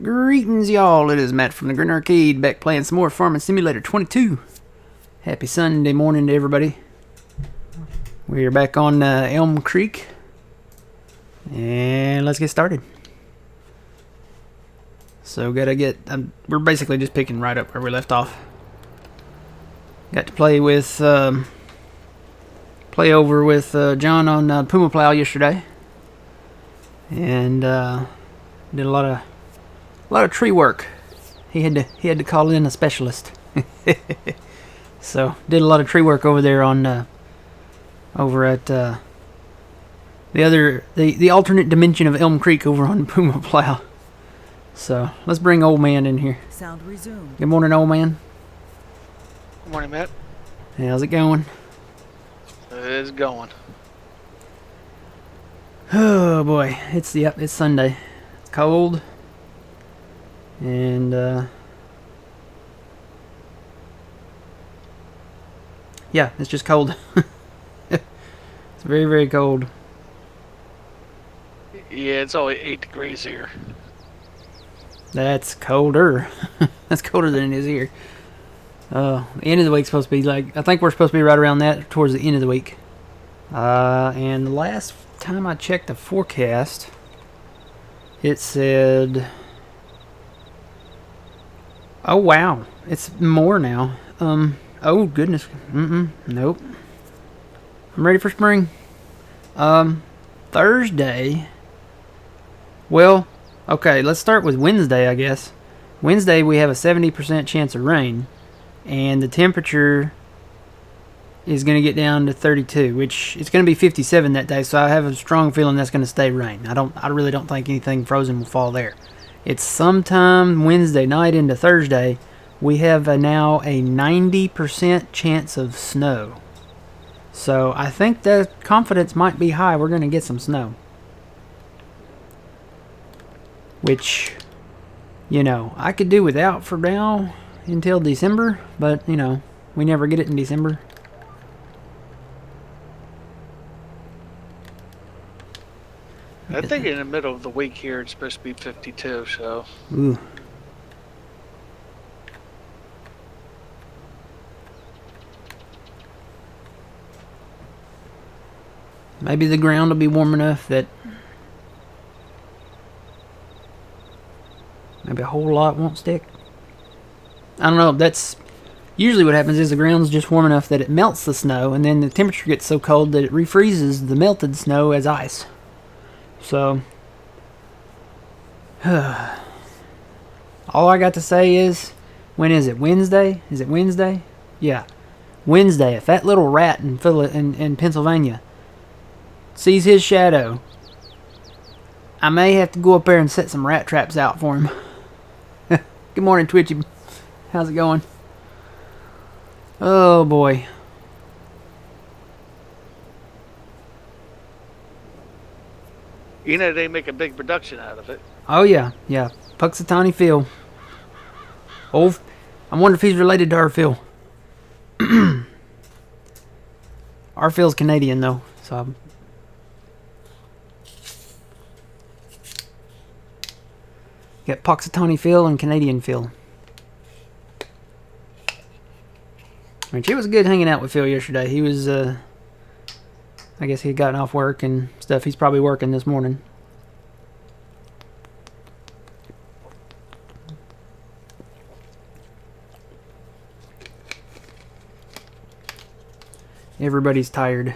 Greetings, y'all. It is Matt from the Grin Arcade, back playing some more Farming Simulator 22. Happy Sunday morning to everybody. We are back on Elm Creek, and let's get started. So, we're basically just picking right up where we left off. Got to play over with John on Puma Plow yesterday, and did a lot of tree work. He had to call in a specialist. So did a lot of tree work over there on over at the alternate dimension of Elm Creek over on Puma Plow. So let's bring old man in here. Sound resumed. Good morning, old man. Good morning, Matt. How's it going? It's going. Oh boy, it's Sunday. It's cold. And yeah, it's just cold. It's very, very cold. Yeah, it's only 8 degrees here. That's colder. That's colder than it is here. The end of the week's supposed to be I think we're supposed to be right around that towards the end of the week. And the last time I checked the forecast, it said, oh wow, it's more now. Oh goodness, nope. I'm ready for spring. Thursday. Well, okay, let's start with Wednesday, I guess. Wednesday we have a 70% chance of rain, and the temperature is going to get down to 32, which it's going to be 57 that day. So I have a strong feeling that's going to stay rain. I really don't think anything frozen will fall there. It's sometime Wednesday night into Thursday. We have now a 90% chance of snow. So I think the confidence might be high. We're going to get some snow. Which, I could do without for now until December. But, we never get it in December. I think in the middle of the week here it's supposed to be 52, so. Ooh. Maybe the ground will be warm enough that maybe a whole lot won't stick. I don't know. That's usually what happens is the ground's just warm enough that it melts the snow, and then the temperature gets so cold that it refreezes the melted snow as ice. So, all I got to say is, when is it? Wednesday? Is it Wednesday? Yeah, Wednesday. If that little rat in Pennsylvania sees his shadow, I may have to go up there and set some rat traps out for him. Good morning, Twitchy. How's it going? Oh boy. They make a big production out of it. Oh yeah. Puxatawny Phil. I wonder if he's related to our Phil. Our Phil's Canadian though, so got Puxatawny Phil and Canadian Phil. Which it was good hanging out with Phil yesterday. He was, I guess he had gotten off work and stuff. He's probably working this morning. Everybody's tired.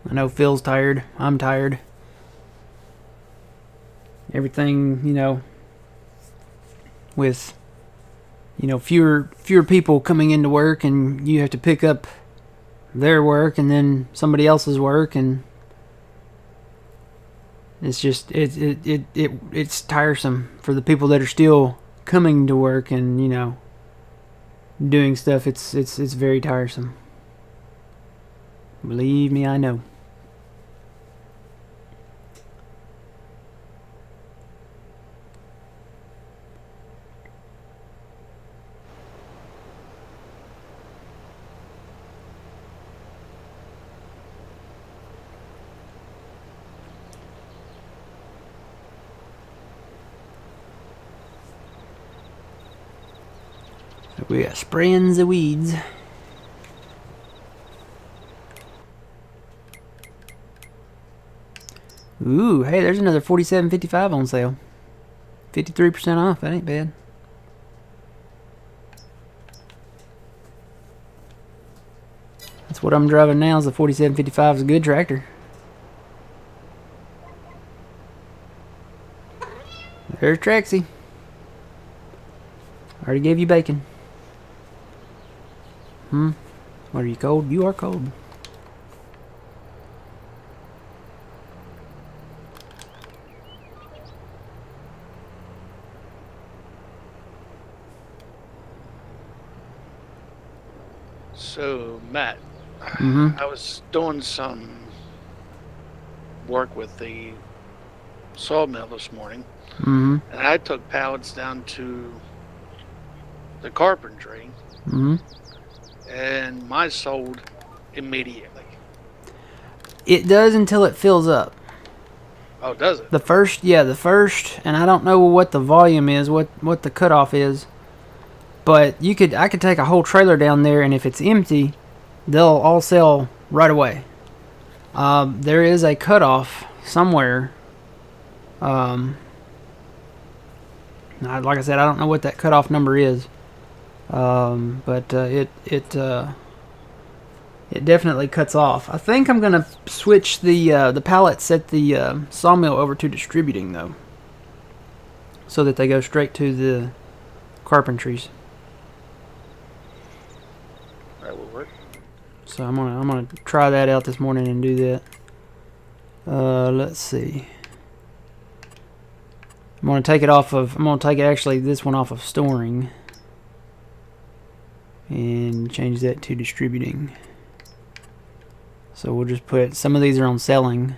I know Phil's tired. I'm tired. Everything, with, fewer people coming into work, and you have to pick up their work and then somebody else's work, and it's just it's tiresome for the people that are still coming to work and doing stuff. It's very tiresome. Believe me, I know. So we got spraying the weeds. Ooh, hey, there's another $47.55 on sale. 53% off. That ain't bad. That's what I'm driving now. Is the 4755 is a good tractor. There's Traxie. Already gave you bacon. What, are you cold? You are cold. So, Matt, Mm-hmm. I was doing some work with the sawmill this morning, Mm-hmm. and I took pallets down to the carpentry, Mm-hmm. and mine sold immediately. It does until it fills up. Oh, does it? The first, and I don't know what the volume is, what the cutoff is, but I could take a whole trailer down there, and if it's empty, they'll all sell right away. There is a cutoff somewhere. Like I said, I don't know what that cutoff number is, but it definitely cuts off. I think I'm gonna switch the pallets at the sawmill over to distributing though, so that they go straight to the carpentries. That will work. So I'm gonna try that out this morning and do that. Let's see. I'm gonna take actually this one off of storing and change that to distributing. So we'll just put, some of these are on selling.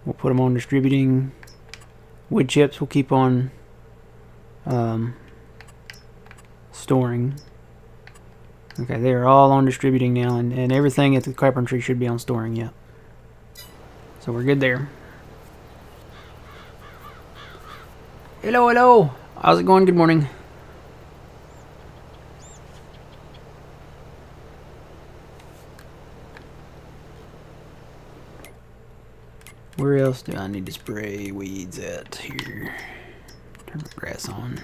We'll put them on distributing. Wood chips we'll keep on storing. Okay, they are all on distributing now, and everything at the carpentry should be on storing, yeah. So we're good there. Hello, hello. How's it going? Good morning. Where else do I need to spray weeds at here? Turn the grass on.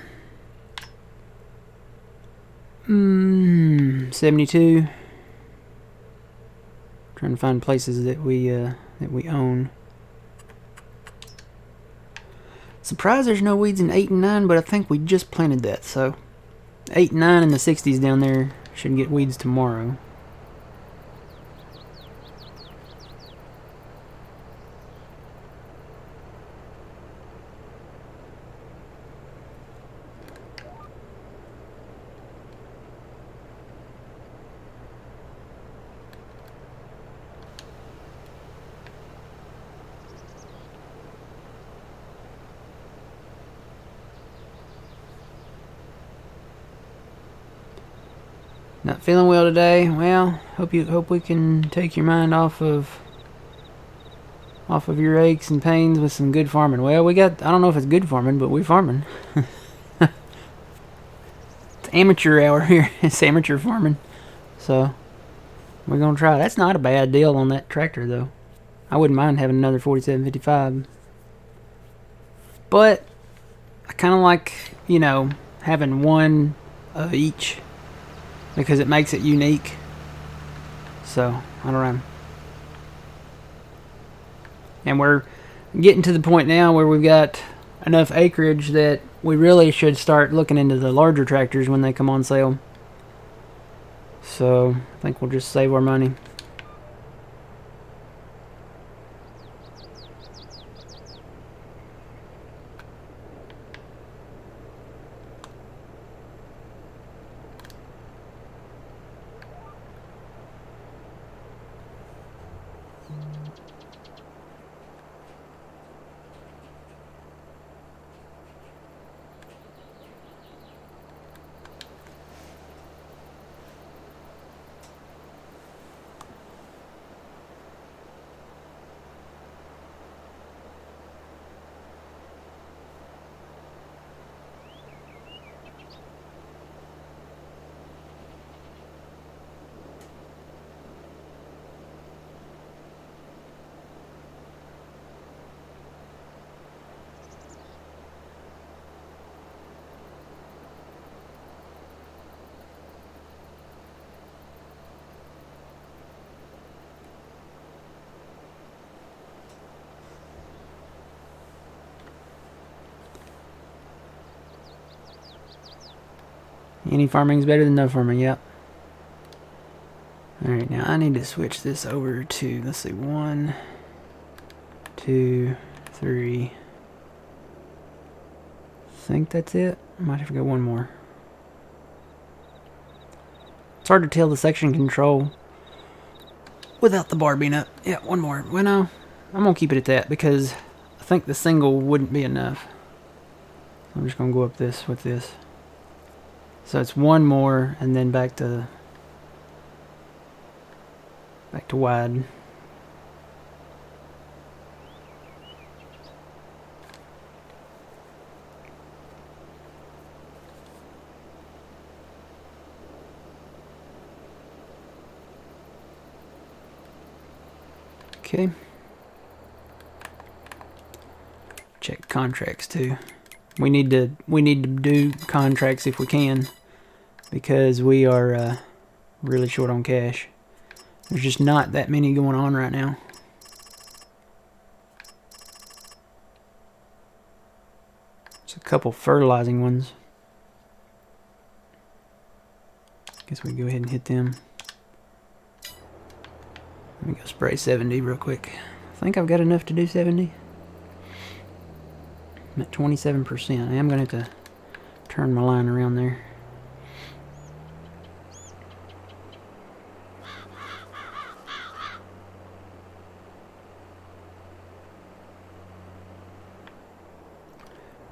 72. Trying to find places that we own. Surprised there's no weeds in 8 and 9, but I think we just planted that, so 8 and 9 in the 60s down there should get weeds tomorrow. Not feeling well today. Well, hope we can take your mind off of your aches and pains with some good farming. Well, I don't know if it's good farming, but we're farming. It's amateur hour here. It's amateur farming. So we're gonna try. That's not a bad deal on that tractor though. I wouldn't mind having another 4755. But I kind of like, having one of each, because it makes it unique. So, I don't know. And we're getting to the point now where we've got enough acreage that we really should start looking into the larger tractors when they come on sale. So, I think we'll just save our money. Any farming's better than no farming, yep. Alright, now I need to switch this over to, let's see, 1, 2, 3. I think that's it. Might have to go one more. It's hard to tell the section control without the bar being up. Yeah, one more. Well, no, I'm going to keep it at that because I think the single wouldn't be enough. I'm just going to go up this with this. So it's one more and then back to wide. Okay. Check contracts too. We need to do contracts if we can because we are really short on cash. There's just not that many going on right now. There's a couple fertilizing ones. Guess we can go ahead and hit them. Let me go spray 70 real quick. I think I've got enough to do 70. I'm at 27%. I am going to have to turn my line around there.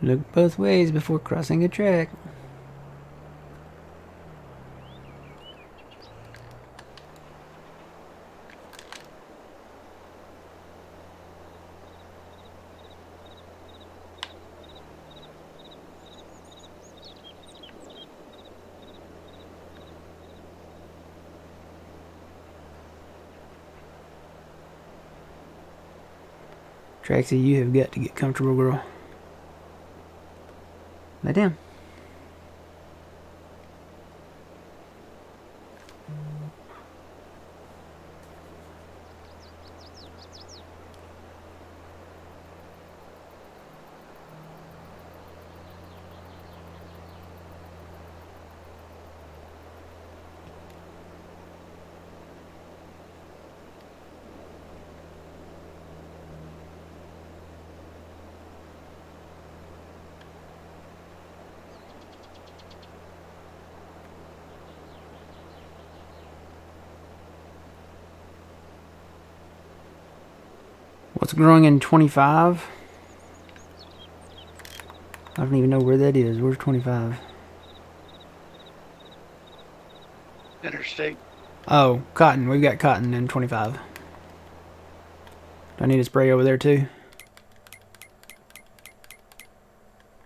Look both ways before crossing a track. Traxie, you have got to get comfortable, girl. Lay down. What's growing in 25? I don't even know where that is. Where's 25? Interstate. Oh, cotton. We've got cotton in 25. Do I need to spray over there too?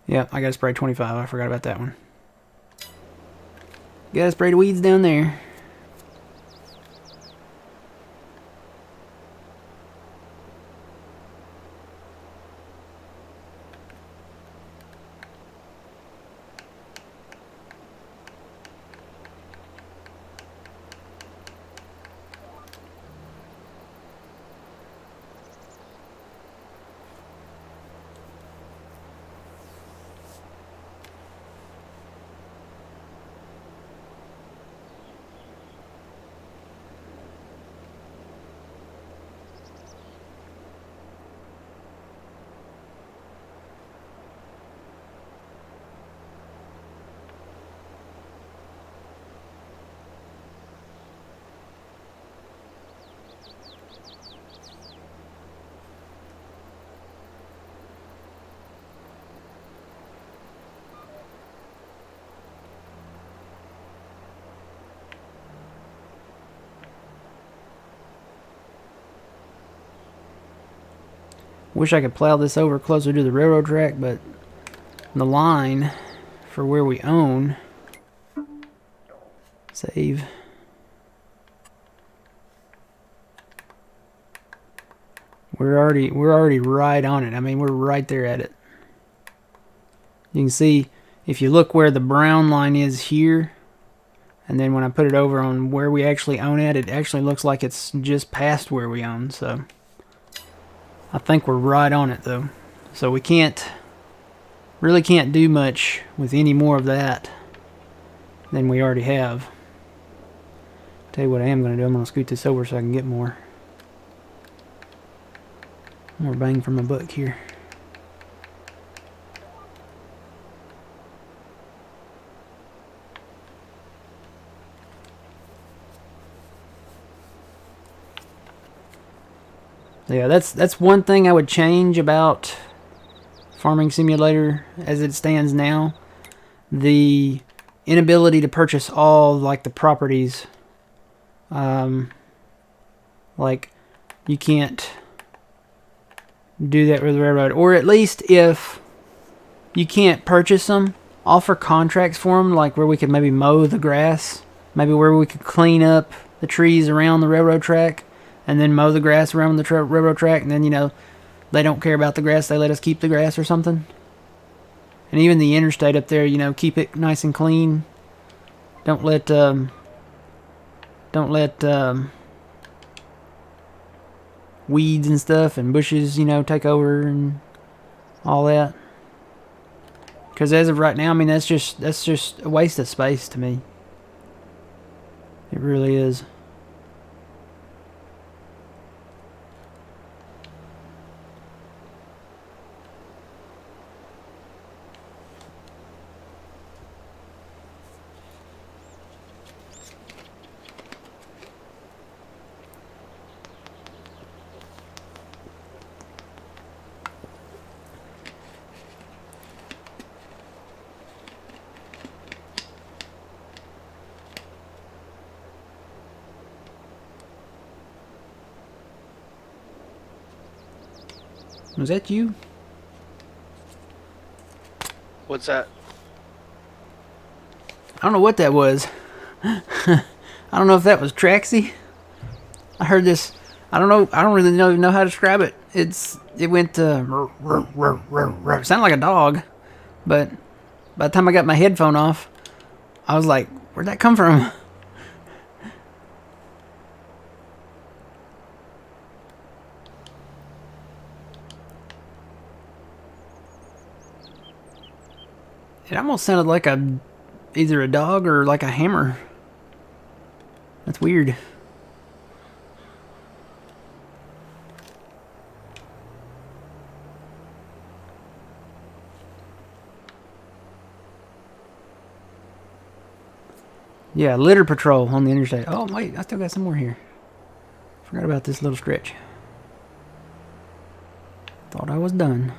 Yep, I gotta spray 25. I forgot about that one. Gotta spray the weeds down there. Wish I could plow this over closer to the railroad track, but the line for where we own. Save. We're already right on it. I mean, we're right there at it. You can see if you look where the brown line is here, and then when I put it over on where we actually own it actually looks like it's just past where we own. So I think we're right on it though. So we really can't do much with any more of that than we already have. Tell you what I am going to do. I'm going to scoot this over so I can get more bang for my buck here. Yeah, that's one thing I would change about Farming Simulator as it stands now. The inability to purchase all like the properties. Like you can't do that with the railroad, or at least if you can't purchase them, offer contracts for them, like where we could maybe mow the grass, maybe where we could clean up the trees around the railroad track and then mow the grass around the railroad track, and then, you know, they don't care about the grass, they let us keep the grass or something. And even the interstate up there, you know, keep it nice and clean. Don't let weeds and stuff and bushes, you know, take over and all that. Because as of right now, I mean, that's just a waste of space to me. It really is. Was that you? What's that? I don't know what that was. I don't know if that was Traxy. I heard this. I don't know. I don't really know how to describe it. It went to it sounded like a dog, but by the time I got my headphone off, I was like, "Where'd that come from?" It almost sounded like either a dog or like a hammer. That's weird. Yeah, litter patrol on the interstate. Oh, wait, I still got some more here. Forgot about this little stretch. Thought I was done.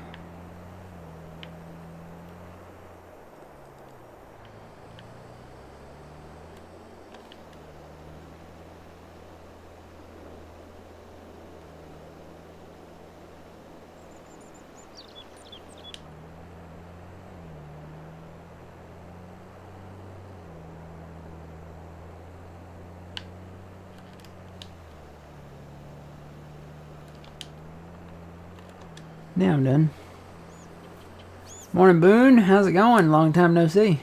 Now I'm done. Morning, Boone. How's it going? Long time no see.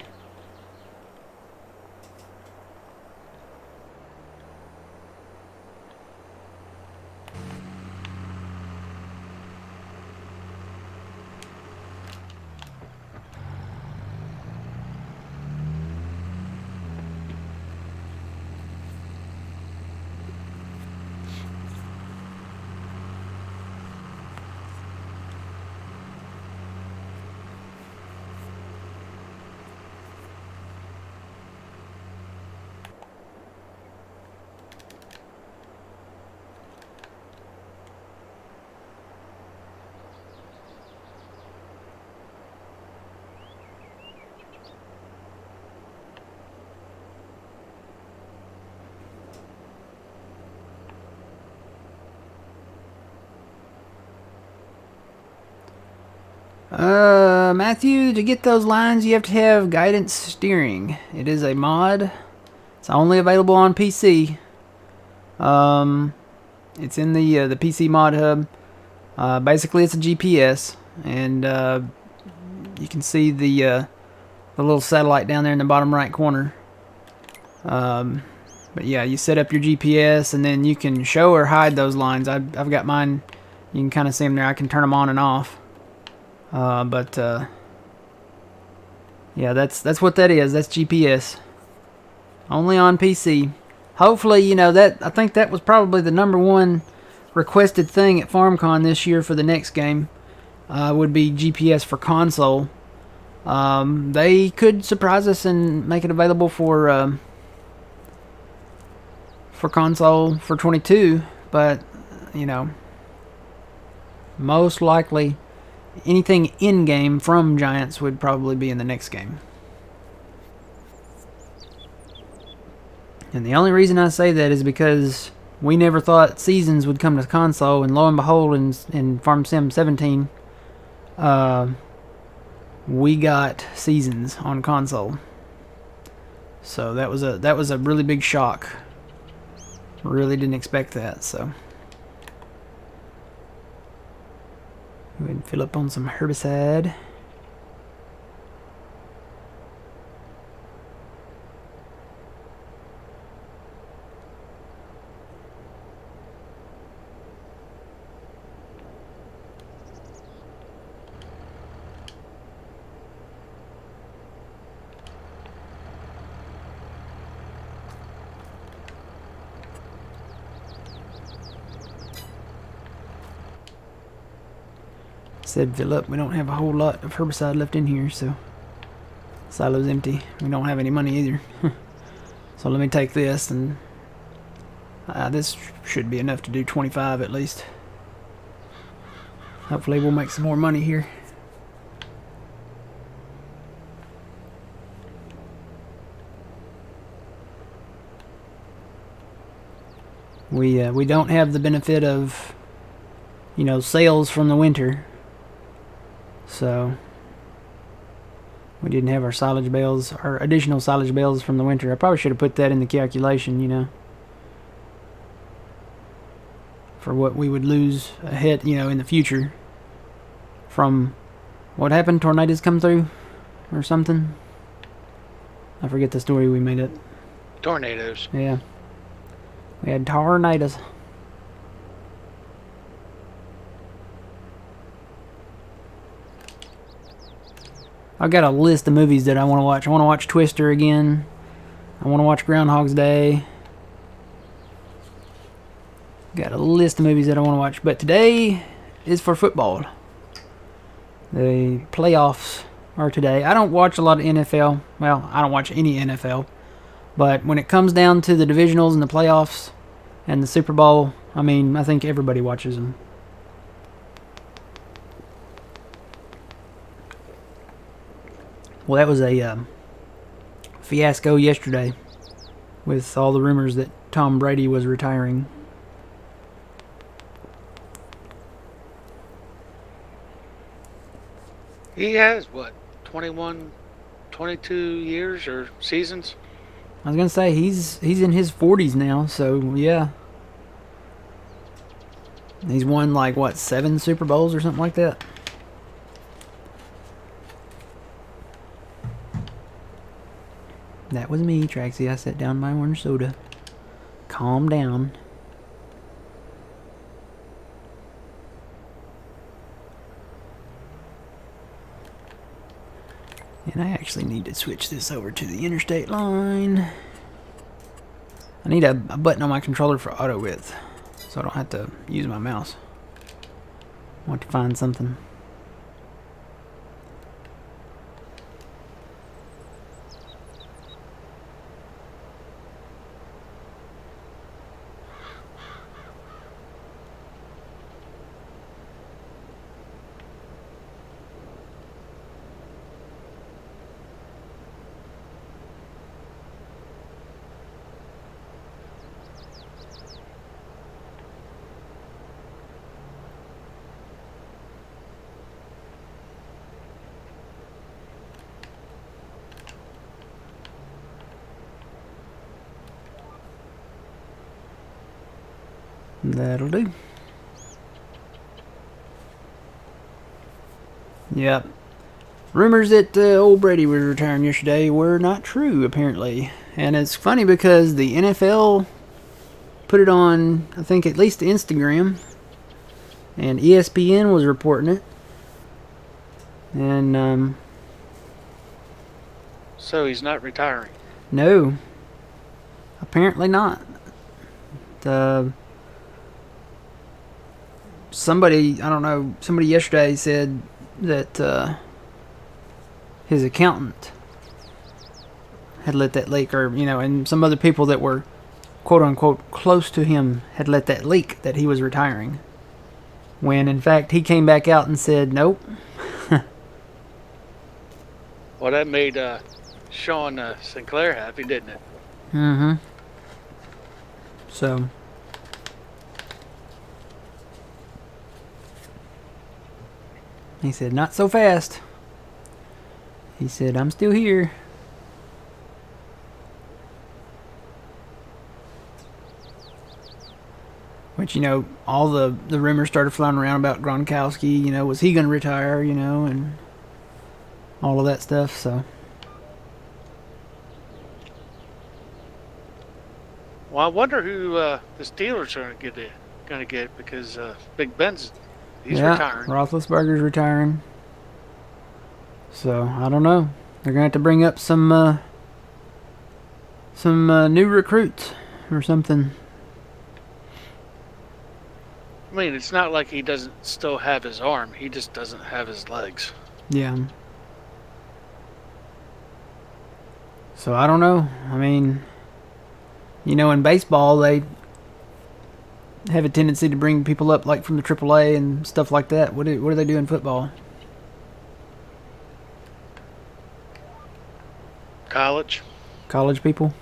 Matthew, to get those lines, you have to have guidance steering. It is a mod. It's only available on PC. It's in the PC mod hub. Basically, it's a GPS, and you can see the little satellite down there in the bottom right corner. But yeah, you set up your GPS, and then you can show or hide those lines. I've got mine. You can kind of see them there. I can turn them on and off. Yeah, that's what that is. That's GPS. Only on PC. Hopefully, you know, that I think that was probably the number one requested thing at FarmCon this year for the next game. Would be GPS for console. They could surprise us and make it available for console for 22, but you know, most likely anything in game from Giants would probably be in the next game. And the only reason I say that is because we never thought Seasons would come to console, and lo and behold, in Farm Sim 17, we got Seasons on console. So that was a really big shock. Really didn't expect that. So go ahead and fill up on some herbicide. Said fill up. We don't have a whole lot of herbicide left in here, so silo's empty. We don't have any money either. So let me take this, and this should be enough to do 25 at least. Hopefully we'll make some more money here. We don't have the benefit of, you know, sales from the winter. So we didn't have our silage bales, our additional silage bales from the winter. I probably should have put that in the calculation, you know, for what we would lose ahead, you know, in the future from what happened. Tornadoes come through or something. I forget the story we made it. Tornadoes. Yeah. We had tornadoes. I've got a list of movies that I want to watch. I want to watch Twister again. I want to watch Groundhog's Day. Got a list of movies that I want to watch. But today is for football. The playoffs are today. I don't watch a lot of NFL. Well, I don't watch any NFL. But when it comes down to the divisionals and the playoffs and the Super Bowl, I mean, I think everybody watches them. Well, that was a fiasco yesterday with all the rumors that Tom Brady was retiring. He has, what, 21, 22 years or seasons? I was going to say, he's in his 40s now, so yeah. He's won, like, what, 7 Super Bowls or something like that? That was me, Traxie. I set down my orange soda. Calm down. And I actually need to switch this over to the interstate line. I need a button on my controller for auto width, so I don't have to use my mouse. I want to find something. That'll do. Yep. Rumors that old Brady was retiring yesterday were not true, apparently. And it's funny because the NFL put it on, I think, at least Instagram. And ESPN was reporting it. And, So he's not retiring. no. Apparently not. Somebody, I don't know, somebody yesterday said that his accountant had let that leak, or, and some other people that were quote unquote close to him had let that leak that he was retiring. When in fact he came back out and said, nope. Well, that made Sean Sinclair happy, didn't it? Mm-hmm. So, he said, not so fast. He said, I'm still here. Which, all the rumors started flying around about Gronkowski, was he going to retire, and all of that stuff, so. Well, I wonder who the Steelers are going to get because Big Ben's he's retiring. Roethlisberger's retiring. So, I don't know. They're going to have to bring up some new recruits or something. I mean, it's not like he doesn't still have his arm. He just doesn't have his legs. Yeah. So, I don't know. I mean, in baseball, they have a tendency to bring people up like from the AAA and stuff like that. What do they do in football? College people?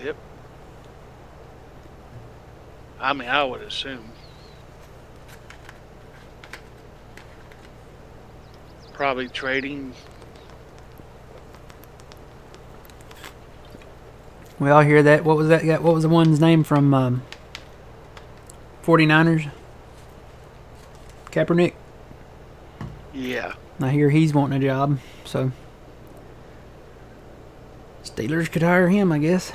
Yep. I mean, I would assume. Probably trading. We all hear that. What was that guy? What was the one's name from 49ers? Kaepernick? Yeah. I hear he's wanting a job, so Steelers could hire him, I guess.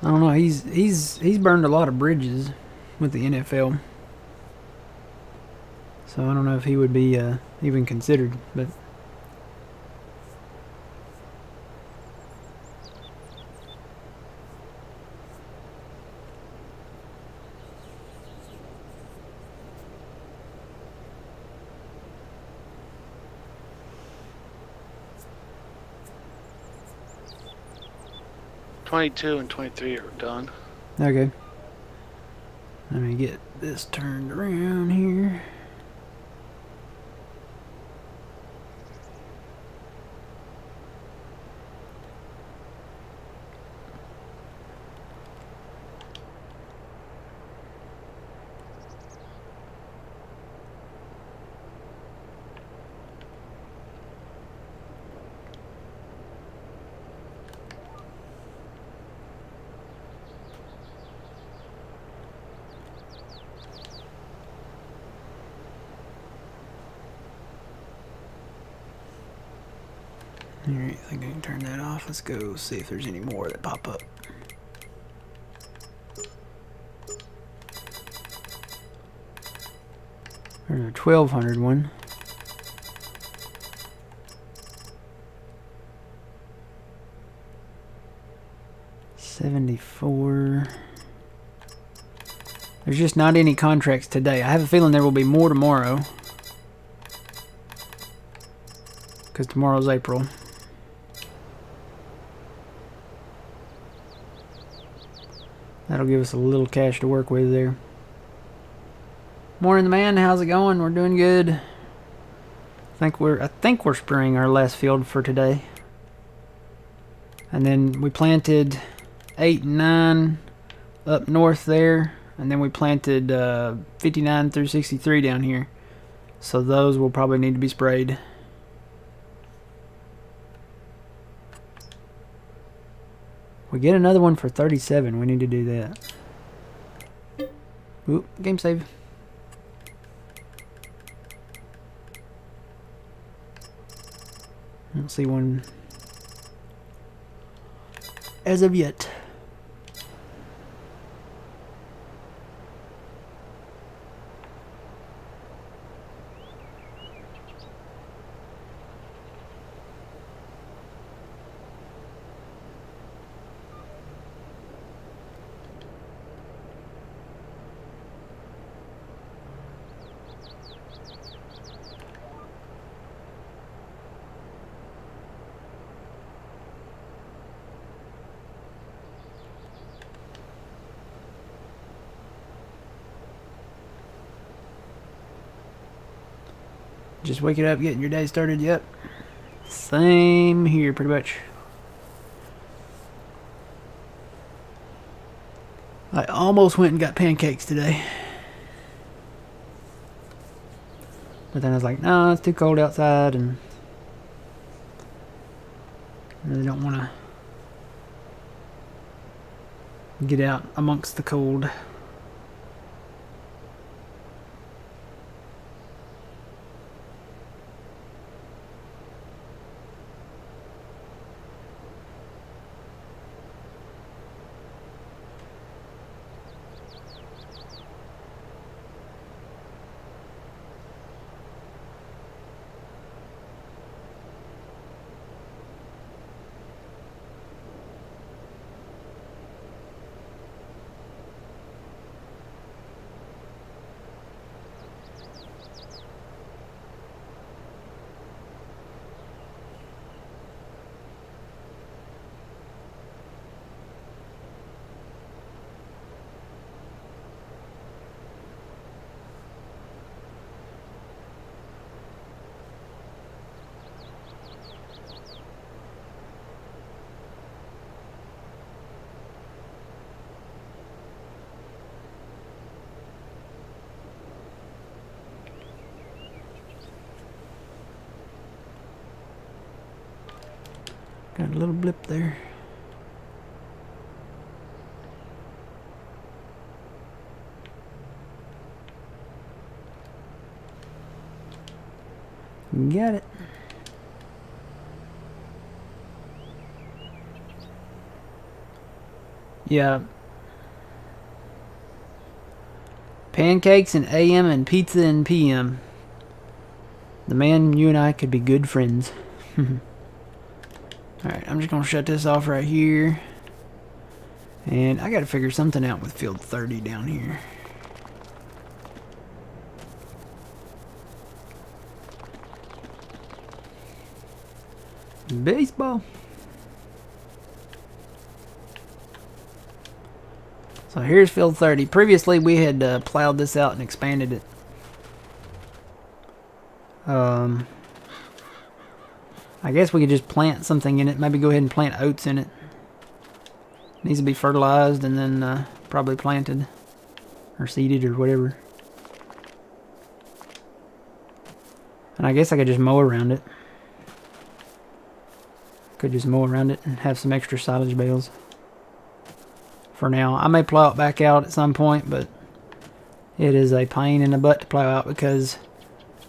I don't know. He's burned a lot of bridges with the NFL, so I don't know if he would be even considered. But '22 and '23 are done. okay, let me get this turned around here. Alright, I think I can turn that off. Let's go see if there's any more that pop up. There's a 1200 one. $74. There's just not any contracts today. I have a feeling there will be more tomorrow, because tomorrow's April. That'll give us a little cash to work with there. Morning, man. How's it going? We're doing good. I think we're spraying our last field for today. And then we planted 8 and 9 up north there, and then we planted 59 through 63 down here. So those will probably need to be sprayed. We get another one for 37. We need to do that. Oop, game save. I don't see one as of yet. Just waking up, getting your day started. Yep. Same here, pretty much. I almost went and got pancakes today. But then I was like, no, it's too cold outside, and I really don't want to get out amongst the cold. Got a little blip there. Got it. Yeah. Pancakes in AM and pizza in PM. The man, you and I could be good friends. Alright, I'm just going to shut this off right here. And I got to figure something out with field 30 down here. Baseball. So here's field 30. Previously we had plowed this out and expanded it. I guess we could just plant something in it. Maybe go ahead and plant oats in it. Needs to be fertilized and then probably planted. Or seeded or whatever. And I guess I could just mow around it. Could just mow around it and have some extra silage bales. For now. I may plow it back out at some point, but it is a pain in the butt to plow out because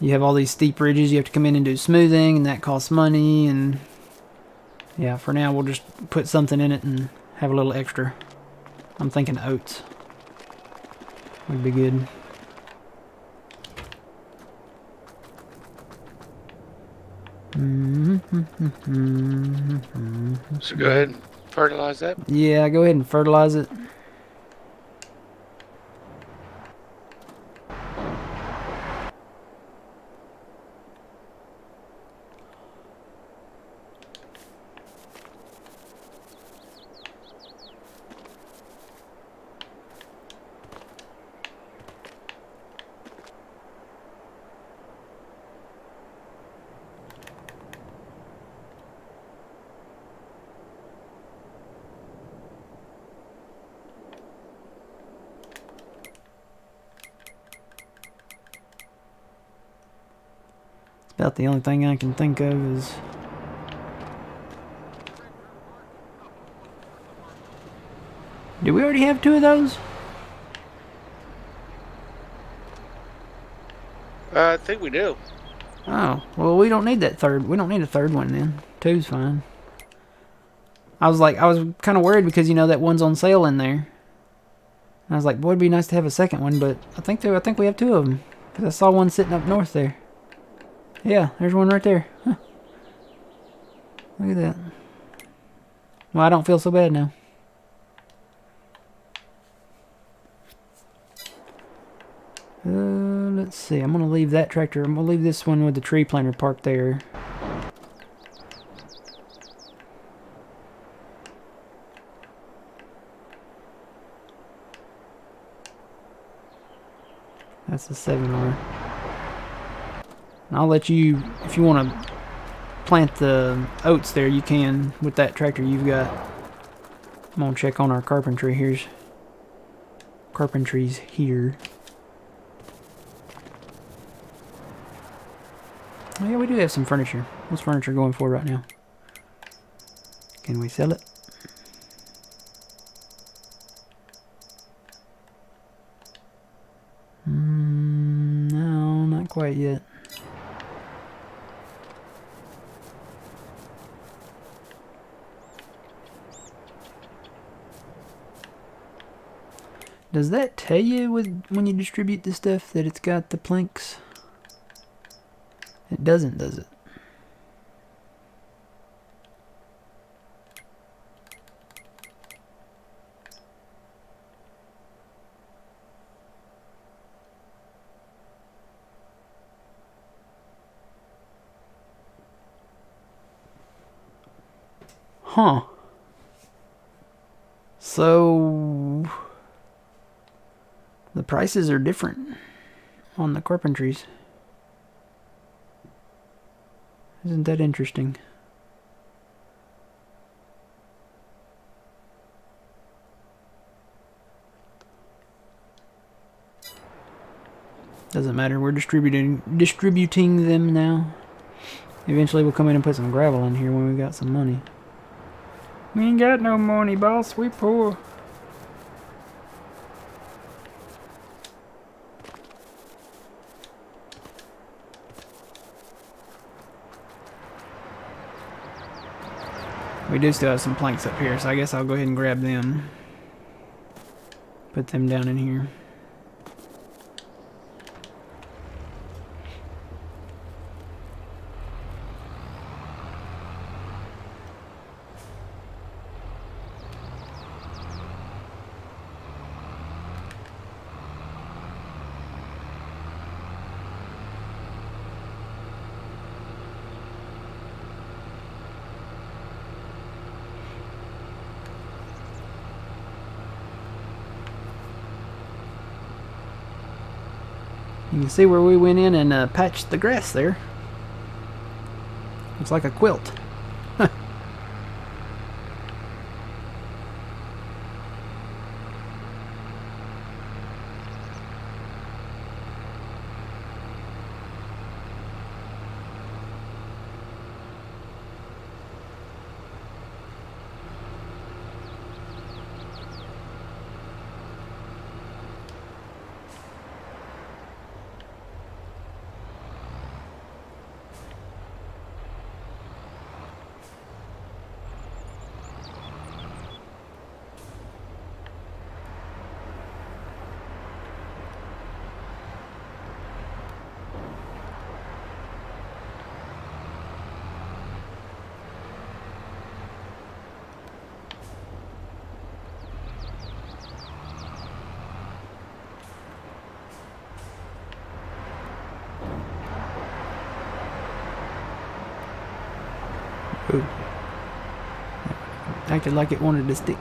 you have all these steep ridges you have to come in and do smoothing, and that costs money. And yeah, for now we'll just put something in it and have a little extra. I'm thinking oats would be good. So go ahead and fertilize that. Yeah, go ahead and fertilize it. About the only thing I can think of is do we already have two of those? I think we do. Oh, well we don't need that third. We don't need a third one then. Two's fine. I was kind of worried because you know that one's on sale in there. And I was like, boy, it'd be nice to have a second one, but I think we have two of them because I saw one sitting up north there. Yeah, there's one right there. Huh. Look at that. Well, I don't feel so bad now. Let's see. I'm going to leave that tractor. I'm going to leave this one with the tree planter parked there. That's a 7R. And I'll let you, if you want to plant the oats there, you can with that tractor you've got. I'm gonna check on our carpentry here's. Carpentry's here. Oh yeah, we do have some furniture. What's furniture going for right now? Can we sell it? No, not quite yet. Does that tell you when you distribute the stuff that it's got the planks? It doesn't, does it? Huh. So the prices are different on the carpentries. Isn't that interesting? Doesn't matter, we're distributing them now. Eventually we'll come in and put some gravel in here when we got some money. We ain't got no money, boss. We poor. We do still have some planks up here, so I guess I'll go ahead and grab them. Put them down in here. You can see where we went in and patched the grass there. Looks like a quilt. Ooh. Acted like it wanted to stick.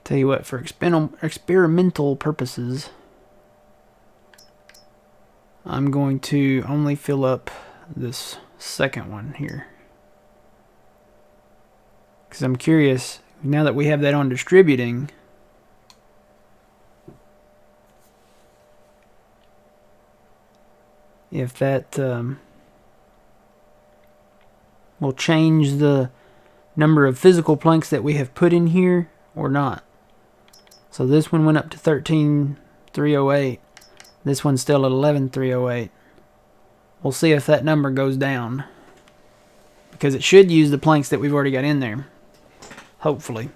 Tell you what, for experimental purposes, I'm going to only fill up this second one here. Because I'm curious, now that we have that on distributing, if that will change the number of physical planks that we have put in here or not. So this one went up to 13,308. This one's still at 11,308. We'll see if that number goes down, because it should use the planks that we've already got in there. Hopefully.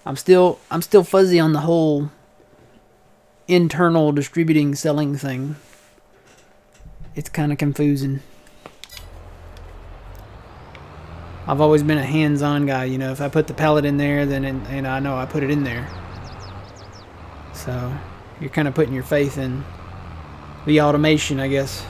I'm still fuzzy on the whole internal distributing selling thing. It's kind of confusing. I've always been a hands-on guy, you know. If I put the pallet in there, then and I know I put it in there. So you're kind of putting your faith in the automation, I guess.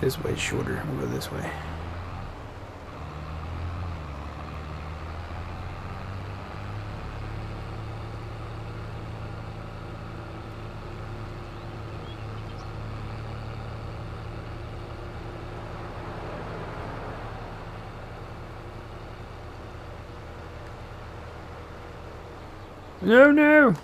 This way's shorter. We'll go this way. No, no!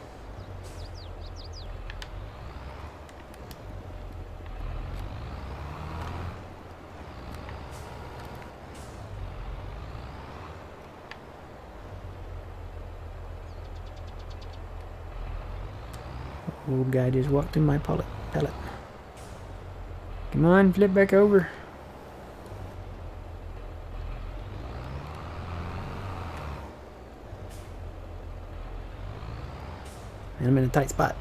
Old guy just walked through my pallet. Come on, flip back over. And I'm in a tight spot.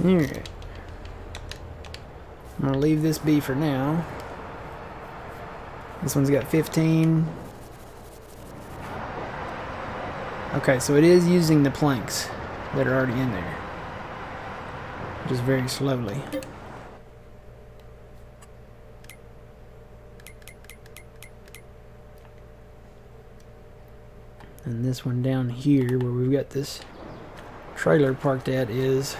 Alright. I'm going to leave this be for now. This one's got 15. Okay, so it is using the planks that are already in there. Just very slowly. And this one down here where we've got this trailer parked at is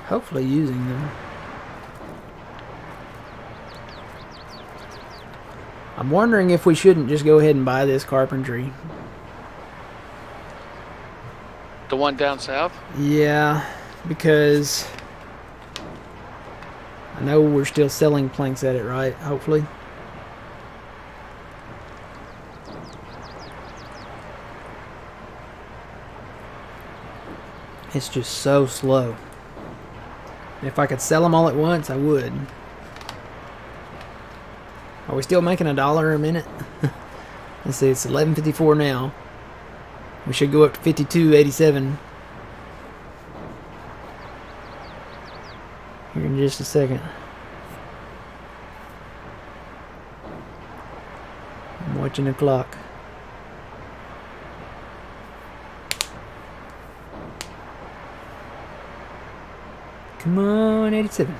hopefully using them. I'm wondering if we shouldn't just go ahead and buy this carpentry. The one down south? Yeah, because I know we're still selling planks at it, right? Hopefully. It's just so slow. If I could sell them all at once, I would. Are we still making $1 a minute? Let's see, it's 11.54 now. We should go up to 52.87 here in just a second. I'm watching the clock. Come on, 87.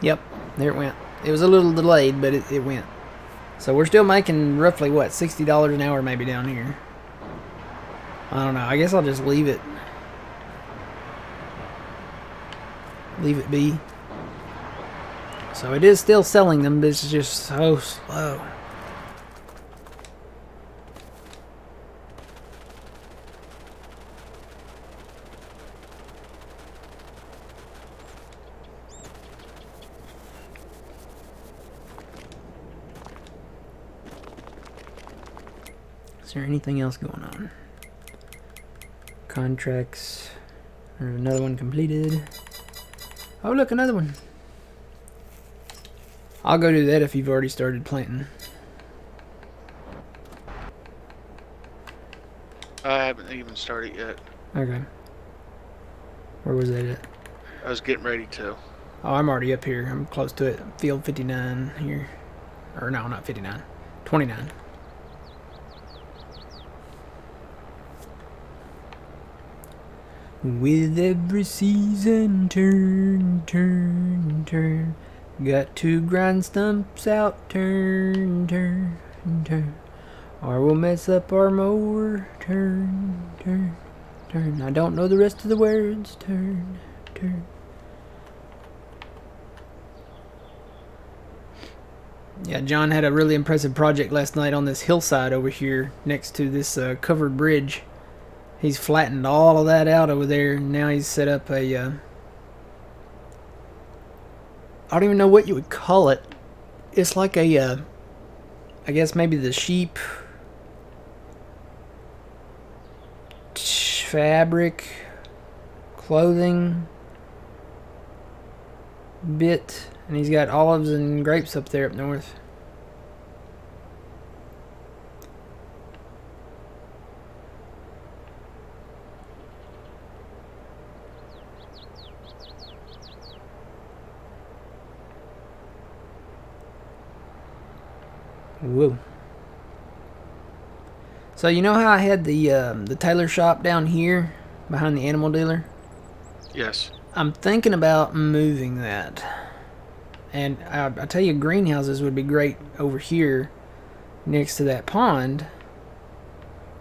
Yep, there it went. It was a little delayed, but it went. So we're still making roughly, what, $60 an hour maybe down here. I don't know. I guess I'll just leave it. Leave it be. So it is still selling them, but it's just so slow. Is there anything else going on? Contracts. There's another one completed. Oh, look, another one. I'll go do that if you've already started planting. I haven't even started yet. Okay. Where was that at? I was getting ready to. Oh, I'm already up here. I'm close to it. Field 59 here. Or no, not 59. 29. With every season, turn, turn, turn. Got to grind stumps out, turn, turn, turn. Or we'll mess up our mower, turn, turn, turn. I don't know the rest of the words, turn, turn. Yeah, John had a really impressive project last night on this hillside over here next to this covered bridge. He's flattened all of that out over there, and now he's set up a, I don't even know what you would call it. It's like a, I guess maybe the sheep fabric clothing bit, and he's got olives and grapes up there up north. Whoa. So you know how I had the tailor shop down here behind the animal dealer? Yes. I'm thinking about moving that. And I tell you, greenhouses would be great over here next to that pond,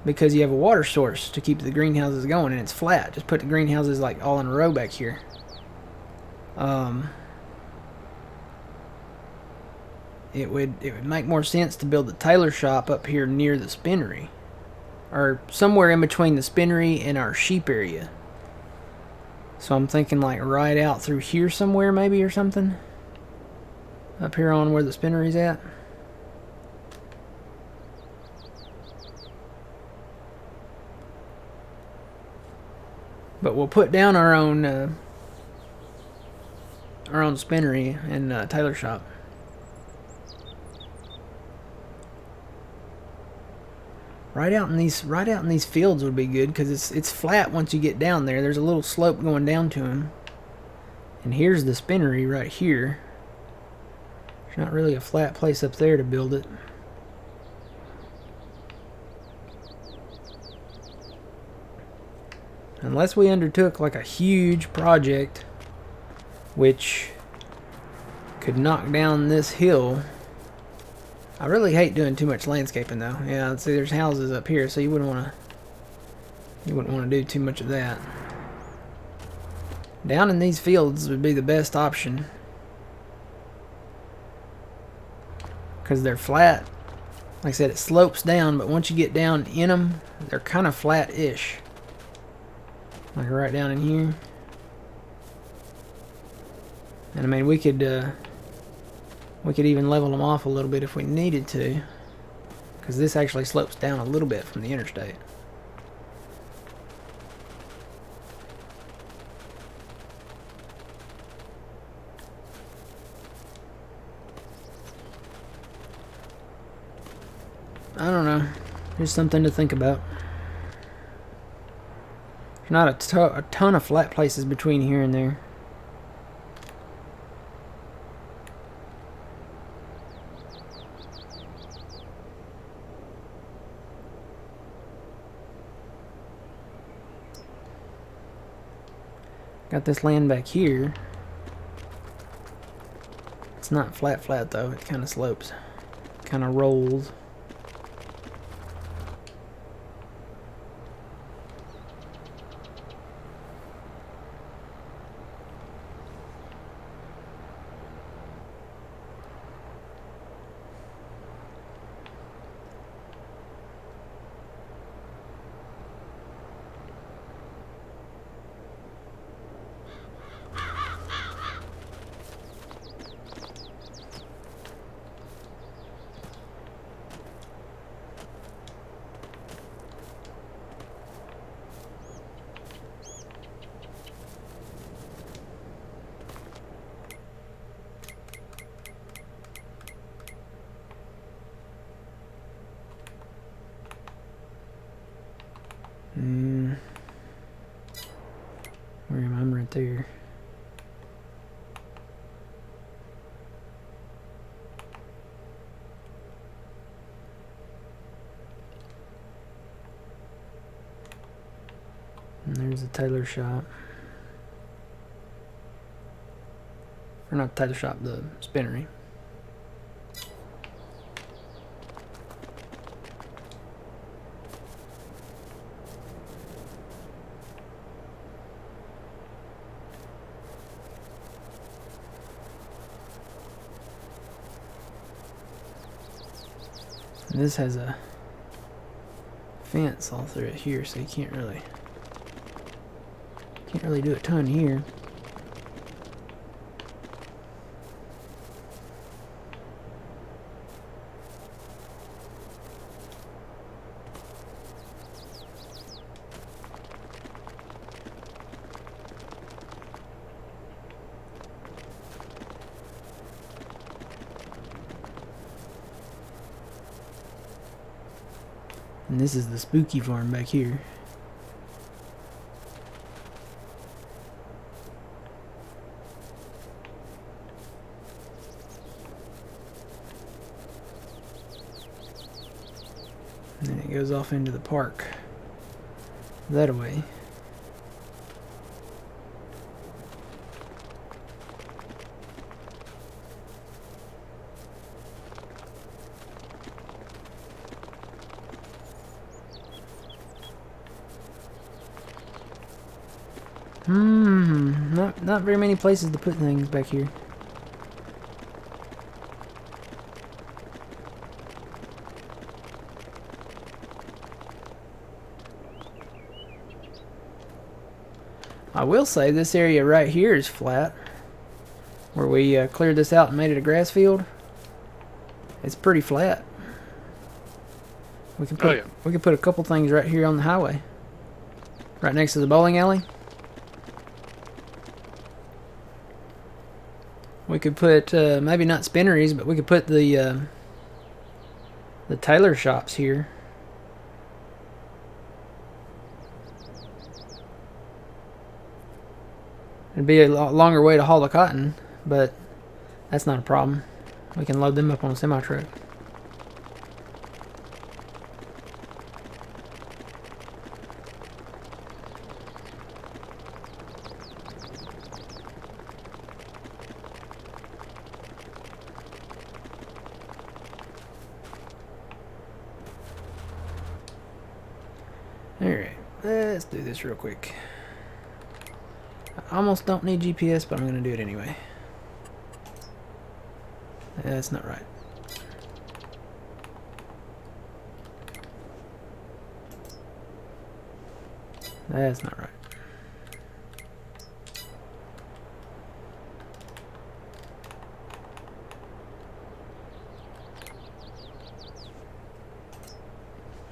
because you have a water source to keep the greenhouses going, and it's flat. Just put the greenhouses like all in a row back here. It would make more sense to build the tailor shop up here near the spinnery, or somewhere in between the spinnery and our sheep area. So I'm thinking like right out through here somewhere maybe, or something. Up here on where the spinnery's at. But we'll put down our own spinnery and tailor shop. Right out in these fields would be good, because it's flat once you get down there. There's a little slope going down to them. And here's the spinnery right here. There's not really a flat place up there to build it. Unless we undertook like a huge project which could knock down this hill. I really hate doing too much landscaping though. Yeah, see, there's houses up here, so you wouldn't want to do too much of that. Down in these fields would be the best option. Because they're flat. Like I said, it slopes down, but once you get down in them, they're kind of flat-ish. Like right down in here. And I mean, we could even level them off a little bit if we needed to. Because this actually slopes down a little bit from the interstate. I don't know. Just something to think about. There's not a ton of flat places between here and there. Got this land back here. It's not flat though. It kind of slopes. Kind of rolls. Where am I? I'm right there. And there's the tailor shop. Or not the tailor shop, the spinnery. And this has a fence all through it here, so you can't really do a ton here. And this is the spooky farm back here. And then it goes off into the park that way. Not very many places to put things back here. I will say this area right here is flat. Where we cleared this out and made it a grass field. It's pretty flat. We can put a couple things right here on the highway. Right next to the bowling alley. We could put maybe not spinneries, but we could put the tailor shops here. It'd be a lot longer way to haul the cotton, but that's not a problem. We can load them up on a semi-truck. Alright, let's do this real quick. I almost don't need GPS, but I'm going to do it anyway. That's not right. That's not right.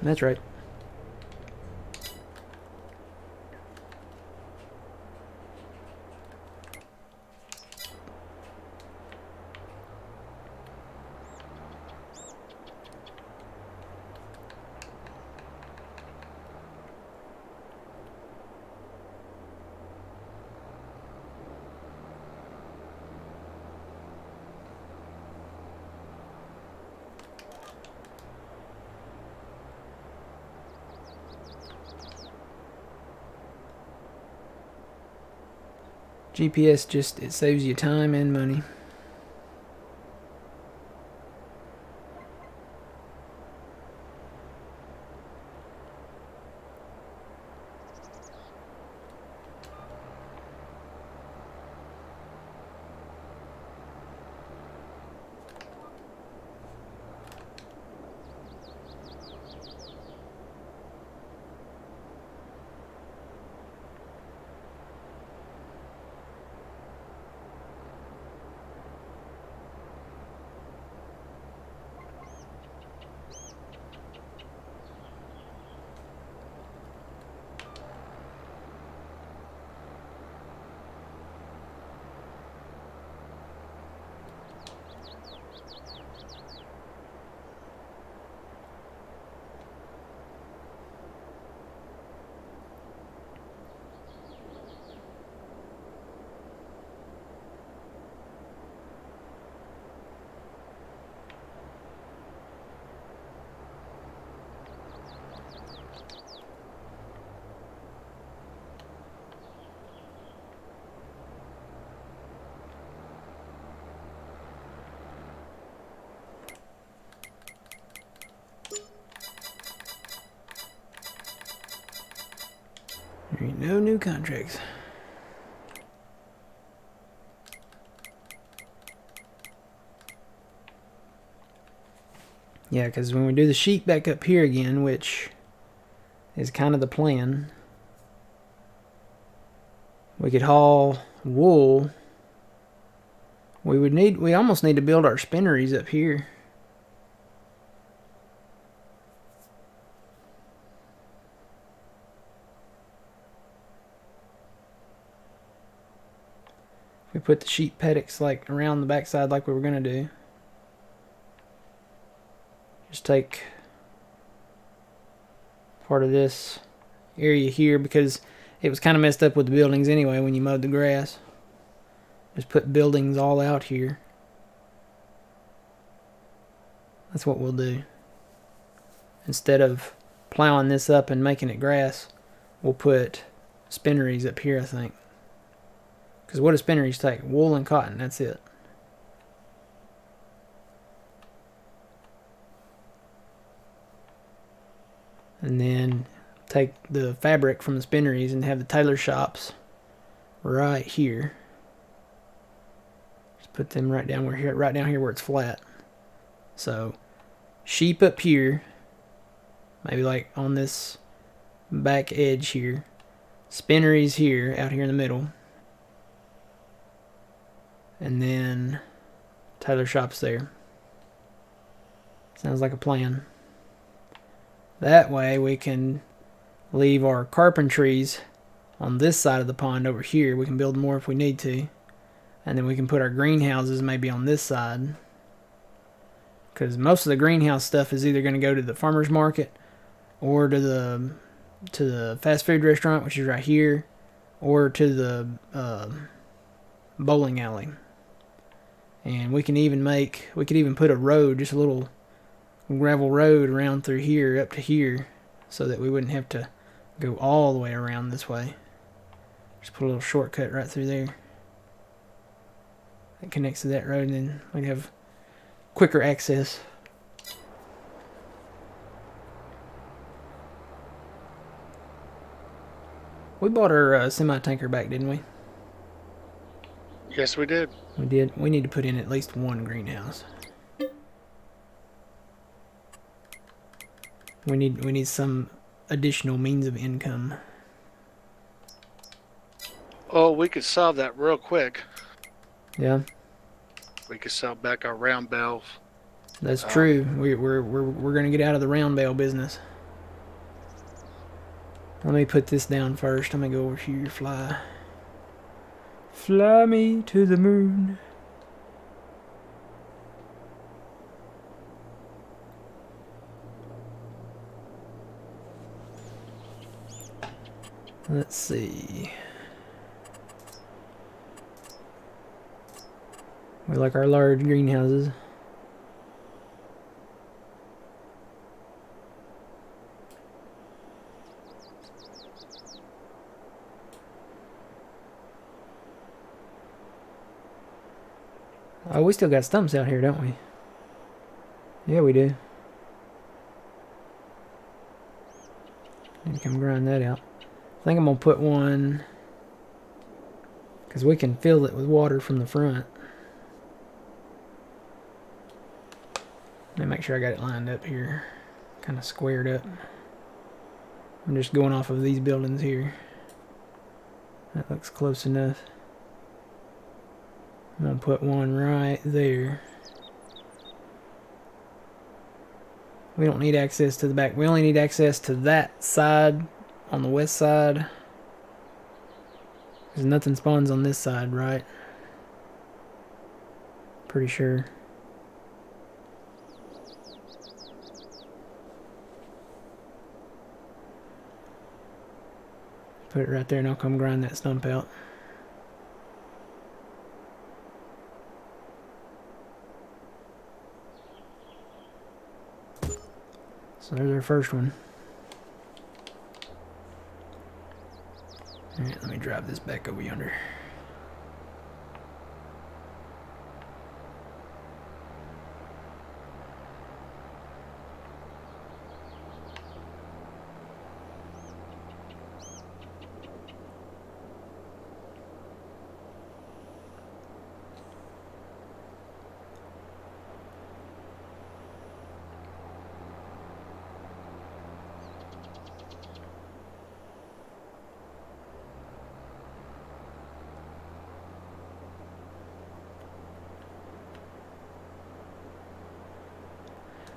That's right. GPS just, it saves you time and money. There ain't no new contracts. Yeah, because when we do the sheep back up here again, which is kind of the plan, we could haul wool. We almost need to build our spinneries up here. We put the sheep paddocks like around the backside like we were gonna do. Just take part of this area here because it was kind of messed up with the buildings anyway when you mowed the grass. Just put buildings all out here. That's what we'll do. Instead of plowing this up and making it grass, we'll put spinneries up here, I think. Because what do spinneries take? Wool and cotton, that's it. And then take the fabric from the spinneries and have the tailor shops right here. Just put them right down here where it's flat. So sheep up here, maybe like on this back edge here. Spinneries here, out here in the middle. And then tailor shops there. Sounds like a plan. That way we can leave our carpentries on this side of the pond over here. We can build more if we need to. And then we can put our greenhouses maybe on this side. Because most of the greenhouse stuff is either going to go to the farmer's market or to the fast food restaurant, which is right here, or to the bowling alley. And we could even put a road, just a little gravel road around through here up to here, so that we wouldn't have to go all the way around this way. Just put a little shortcut right through there that connects to that road, and then we'd have quicker access. We bought our semi-tanker back, didn't we? Yes, we did. We did. We need to put in at least one greenhouse. We need some additional means of income. Oh, we could solve that real quick. Yeah, We could sell back our round bales. that's true. We're gonna get out of the round bale business. Let me put this down first. I'm gonna go over here, fly. Fly me to the moon. Let's see. We like our large greenhouses. Oh, we still got stumps out here, don't we? Yeah, we do. Need to come grind that out. I think I'm going to put one, because we can fill it with water from the front. Let me make sure I got it lined up here. Kind of squared up. I'm just going off of these buildings here. That looks close enough. I'm going to put one right there. We don't need access to the back. We only need access to that side on the west side. Because nothing spawns on this side, right? Pretty sure. Put it right there and I'll come grind that stump out. So there's our first one. Alright, let me drive this back over yonder.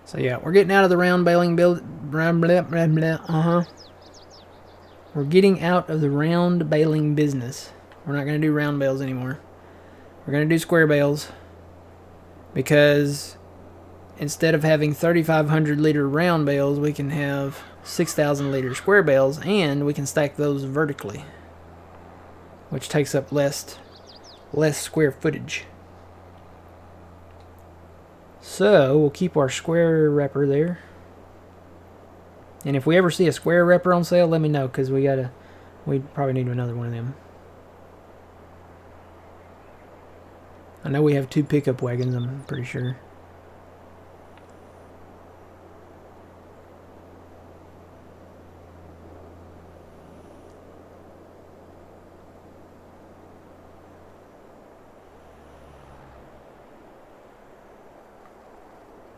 So yeah, we're getting out of the round baling build. We're getting out of the round baling business. We're not going to do round bales anymore. We're going to do square bales. Because instead of having 3,500 liter round bales, we can have 6,000 liter square bales, and we can stack those vertically, which takes up less square footage. So we'll keep our square wrapper there. And if we ever see a square wrapper on sale, let me know, because we probably need another one of them. I know we have 2 pickup wagons, I'm pretty sure.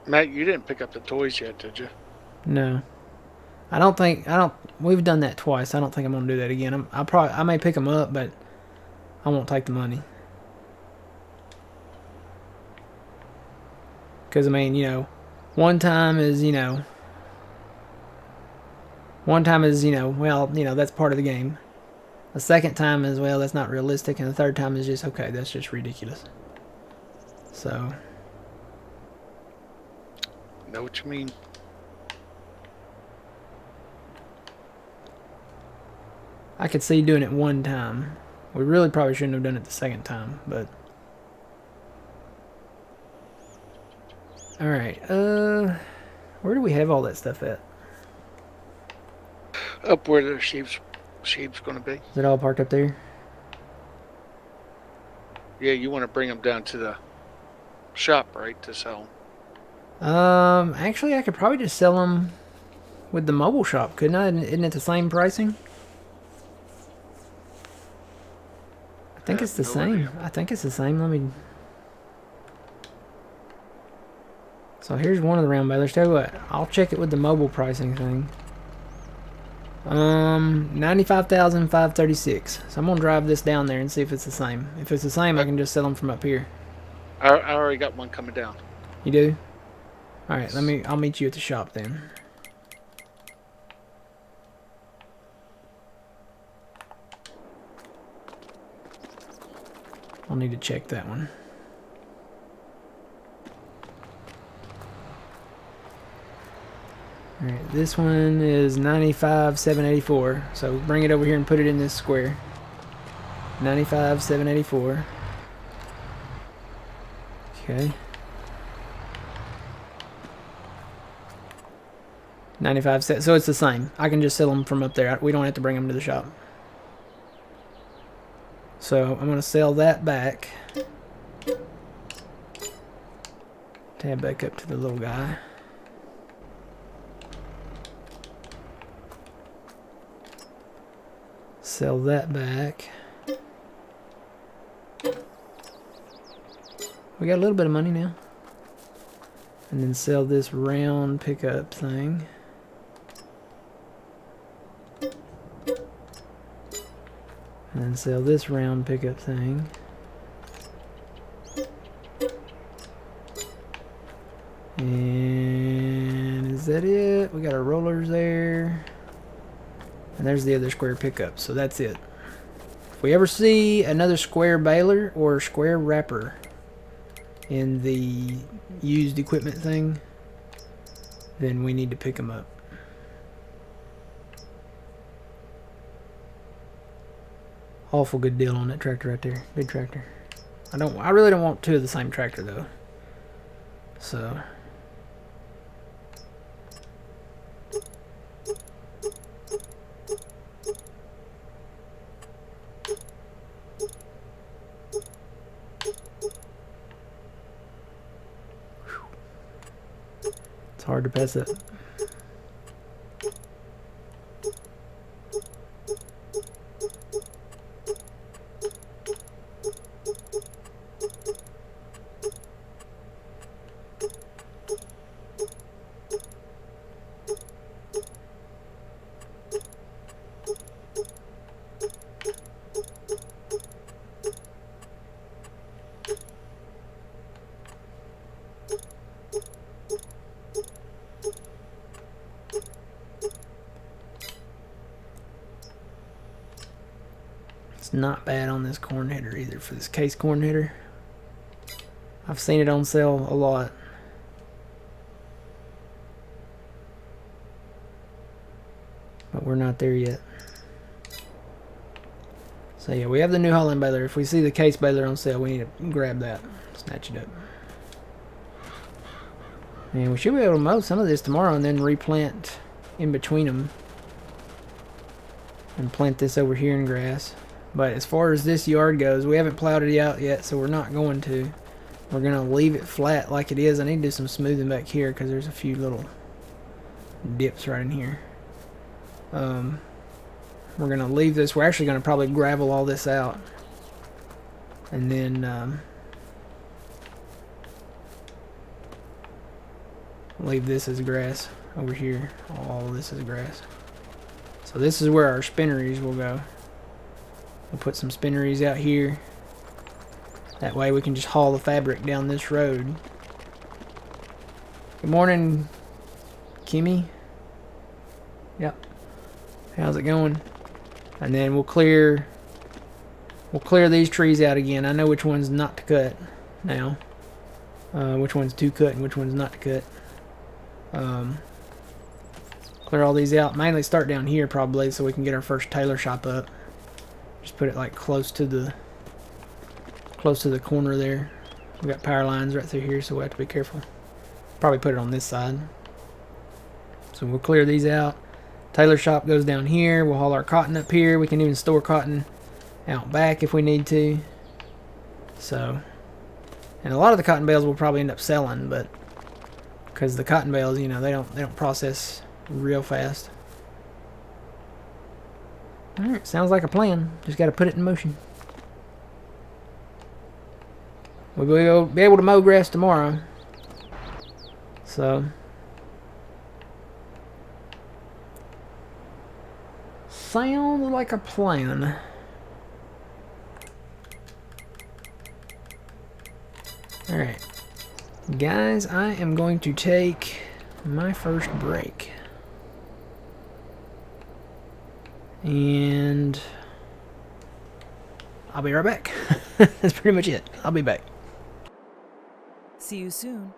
Matt, you didn't pick up the toys yet, did you? No. We've done that twice. I don't think I'm going to do that again. I may pick them up, but I won't take the money. Because, I mean, one time is, well, that's part of the game. The second time is, well, that's not realistic. And the third time is just, okay, that's just ridiculous. So. Know what you mean. I could see doing it one time. We really probably shouldn't have done it the second time, but. Alright, where do we have all that stuff at? Up where the sheep's gonna be. Is it all parked up there? Yeah, you want to bring them down to the shop, right, to sell them? Actually, I could probably just sell them with the mobile shop, couldn't I? Isn't it the same pricing? I think it's the no same. idea. I think it's the same. Let me. So here's one of the round balers. Tell you what, I'll check it with the mobile pricing thing. 95,536. So I'm gonna drive this down there and see if it's the same. If it's the same, I can just sell them from up here. I already got one coming down. You do? All right. I'll meet you at the shop then. I'll need to check that one. Alright, this one is 95,784. So bring it over here and put it in this square. 95,784. Okay. 95 cents. So it's the same. I can just sell them from up there. We don't have to bring them to the shop. So I'm going to sell that back. Tab back up to the little guy. Sell that back. We got a little bit of money now. And then sell this round pickup thing. And then sell this round pickup thing. And is that it? We got our rollers there. And there's the other square pickup. So that's it. If we ever see another square baler or square wrapper in the used equipment thing, then we need to pick them up. Awful good deal on that tractor right there. Big tractor. I really don't want two of the same tractor though. So it's hard to pass it. It's not bad on this corn header either, for this case corn header. I've seen it on sale a lot. But we're not there yet. So yeah, we have the New Holland baler. If we see the case baler on sale, we need to grab that. Snatch it up. And we should be able to mow some of this tomorrow and then replant in between them. And plant this over here in grass. But as far as this yard goes, we haven't plowed it out yet, so we're not going to. We're going to leave it flat like it is. I need to do some smoothing back here because there's a few little dips right in here. We're going to leave this. We're actually going to probably gravel all this out. And then leave this as grass over here. All this is grass. So this is where our spinneries will go. We'll put some spinneries out here. That way we can just haul the fabric down this road. Good morning, Kimmy. Yep. How's it going? And then we'll clear these trees out again. I know which one's not to cut now. Which one's to cut and which one's not to cut. Clear all these out. Mainly start down here probably so we can get our first tailor shop up. Just put it like close to the corner there. We got power lines right through here, so we have to be careful. Probably put it on this side. So we'll clear these out. Tailor shop goes down here. We'll haul our cotton up here. We can even store cotton out back if we need to. So, and a lot of the cotton bales we'll probably end up selling, but because the cotton bales, you know, they don't process real fast. Alright, sounds like a plan. Just got to put it in motion. We'll be able to mow grass tomorrow. So, sounds like a plan. Alright. Guys, I am going to take my first break. And I'll be right back. That's pretty much it. I'll be back. See you soon.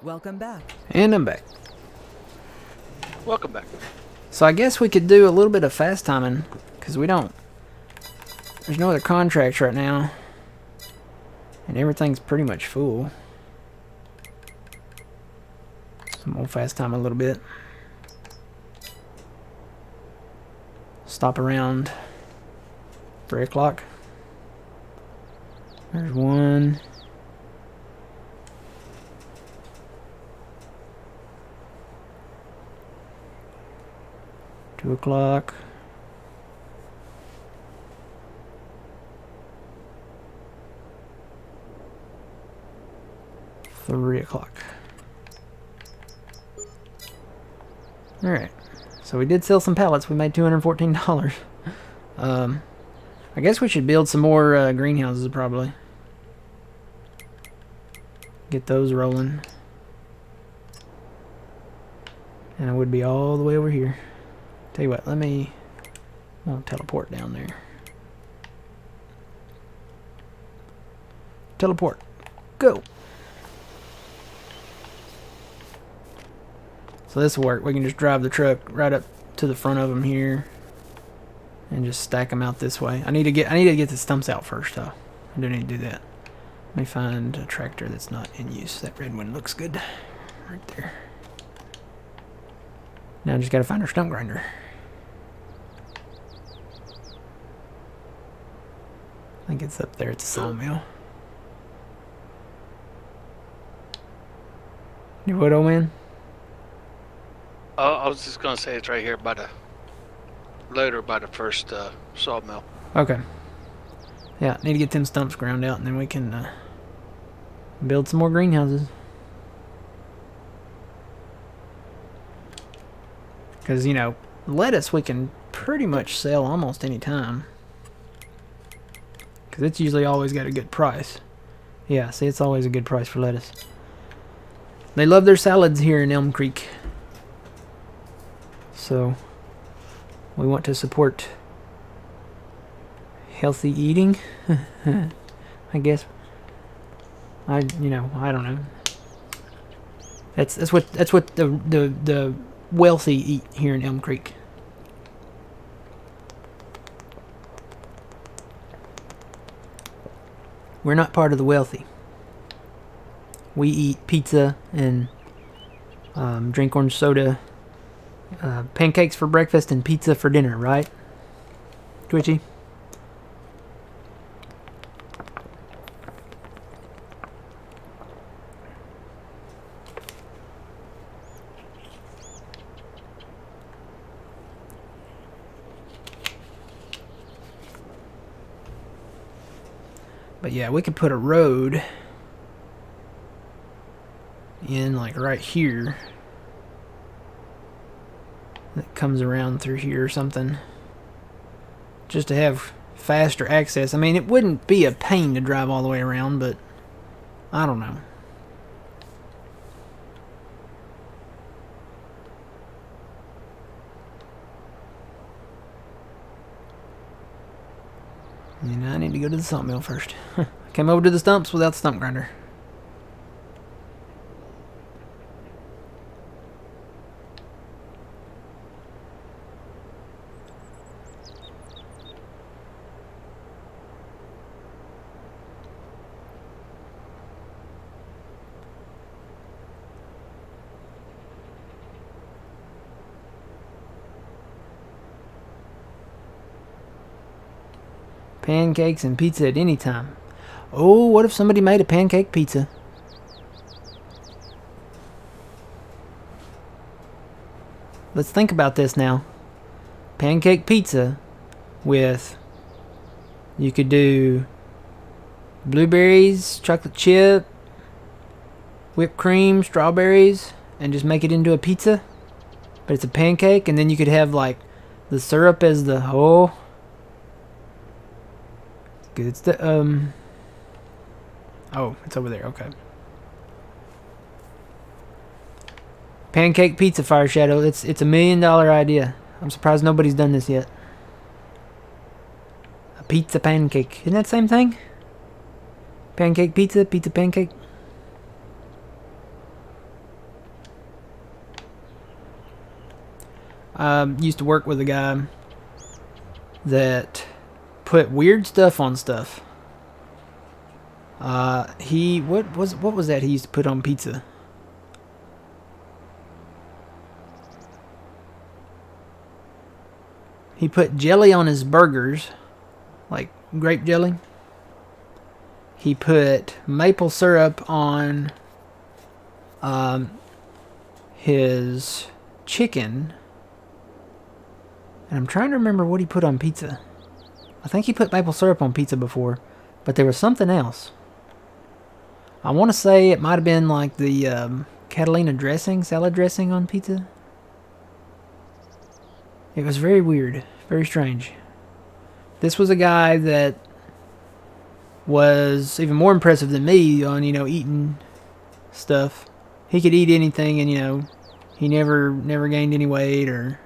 Welcome back. And I'm back. Welcome back. So I guess we could do a little bit of fast timing, because there's no other contracts right now. And everything's pretty much full. So we'll fast time a little bit. Stop around 3 o'clock. There's one. Two o'clock. 3 o'clock. Alright. So we did sell some pallets. We made $214. I guess we should build some more greenhouses probably. Get those rolling. And it would be all the way over here. Tell you what, I'll teleport down there. Teleport. Go! So this will work. We can just drive the truck right up to the front of them here. And just stack them out this way. I need to get the stumps out first though. I do need to do that. Let me find a tractor that's not in use. That red one looks good. Right there. Now I just gotta find our stump grinder. I think it's up there at the sawmill. You what, old man? Oh, I was just gonna say it's right here by the loader by the first sawmill. Okay. Yeah, need to get them stumps ground out, and then we can build some more greenhouses. Because, you know, lettuce we can pretty much sell almost any time. Because it's usually always got a good price. Yeah, see, it's always a good price for lettuce. They love their salads here in Elm Creek. So, we want to support healthy eating. I guess. I don't know. That's what the wealthy eat here in Elm Creek. We're not part of the wealthy. We eat pizza and drink orange soda, pancakes for breakfast and pizza for dinner, right? Twitchy? But yeah, we could put a road in like right here that comes around through here or something, just to have faster access. I mean, it wouldn't be a pain to drive all the way around, but I don't know. And I need to go to the sawmill first. Came over to the stumps without the stump grinder. Pancakes and pizza at any time. Oh, what if somebody made a pancake pizza? Let's think about this now. Pancake pizza with... You could do blueberries, chocolate chip, whipped cream, strawberries, and just make it into a pizza. But it's a pancake, and then you could have like the syrup as the... Oh... It's the oh, it's over there. Okay. Pancake pizza, Fire Shadow. It's $1 million idea. I'm surprised nobody's done this yet. A pizza pancake. Isn't that the same thing? Pancake pizza, pizza pancake. Used to work with a guy that put weird stuff on stuff. What was that he used to put on pizza? He put jelly on his burgers, like grape jelly. He put maple syrup on his chicken. And I'm trying to remember what he put on pizza. I think he put maple syrup on pizza before, but there was something else. I want to say it might have been like the Catalina dressing, salad dressing on pizza. It was very weird, very strange. This was a guy that was even more impressive than me on, eating stuff. He could eat anything, and, he never gained any weight or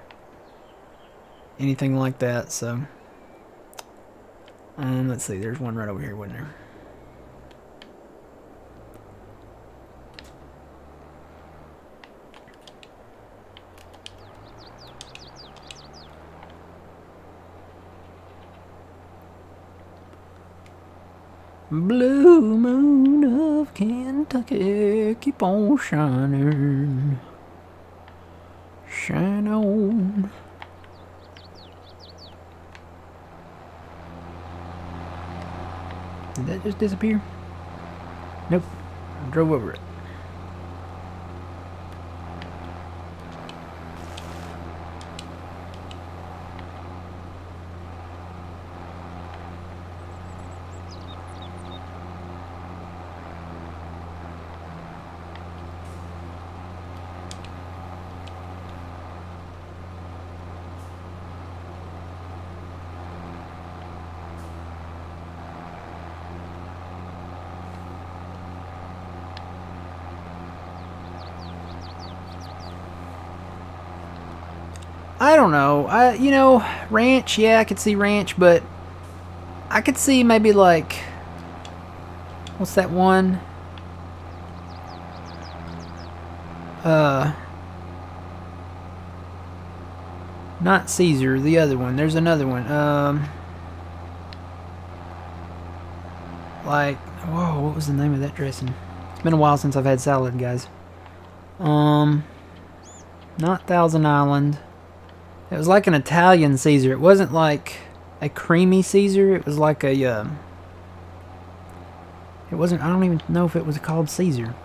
anything like that, so... let's see, there's one right over here, wasn't there? Blue moon of Kentucky, keep on shining. Shine on. Did that just disappear? Nope. I drove over it. I don't know. Ranch, yeah, I could see ranch, but I could see maybe like, what's that one? Not Caesar, the other one. There's another one. Like, whoa, what was the name of that dressing? It's been a while since I've had salad, guys. Not Thousand Island. It was like an Italian Caesar. It wasn't like a creamy Caesar. It was like a, it wasn't, I don't even know if it was called Caesar.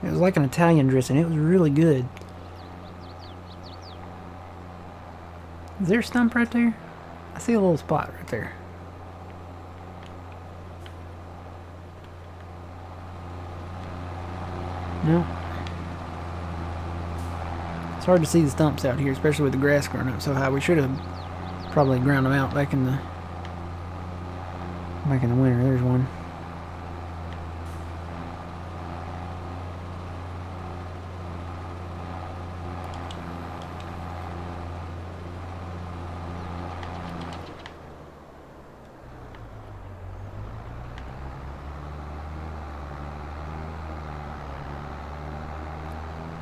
It was like an Italian dressing. It was really good. Is there a stump right there? I see a little spot right there. No. It's hard to see the stumps out here, especially with the grass growing up so high. We should have probably ground them out back in the winter. There's one.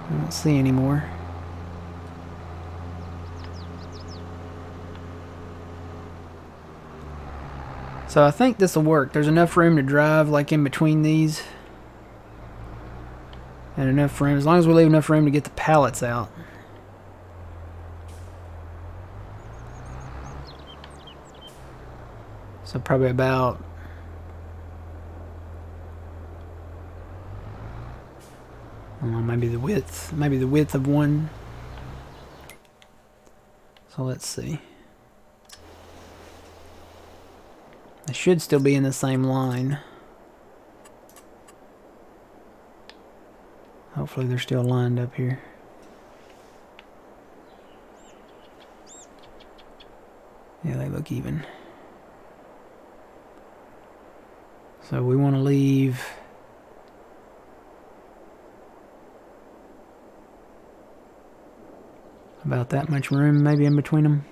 I don't see any more. So I think this will work. There's enough room to drive like in between these. And enough room, as long as we leave enough room to get the pallets out. So probably about, I don't know, maybe the width of one. So let's see. They should still be in the same line. Hopefully they're still lined up here. Yeah, they look even. So we want to leave about that much room maybe in between them.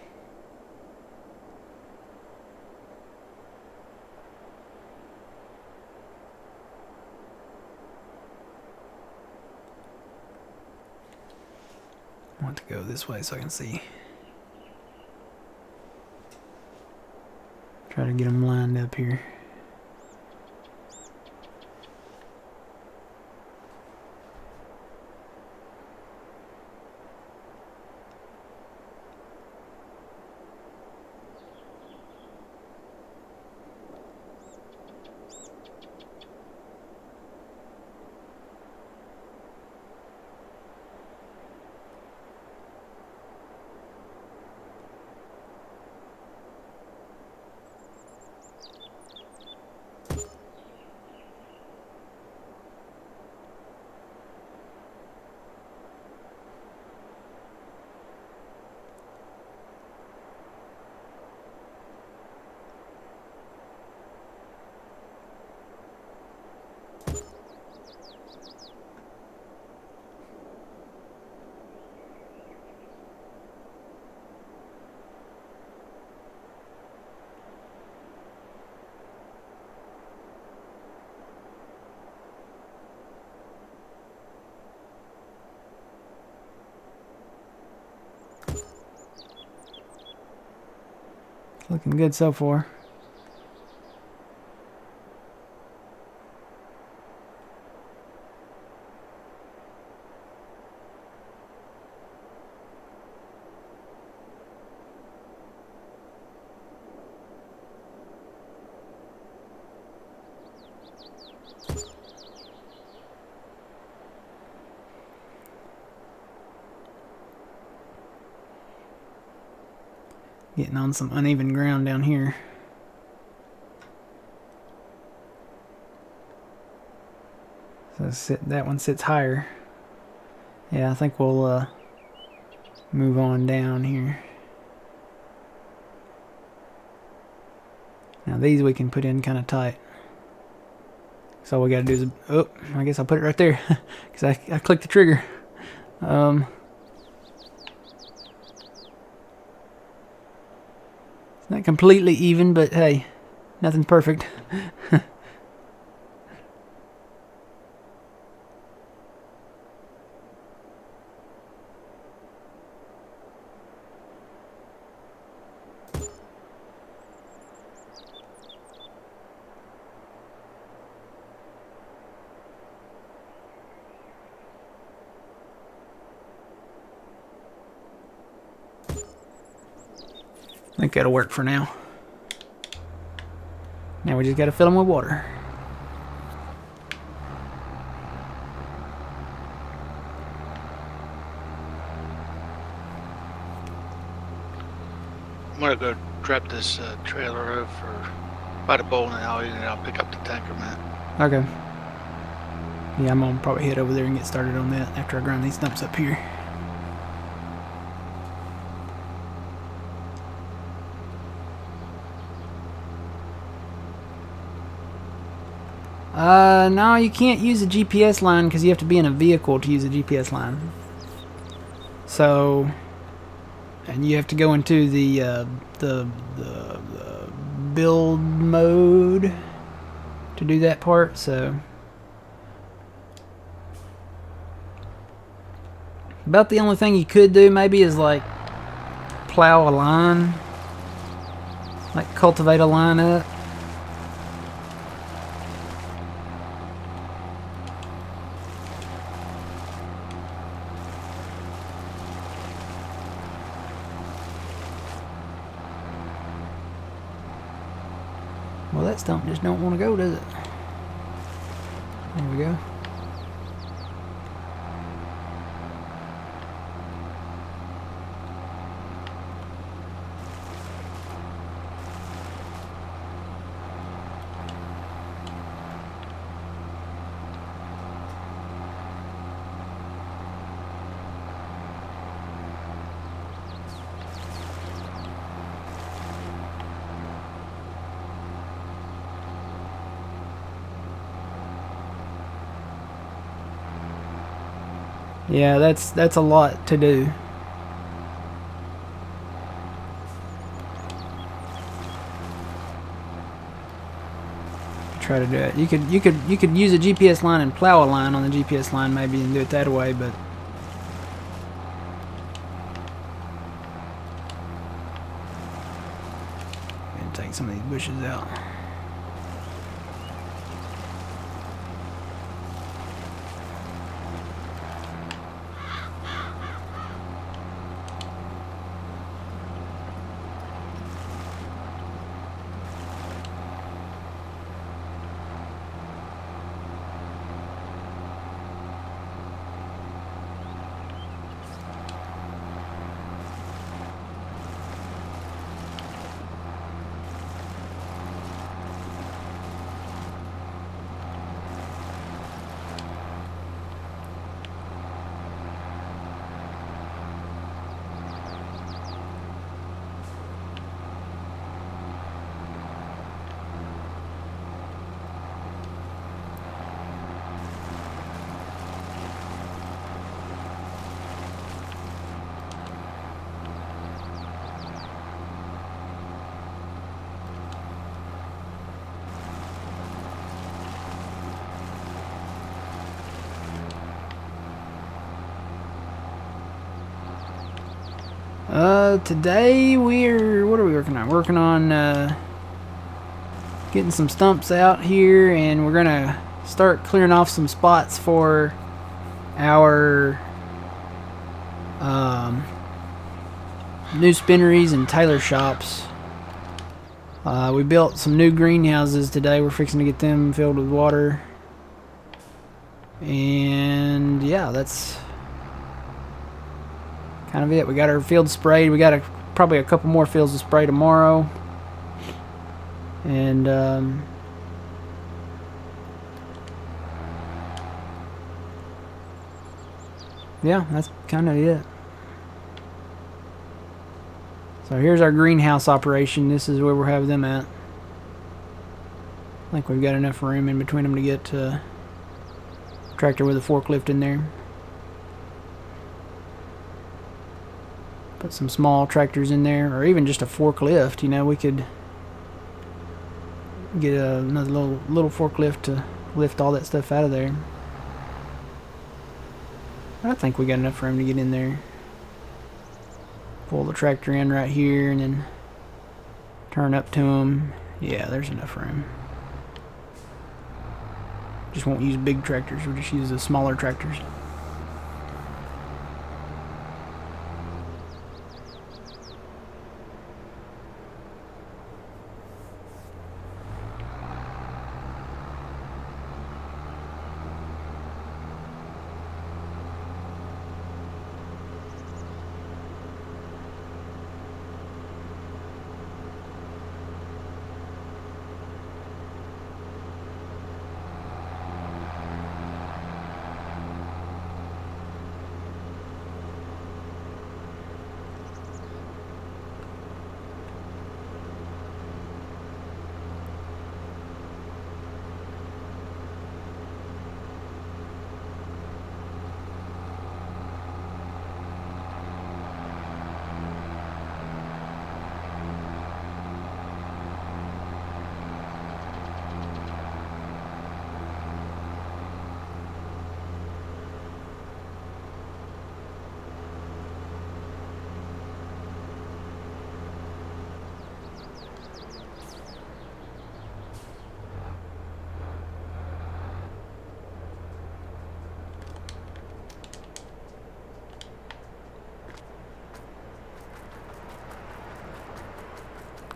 I want to go this way so I can see. Try to get them lined up here. Looking good so far. Getting on some uneven ground down here. So that one sits higher. Yeah, I think we'll move on down here. Now these we can put in kind of tight. So all we gotta do is, oh, I guess I'll put it right there because I clicked the trigger. It's not completely even, but hey, nothing's perfect. I think that'll work for now. Now we just gotta fill them with water. I'm gonna go drop this trailer over by the bowling alley, and then I'll pick up the tanker mat. Okay. Yeah, I'm gonna probably head over there and get started on that after I grind these stumps up here. No, you can't use a GPS line because you have to be in a vehicle to use a GPS line. So, and you have to go into the build mode to do that part. So, about the only thing you could do maybe is like plow a line, like cultivate a line up. Well, that stump just don't want to go, does it? There we go. Yeah, that's a lot to do. Try to do it. You could use a GPS line and plow a line on the GPS line maybe and do it that way, but and take some of these bushes out. Today what are we working on? Working on getting some stumps out here, and we're gonna start clearing off some spots for our new spinneries and tailor shops. We built some new greenhouses today. We're fixing to get them filled with water, and yeah, that's kind of it. We got our field sprayed. We got probably a couple more fields to spray tomorrow. And yeah, that's kind of it. So here's our greenhouse operation. This is where we'll have them at. I think we've got enough room in between them to get a tractor with a forklift in there. Put some small tractors in there, or even just a forklift. You know, we could get another little forklift to lift all that stuff out of there. I think we got enough room to get in there. Pull the tractor in right here and then turn up to them. Yeah, there's enough room. Just won't use big tractors, we'll just use the smaller tractors.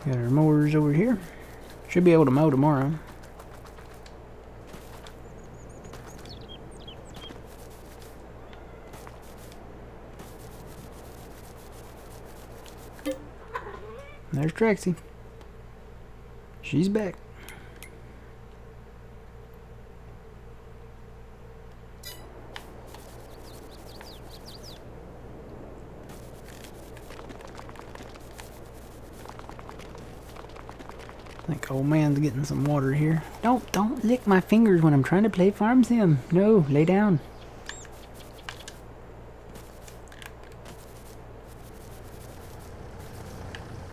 Got our mowers over here. Should be able to mow tomorrow. There's Trixie. She's back. I think old man's getting some water here. Don't lick my fingers when I'm trying to play farm sim. No, lay down.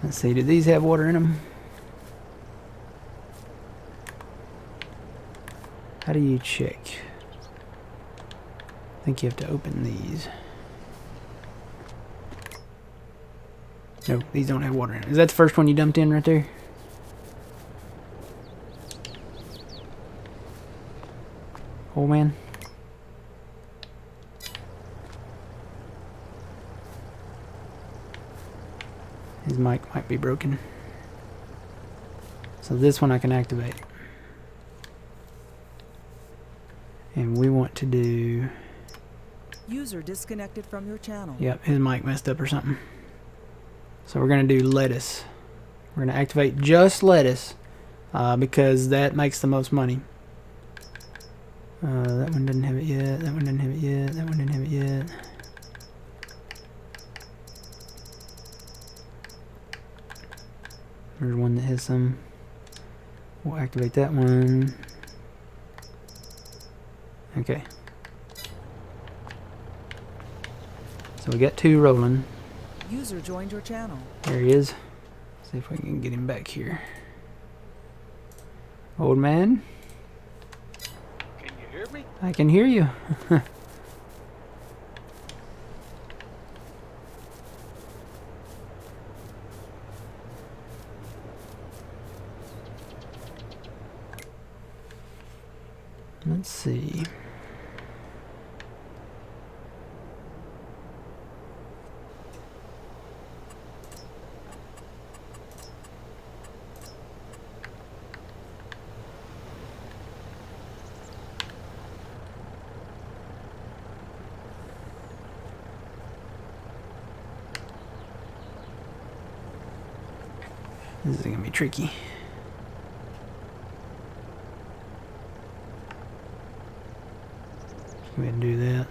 Let's see, do these have water in them? How do you check? I think you have to open these. No, these don't have water in it. Is that the first one you dumped in right there? Old man. His mic might be broken. So this one I can activate. And we want to do... User disconnected from your channel. Yep, his mic messed up or something. So we're going to do lettuce. We're going to activate just lettuce because that makes the most money. That one doesn't have it yet. That one doesn't have it yet. That one didn't have it yet. There's one that has some. We'll activate that one. Okay. So we got 2 rolling. User joined your channel. There he is. See if we can get him back here. Old man? Can you hear me? I can hear you. Let's see. This is gonna be tricky. Go ahead and do that.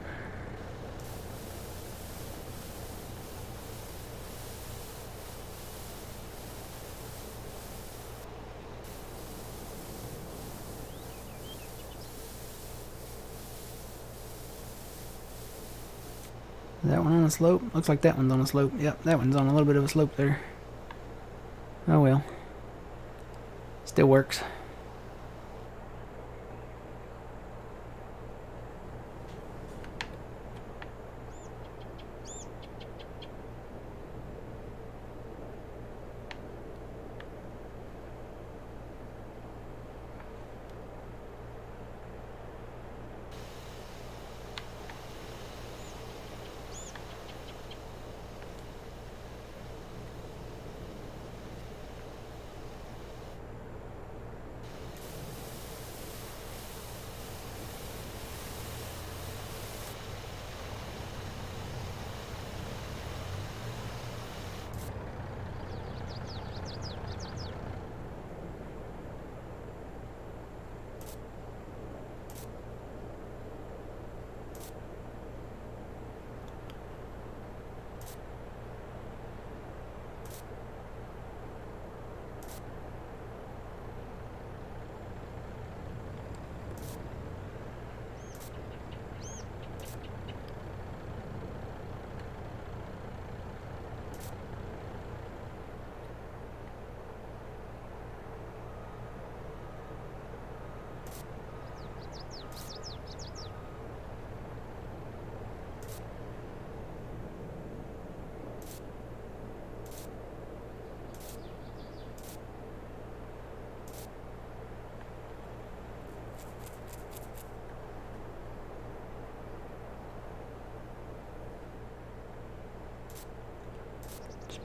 Is that one on a slope? Looks like that one's on a slope. Yep, that one's on a little bit of a slope there. Oh well. Still works.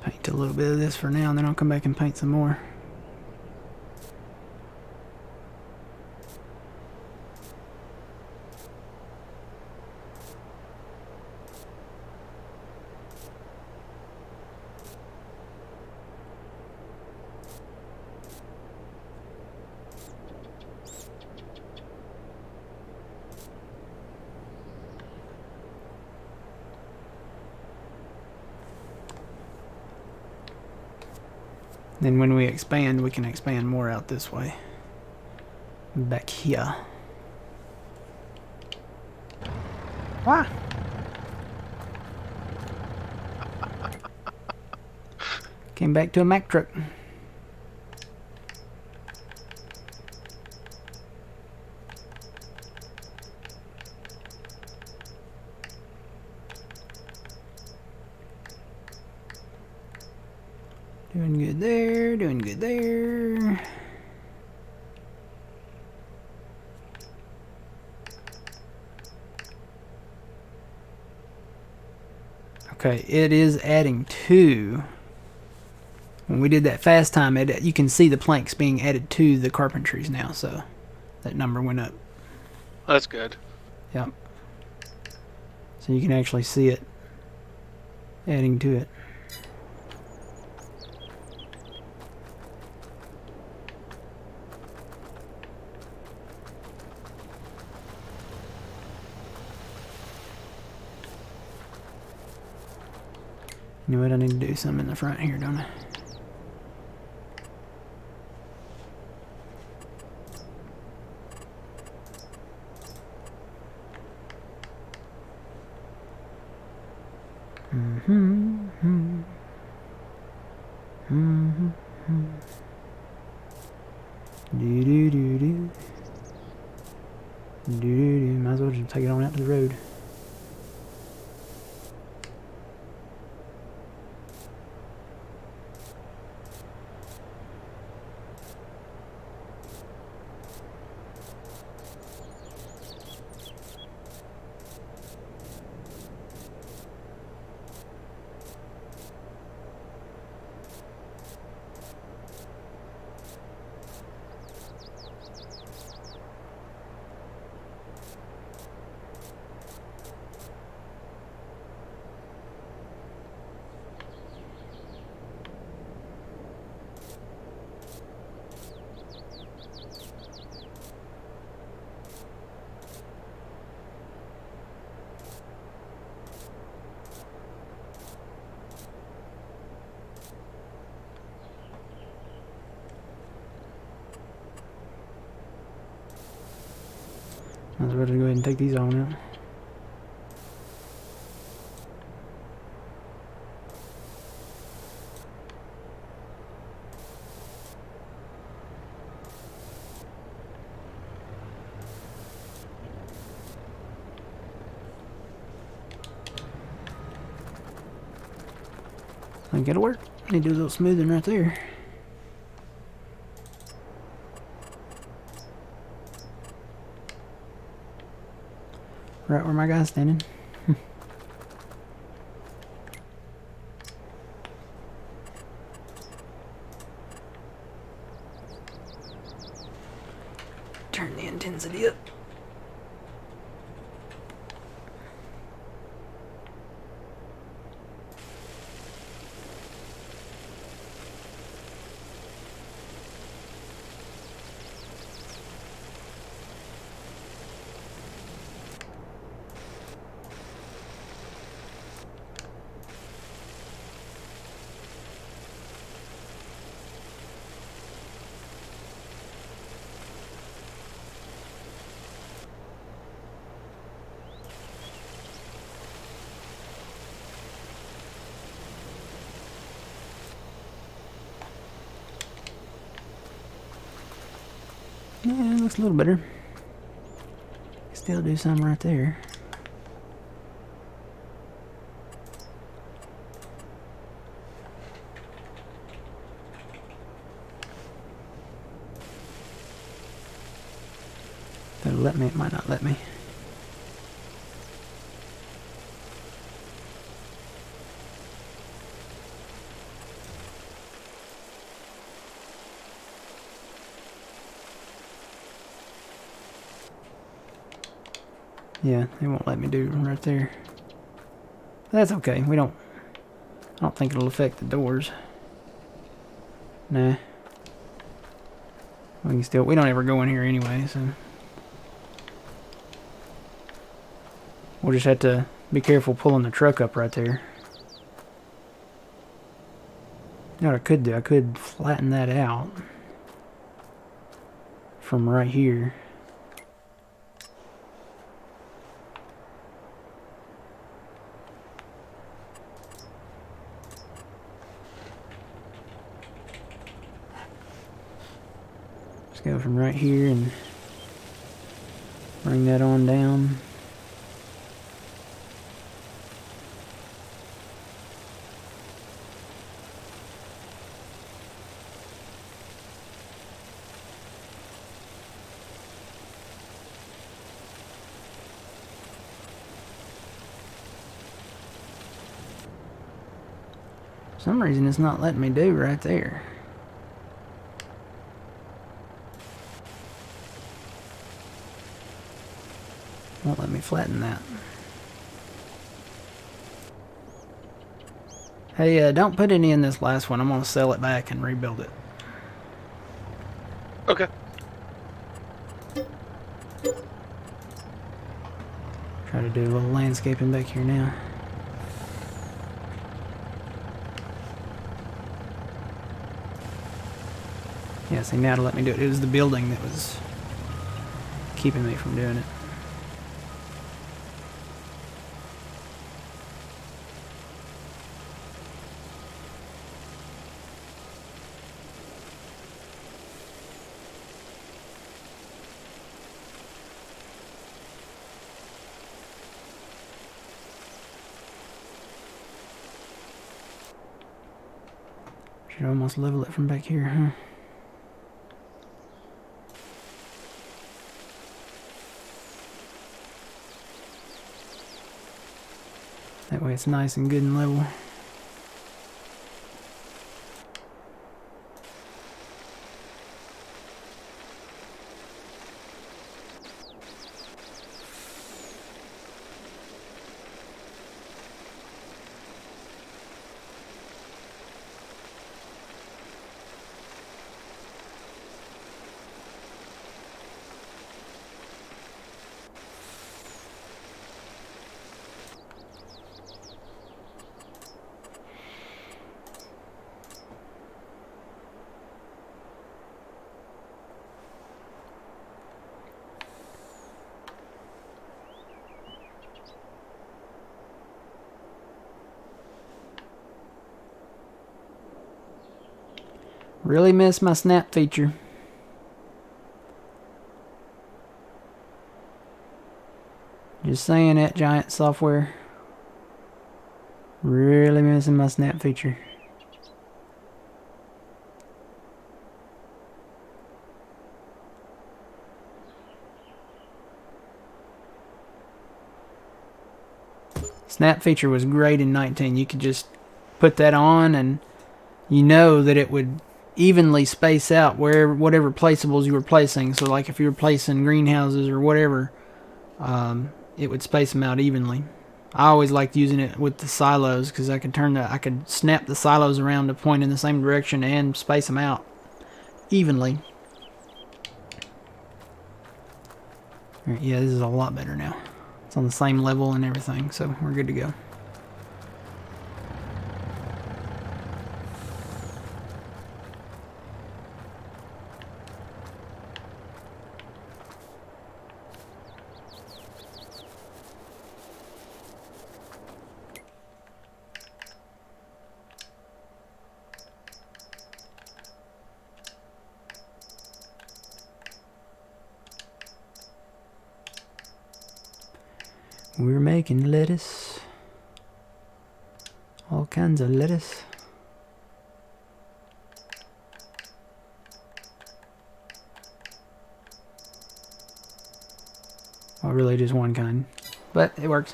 Paint a little bit of this for now, and then I'll come back and paint some more. Then when we expand, we can expand more out this way. Back here. Ah! Came back to a Mack truck. Doing good there, doing good there. Okay, it is adding 2. When we did that fast time, you can see the planks being added to the carpentries now, so that number went up. That's good. Yep. So you can actually see it adding to it. You know what? I need to do some in the front here, don't I? Might as well just take it on out to the road. I was ready to go ahead and take these on out. think it'll work. Need to do a little smoothing right there. Right where my guy's standing. Turn the intensity up. Yeah, it looks a little better. Still do some right there. If it'll let me, it might not let me. Yeah, they won't let me do right there. But that's okay. I don't think it'll affect the doors. Nah. We don't ever go in here anyway, so. We'll just have to be careful pulling the truck up right there. You know what I could do? I could flatten that out from right here. Just go from right here and bring that on down. For some reason it's not letting me do right there. Won't let me flatten that. Hey, don't put any in this last one. I'm gonna sell it back and rebuild it. Okay. Try to do a little landscaping back here now. Yeah, see, now to let me do it. It was the building that was keeping me from doing it. Should almost level it from back here, huh? That way it's nice and good and level. Really miss my snap feature. Just saying that, Giant Software. Really missing my snap feature. Snap feature was great in 19. You could just put that on, and you know that it would evenly space out whatever placeables you were placing. So like if you were placing greenhouses or whatever, it would space them out evenly. I always liked using it with the silos because I could snap the silos around to point in the same direction and space them out evenly. Right, yeah, this is a lot better now. It's on the same level and everything, so we're good to go. We're making lettuce. All kinds of lettuce. Well, really just one kind, but it works.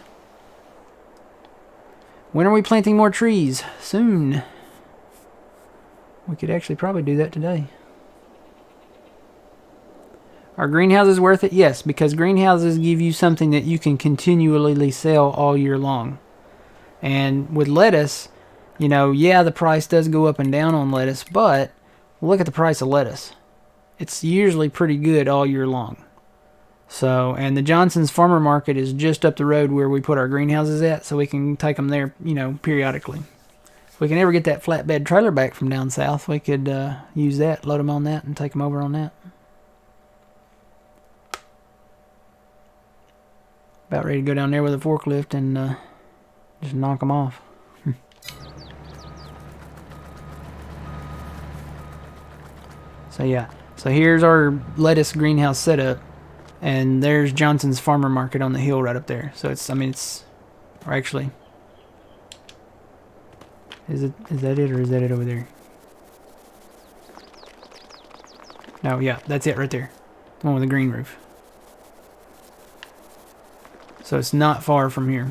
When are we planting more trees? Soon. We could actually probably do that today. Are greenhouses worth it? Yes, because greenhouses give you something that you can continually sell all year long. And with lettuce, you know, yeah, the price does go up and down on lettuce, but look at the price of lettuce. It's usually pretty good all year long. So, and the Johnson's Farmer Market is just up the road where we put our greenhouses at, so we can take them there, you know, periodically. If we can ever get that flatbed trailer back from down south, we could use that, load them on that, and take them over on that. About ready to go down there with a forklift and just knock them off. So yeah, so here's our lettuce greenhouse setup, and there's Johnson's Farmer Market on the hill right up there. So it's, I mean, it's, or actually, is that it, or is that it over there? No, yeah, that's it right there, the one with the green roof. So it's not far from here.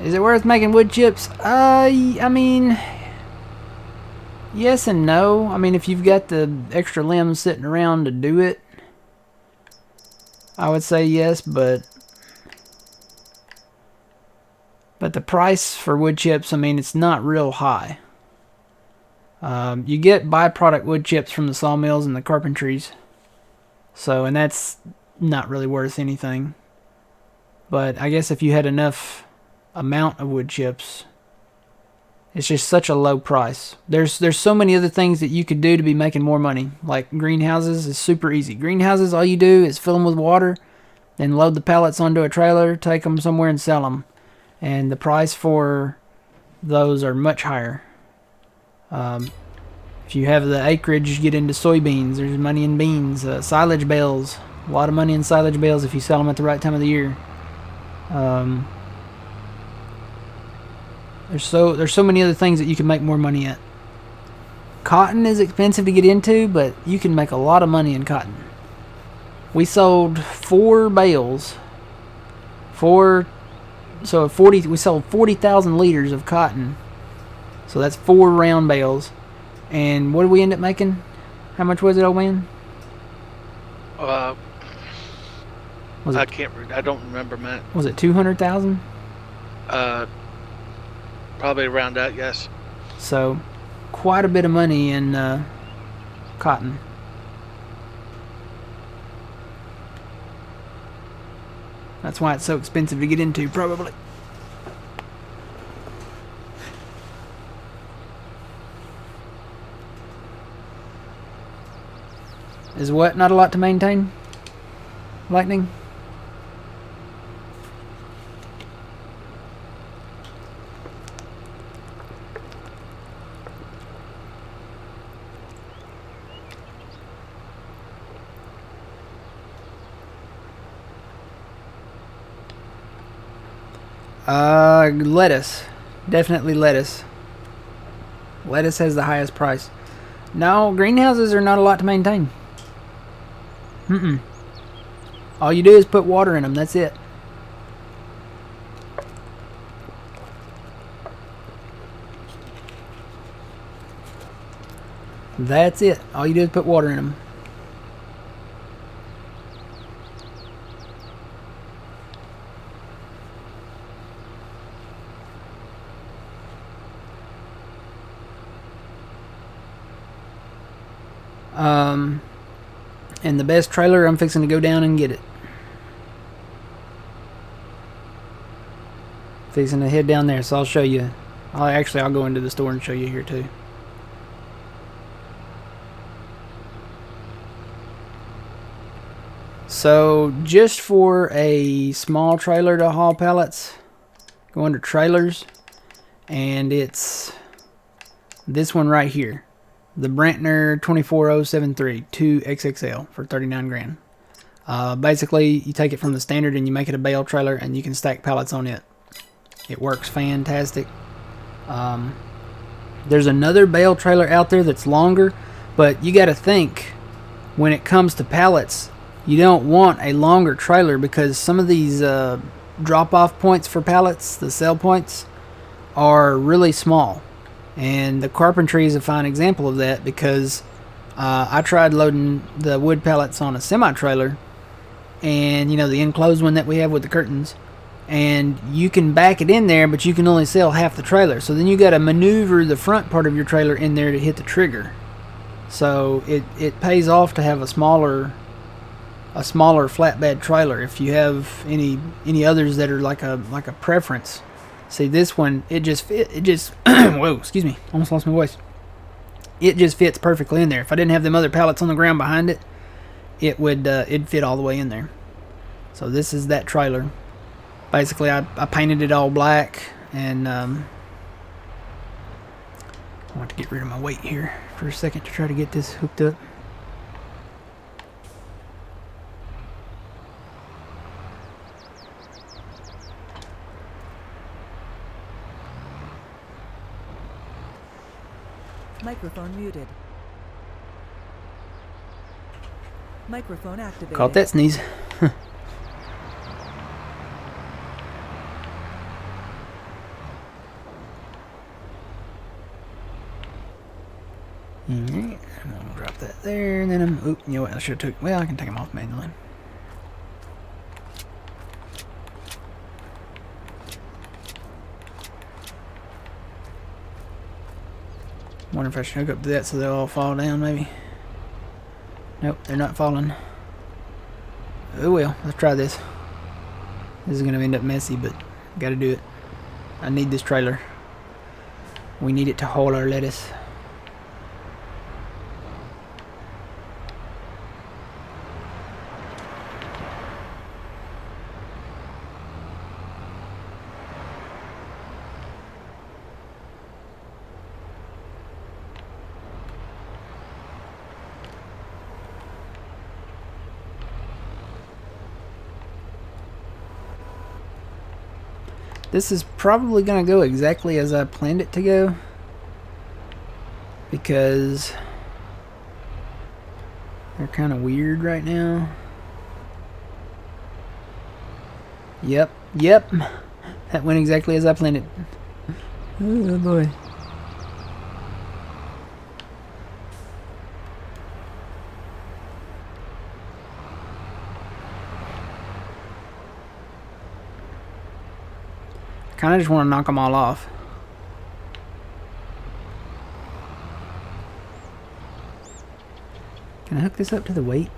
Is it worth making wood chips? I mean, yes and no. I mean, if you've got the extra limbs sitting around to do it, I would say yes, but the price for wood chips, I mean, it's not real high. You get byproduct wood chips from the sawmills and the carpentries, so, and that's not really worth anything. But I guess if you had enough amount of wood chips, it's just such a low price. There's so many other things that you could do to be making more money. Like greenhouses is super easy. Greenhouses, all you do is fill them with water, then load the pallets onto a trailer, take them somewhere and sell them. And the price for those are much higher. If you have the acreage, you get into soybeans. There's money in beans. Silage bales, a lot of money in silage bales if you sell them at the right time of the year. There's so many other things that you can make more money at. Cotton is expensive to get into, but you can make a lot of money in cotton. We sold 4 bales. We sold 40,000 liters of cotton. So that's 4 round bales. And what did we end up making? How much was it, old man? I don't remember, Matt. Was it 200,000? Probably around that, yes. So, quite a bit of money in cotton. That's why it's so expensive to get into, probably. Is what? Not a lot to maintain? Lightning? Lettuce. Definitely lettuce. Lettuce has the highest price. No, greenhouses are not a lot to maintain. All you do is put water in them. That's it. That's it. All you do is put water in them. And the best trailer, I'm fixing to go down and get it. Fixing to head down there, so I'll show you. I'll go into the store and show you here too. So just for a small trailer to haul pallets, go under trailers, and it's this one right here. The Brantner 24073 2XXL for 39 grand. Basically, you take it from the standard and you make it a bale trailer, and you can stack pallets on it. It works fantastic. There's another bale trailer out there that's longer, but you got to think when it comes to pallets, you don't want a longer trailer because some of these drop-off points for pallets, the sell points, are really small. And the carpentry is a fine example of that because I tried loading the wood pallets on a semi-trailer, and you know, the enclosed one that we have with the curtains, and you can back it in there, but you can only sell half the trailer. So then you got to maneuver the front part of your trailer in there to hit the trigger. So it pays off to have a smaller flatbed trailer. If you have any others that are like a preference. See, this one, it just whoa, excuse me, almost lost my voice. It just fits perfectly in there. If I didn't have them other pallets on the ground behind it, it'd fit all the way in there. So this is that trailer. Basically, I painted it all black, and I want to get rid of my weight here for a second to try to get this hooked up. Microphone muted. Microphone activated. Caught that sneeze. Alright, I'm gonna drop that there, and then you know what, I should have I can take them off manually. Wonder if I should hook up to that so they'll all fall down, maybe. Nope, they're not falling. Oh well, let's try this. This is gonna end up messy, but gotta do it. I need this trailer. We need it to hold our lettuce. This is probably going to go exactly as I planned it to go, because they're kind of weird right now. Yep, that went exactly as I planned it. Oh boy. Kind of just want to knock them all off. Can I hook this up to the weight?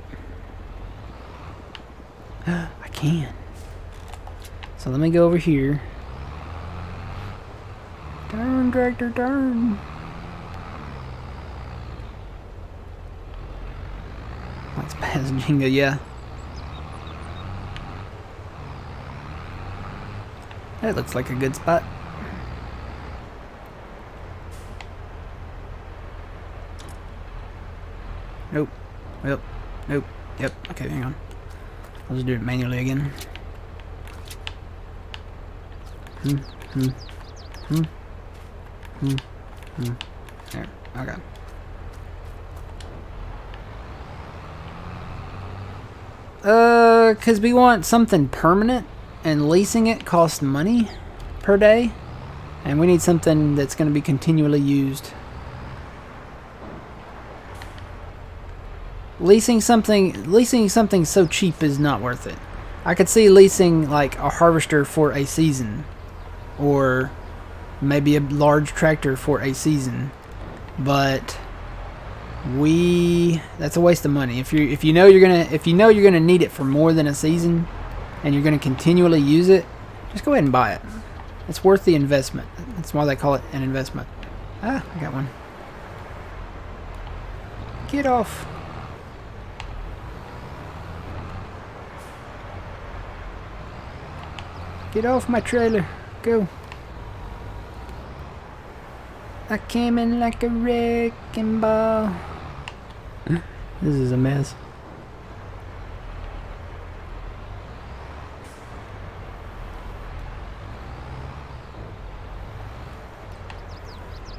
I can. So let me go over here. Darn, tractor, darn. That's bad as Jenga, yeah. That looks like a good spot. Nope. Well, nope. Yep. Okay, hang on. I'll just do it manually again. There. Okay. Because we want something permanent, and leasing it costs money per day, and we need something that's going to be continually used. Leasing something so cheap is not worth it. I could see leasing like a harvester for a season, or maybe a large tractor for a season, but that's a waste of money. If you know you're gonna need it for more than a season, and you're gonna continually use it, just go ahead and buy it. It's worth the investment. That's why they call it an investment. Ah, I got one. Get off. Get off my trailer. Go. I came in like a wrecking ball. This is a mess.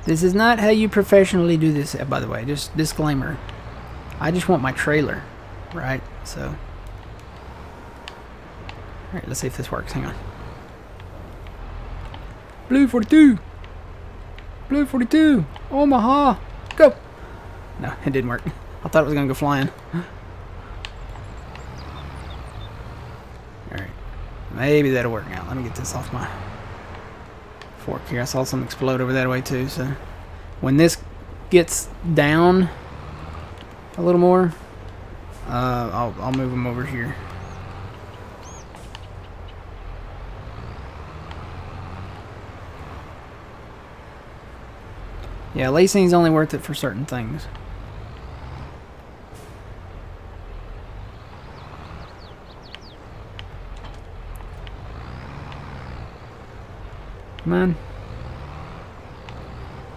This is not how you professionally do this, by the way. Just disclaimer. I just want my trailer, right? So, alright, let's see if this works. Hang on. Blue 42! Blue 42! Omaha! Go! No, it didn't work. I thought it was going to go flying. Alright. Maybe that'll work out. Let me get this off my fork here. I saw some explode over that way too, so when this gets down a little more, I'll move them over here. Yeah, leasing's only worth it for certain things. Come on.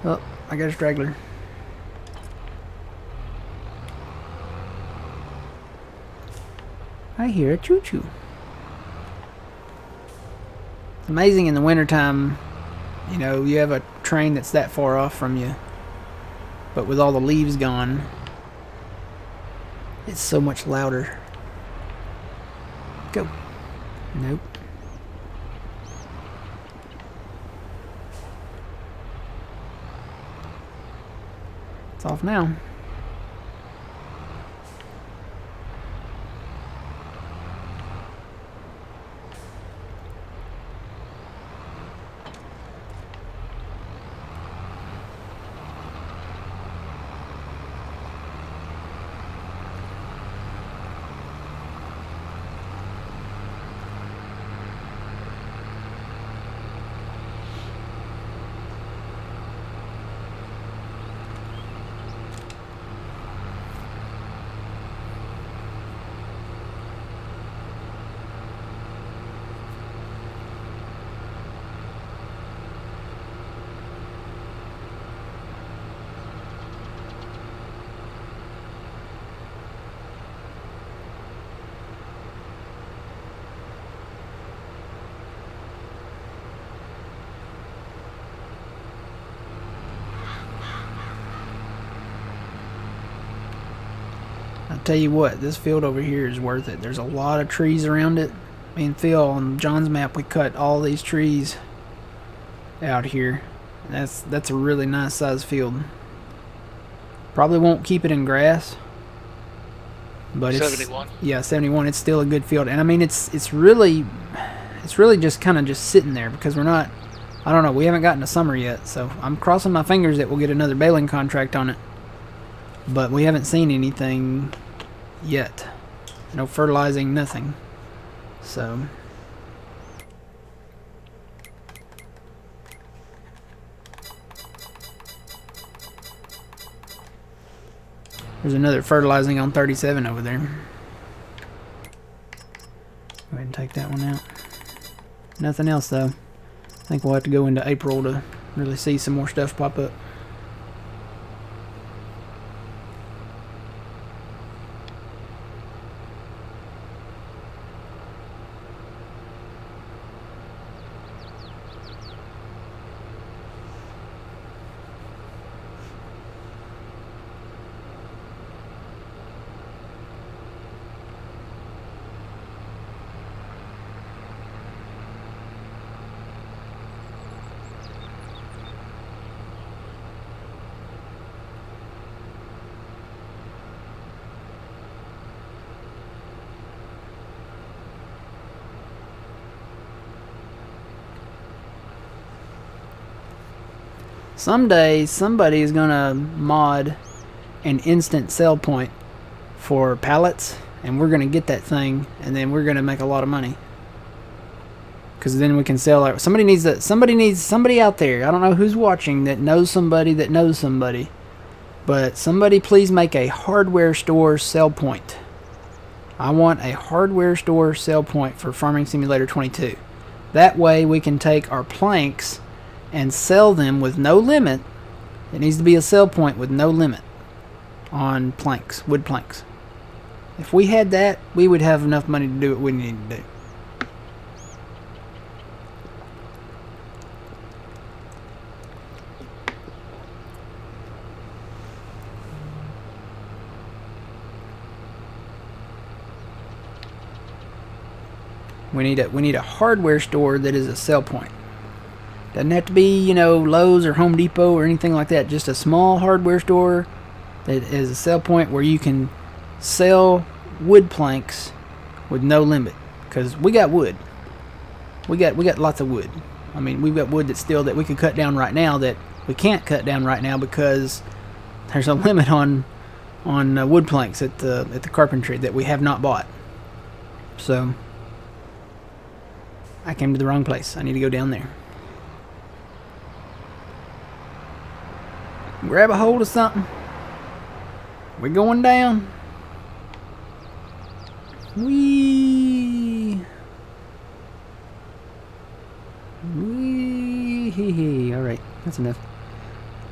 Oh, I got a straggler. I hear a choo-choo. It's amazing in the wintertime, you know, you have a train that's that far off from you, but with all the leaves gone, it's so much louder. Go. Nope. It's off now. I'll tell you what, this field over here is worth it. There's a lot of trees around it. Me and Phil, on John's map, we cut all these trees out here. That's a really nice sized field. Probably won't keep it in grass, but it's 71. Yeah, 71. It's still a good field, and I mean it's really just kind of just sitting there because we're not. I don't know. We haven't gotten to summer yet, so I'm crossing my fingers that we'll get another baling contract on it. But we haven't seen anything yet. No fertilizing, nothing. So there's another fertilizing on 37 over there. Go ahead and take that one out. Nothing else though. I think we'll have to go into April to really see some more stuff pop up. Someday, somebody is going to mod an instant sell point for pallets, and we're going to get that thing, and then we're going to make a lot of money. Because then we can sell our... Somebody out there, I don't know who's watching, that knows somebody that knows somebody. But somebody please make a hardware store sell point. I want a hardware store sell point for Farming Simulator 22. That way we can take our planks and sell them with no limit. It needs to be a sell point with no limit on planks, wood planks. If we had that, we would have enough money to do what we need to do. We need a hardware store that is a sell point. Doesn't have to be, you know, Lowe's or Home Depot or anything like that. Just a small hardware store that is a sell point where you can sell wood planks with no limit. Because we got wood. We got lots of wood. I mean, we've got wood that we could cut down right now that we can't cut down right now because there's a limit on wood planks at the carpentry that we have not bought. So I came to the wrong place. I need to go down there. Grab a hold of something. We're going down. Wee. Alright, that's enough.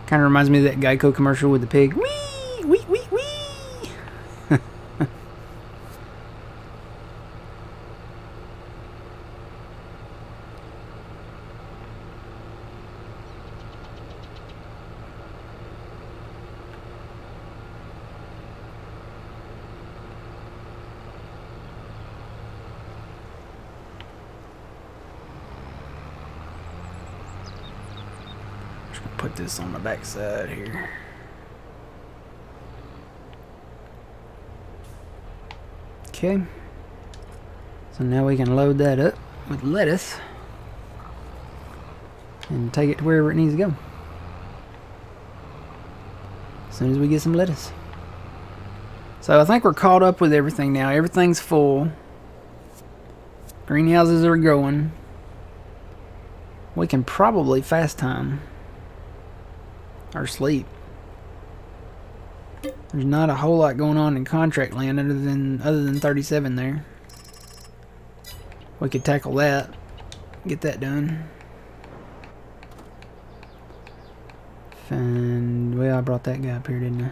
Kind of reminds me of that Geico commercial with the pig. Wee! Wee, wee, wee! Put this on the back side here. Okay. So now we can load that up with lettuce and take it to wherever it needs to go. As soon as we get some lettuce. So I think we're caught up with everything now. Everything's full. Greenhouses are growing. We can probably fast time or sleep. There's not a whole lot going on in contract land other than 37 there. We could tackle that. Get that done. And well, I brought that guy up here, didn't I?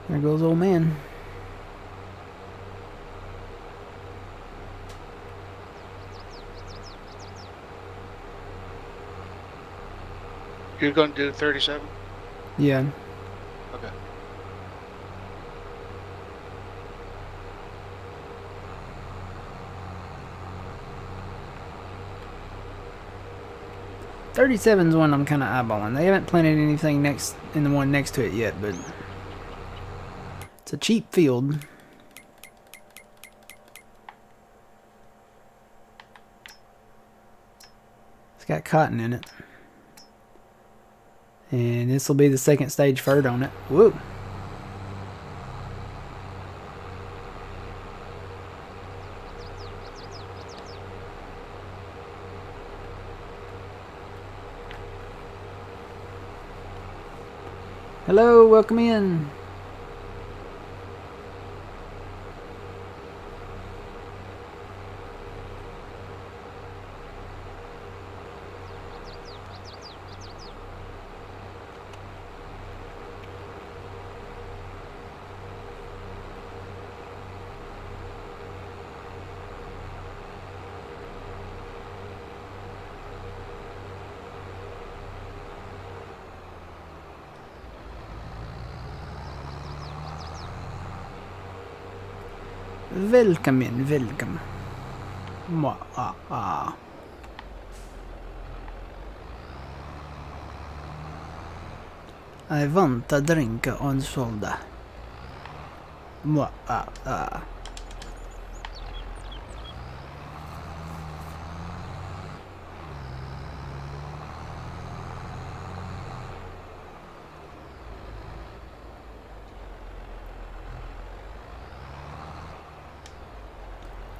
There goes old man. You're going to do 37? Yeah. Okay. "37's one I'm kind of eyeballing. They haven't planted anything in the one next to it yet, but it's a cheap field. It's got cotton in it. And this will be the second stage furred on it. Whoa. Hello, welcome in. Welcome in, welcome. I want a drink on soda.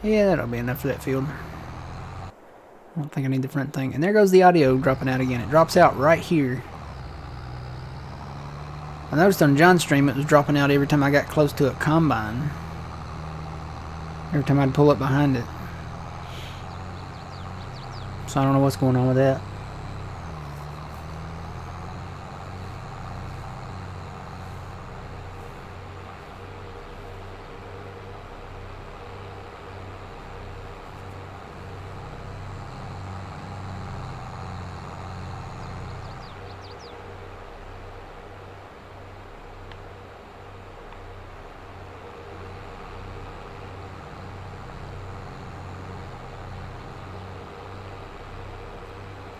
Yeah, that'll be enough for that field. I don't think I need the front thing. And there goes the audio dropping out again. It drops out right here. I noticed on John's stream it was dropping out every time I got close to a combine. Every time I'd pull up behind it. So I don't know what's going on with that.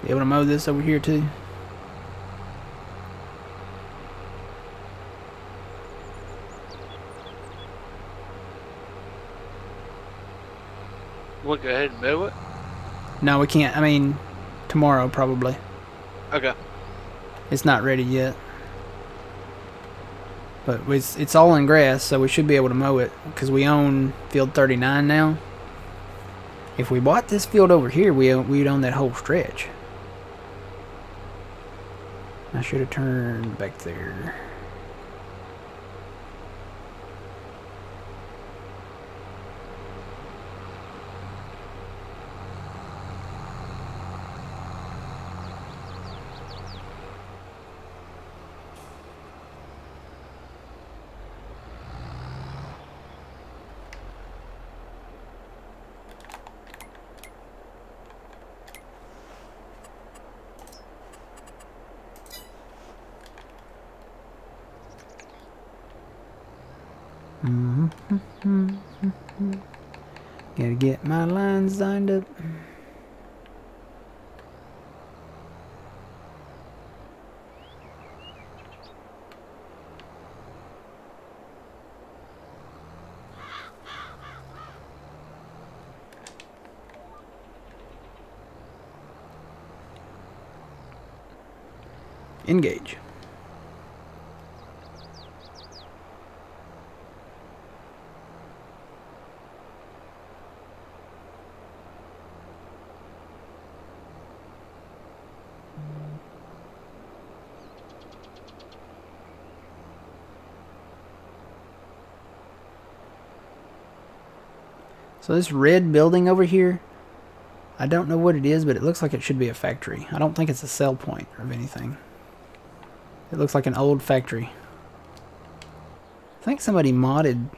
Be able to mow this over here too. We'll go ahead and mow it. No, we can't. I mean, tomorrow probably. Okay. It's not ready yet. But it's all in grass, so we should be able to mow it. Because we own field 39 now. If we bought this field over here, we'd own that whole stretch. I should have turned back there. Gotta get my lines lined up. Engage. So this red building over here, I don't know what it is, but it looks like it should be a factory. I don't think it's a sell point of anything. It looks like an old factory. I think somebody modded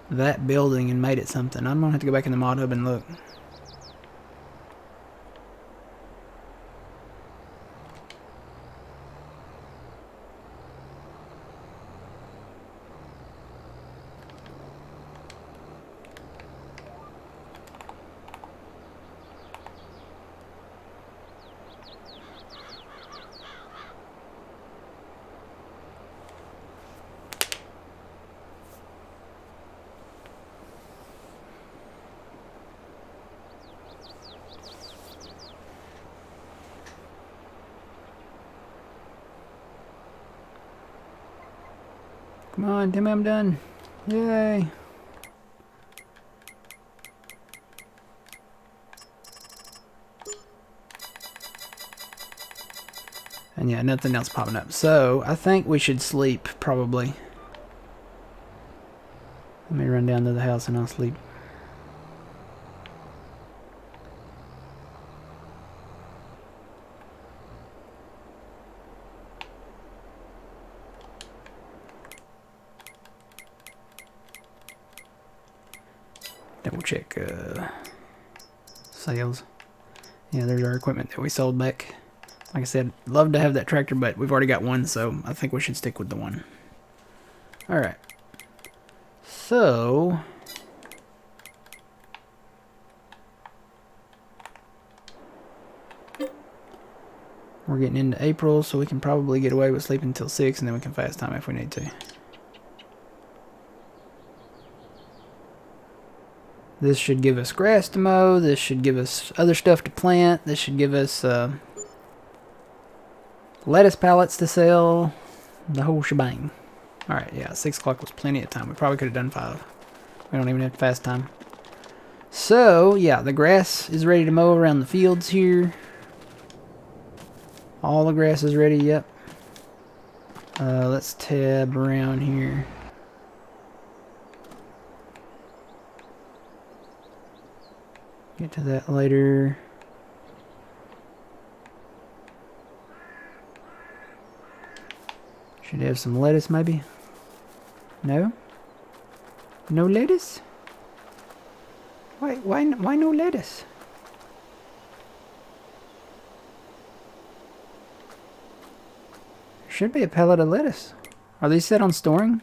that building and made it something. I'm gonna have to go back in the mod hub and look. Come on, tell me I'm done. Yay. And yeah, nothing else popping up. So, I think we should sleep, probably. Let me run down to the house and I'll sleep. Double check sales. Yeah, there's our equipment that we sold back. Like I said, love to have that tractor, but we've already got one, so I think we should stick with the one. Alright. So... we're getting into April, so we can probably get away with sleeping until 6, and then we can fast time if we need to. This should give us grass to mow. This should give us other stuff to plant. This should give us lettuce pallets to sell. The whole shebang. Alright, yeah, 6 o'clock was plenty of time. We probably could have done 5. We don't even have fast time. So, yeah, the grass is ready to mow around the fields here. All the grass is ready, yep. Let's tab around here. Get to that later. Should have some lettuce, maybe? No? No lettuce? Why no lettuce? Should be a pallet of lettuce. Are these set on storing?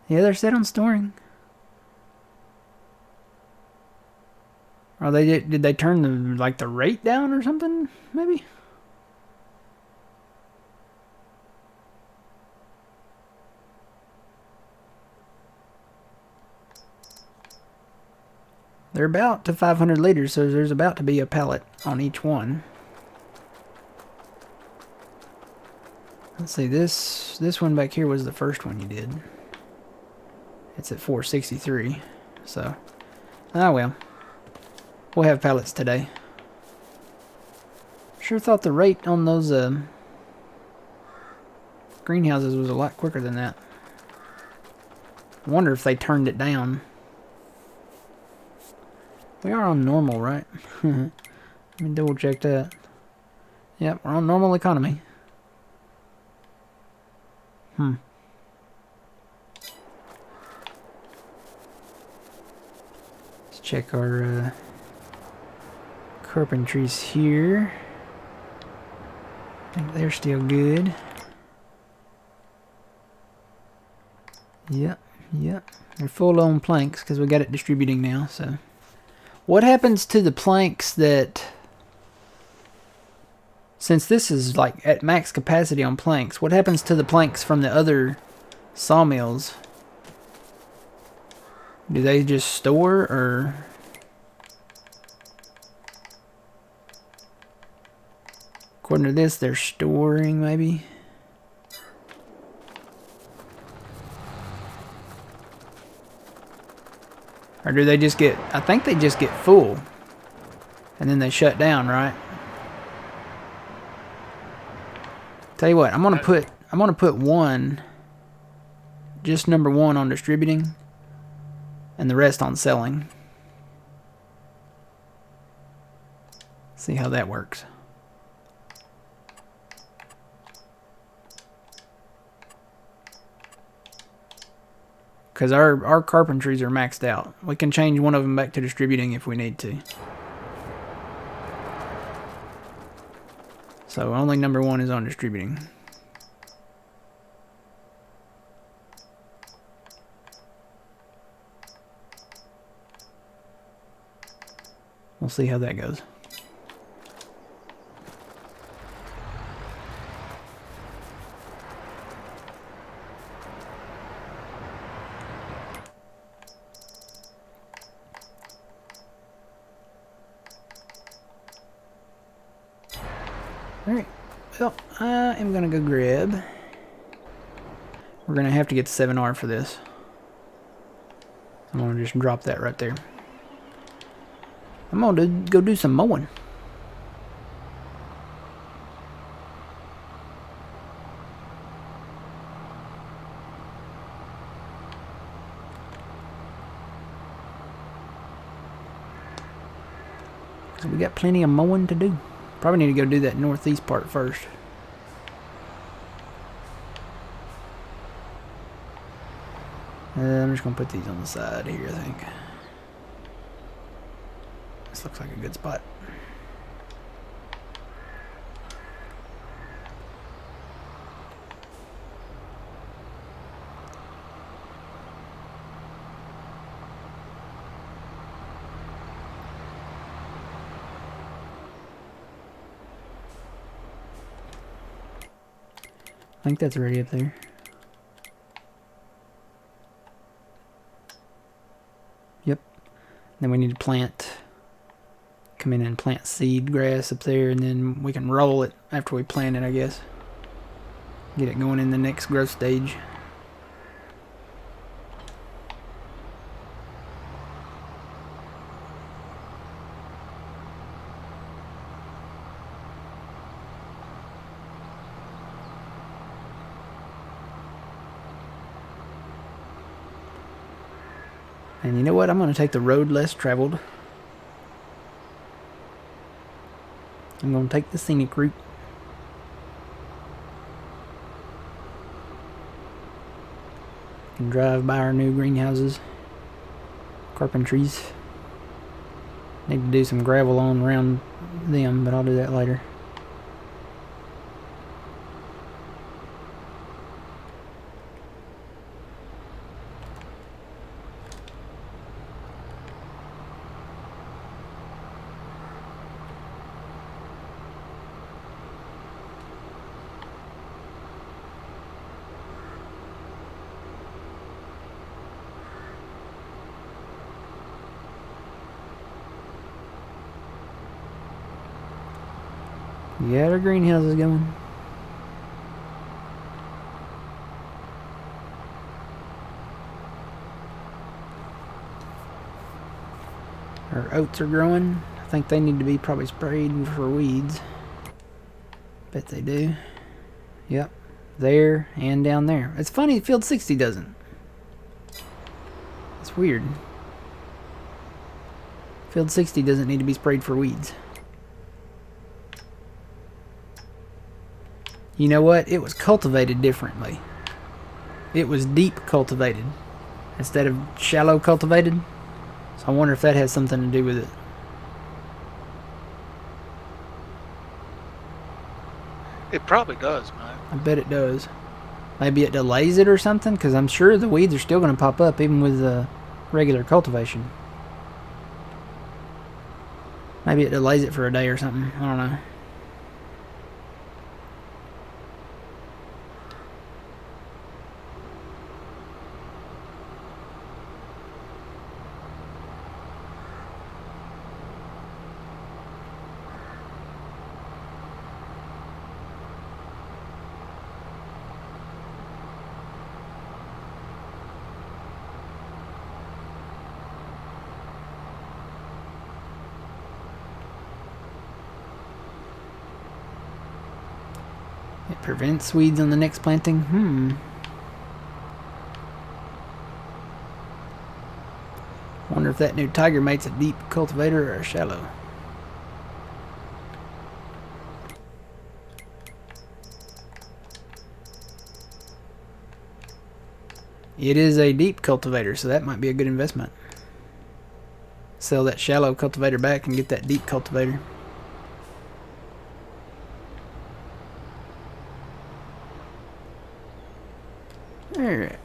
Yeah, they're set on storing. Are they? Did they turn the rate down or something? Maybe. They're about to 500 liters, so there's about to be a pallet on each one. Let's see, this one back here was the first one you did. It's at 463, so... ah, well. We'll have pallets today. Sure thought the rate on those greenhouses was a lot quicker than that. I wonder if they turned it down. We are on normal, right? Let me double check that. Yep, we're on normal economy. Let's check our carpentries here. I think they're still good. Yep. They're full on planks because we got it distributing now, so... what happens to the planks that... since this is like at max capacity on planks, what happens to the planks from the other sawmills? Do they just store, or... according to this, they're storing, maybe? Or do they just get... I think they just get full. And then they shut down, right? Tell you what, I'm gonna put one, just number 1 on distributing, and the rest on selling. See how that works. Because our carpentries are maxed out. We can change one of them back to distributing if we need to. So only number 1 is on distributing. We'll see how that goes. Alright, well, I am going to go grab. We're going to have to get the 7R for this. I'm going to just drop that right there. I'm gonna go do some mowing. So we got plenty of mowing to do. Probably need to go do that northeast part first. I'm just gonna put these on the side here, I think. This looks like a good spot. I think that's already up there. Yep. Then we need to plant. Come in and plant seed grass up there, and then we can roll it after we plant it, I guess. Get it going in the next growth stage. And you know what? I'm going to take the road less traveled. I'm going to take the scenic route. And drive by our new greenhouses. Carpentries. Need to do some gravel on around them, but I'll do that later. Yeah, our greenhouse is going. Our oats are growing. I think they need to be probably sprayed for weeds. Bet they do. Yep. There and down there. It's funny, Field 60 doesn't. It's weird. Field 60 doesn't need to be sprayed for weeds. You know what? It was cultivated differently. It was deep cultivated instead of shallow cultivated. So I wonder if that has something to do with it. It probably does, Mike. I bet it does. Maybe it delays it or something, because I'm sure the weeds are still going to pop up even with regular cultivation. Maybe it delays it for a day or something. I don't know. It prevents weeds on the next planting. Wonder if that new tiger mate's a deep cultivator or a shallow. It is a deep cultivator, so that might be a good investment. Sell that shallow cultivator back and get that deep cultivator. Alright.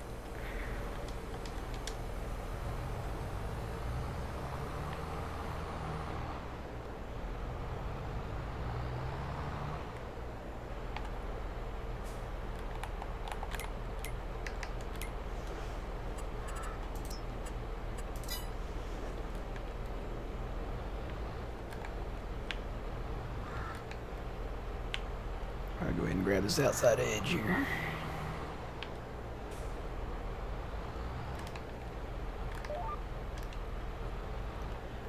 I'll go ahead and grab this outside edge here.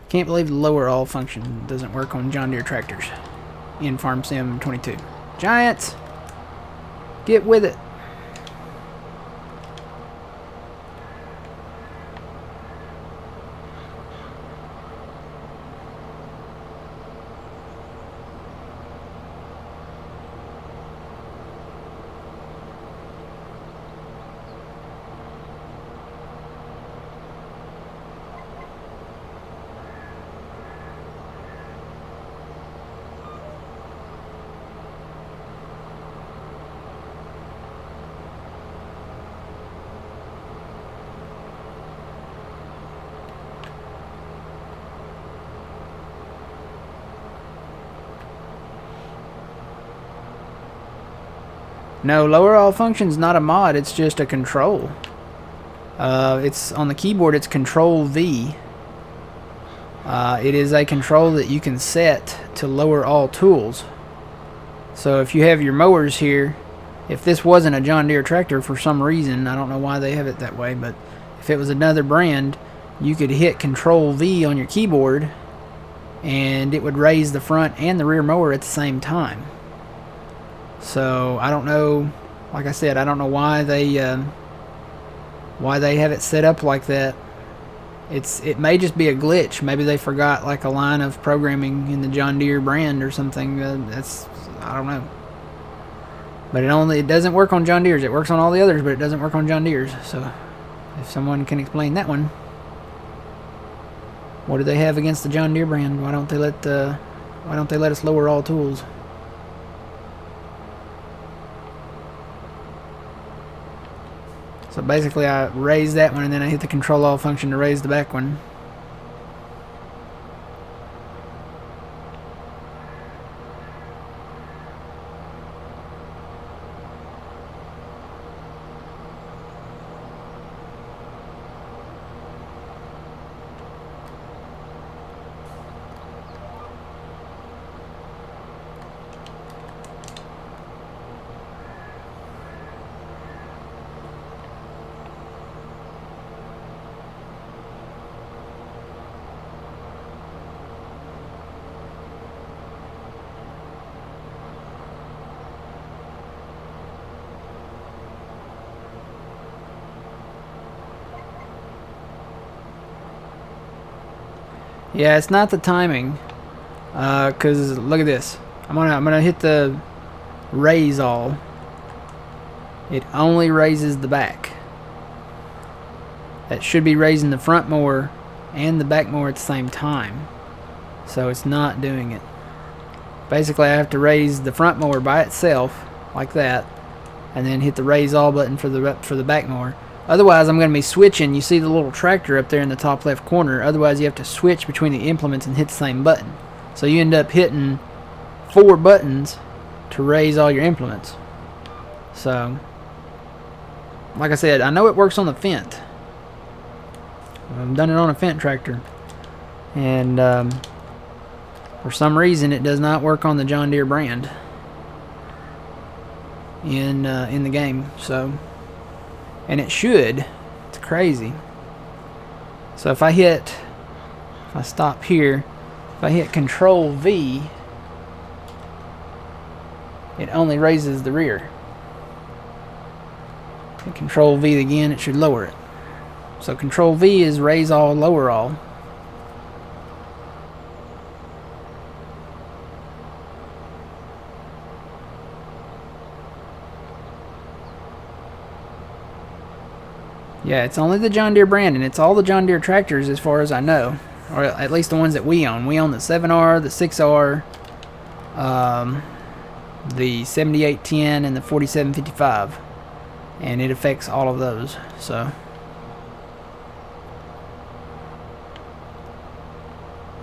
Can't believe the lower all function doesn't work on John Deere tractors in Farm Sim 22. Giants, get with it. No, lower all function's not a mod, it's just a control. It's on the keyboard, it's Control V. It is a control that you can set to lower all tools. So if you have your mowers here, if this wasn't a John Deere tractor for some reason, I don't know why they have it that way, but if it was another brand, you could hit Control V on your keyboard and it would raise the front and the rear mower at the same time. So I don't know, like I said, I don't know why they have it set up like that. It may just be a glitch. Maybe they forgot like a line of programming in the John Deere brand or something. I don't know. But it doesn't work on John Deere's. It works on all the others, but it doesn't work on John Deere's. So if someone can explain that one, what do they have against the John Deere brand? Why don't they let us lower all tools? So basically I raise that one and then I hit the Control All function to raise the back one. Yeah, it's not the timing, cause look at this. I'm gonna hit the raise all. It only raises the back. That should be raising the front mower and the back mower at the same time. So it's not doing it. Basically, I have to raise the front mower by itself, like that, and then hit the raise all button for the back mower. Otherwise, I'm going to be switching. You see the little tractor up there in the top left corner. Otherwise, you have to switch between the implements and hit the same button. So you end up hitting 4 buttons to raise all your implements. So, like I said, I know it works on the Fendt. I've done it on a Fendt tractor. And for some reason, it does not work on the John Deere brand in the game. So... and it should. It's crazy. So if I stop here, if I hit Control V, it only raises the rear. Hit Control V again, it should lower it. So Control V is raise all, lower all. Yeah, it's only the John Deere brand, and it's all the John Deere tractors as far as I know. Or at least the ones that we own. We own the 7R, the 6R, the 7810, and the 4755. And it affects all of those, so...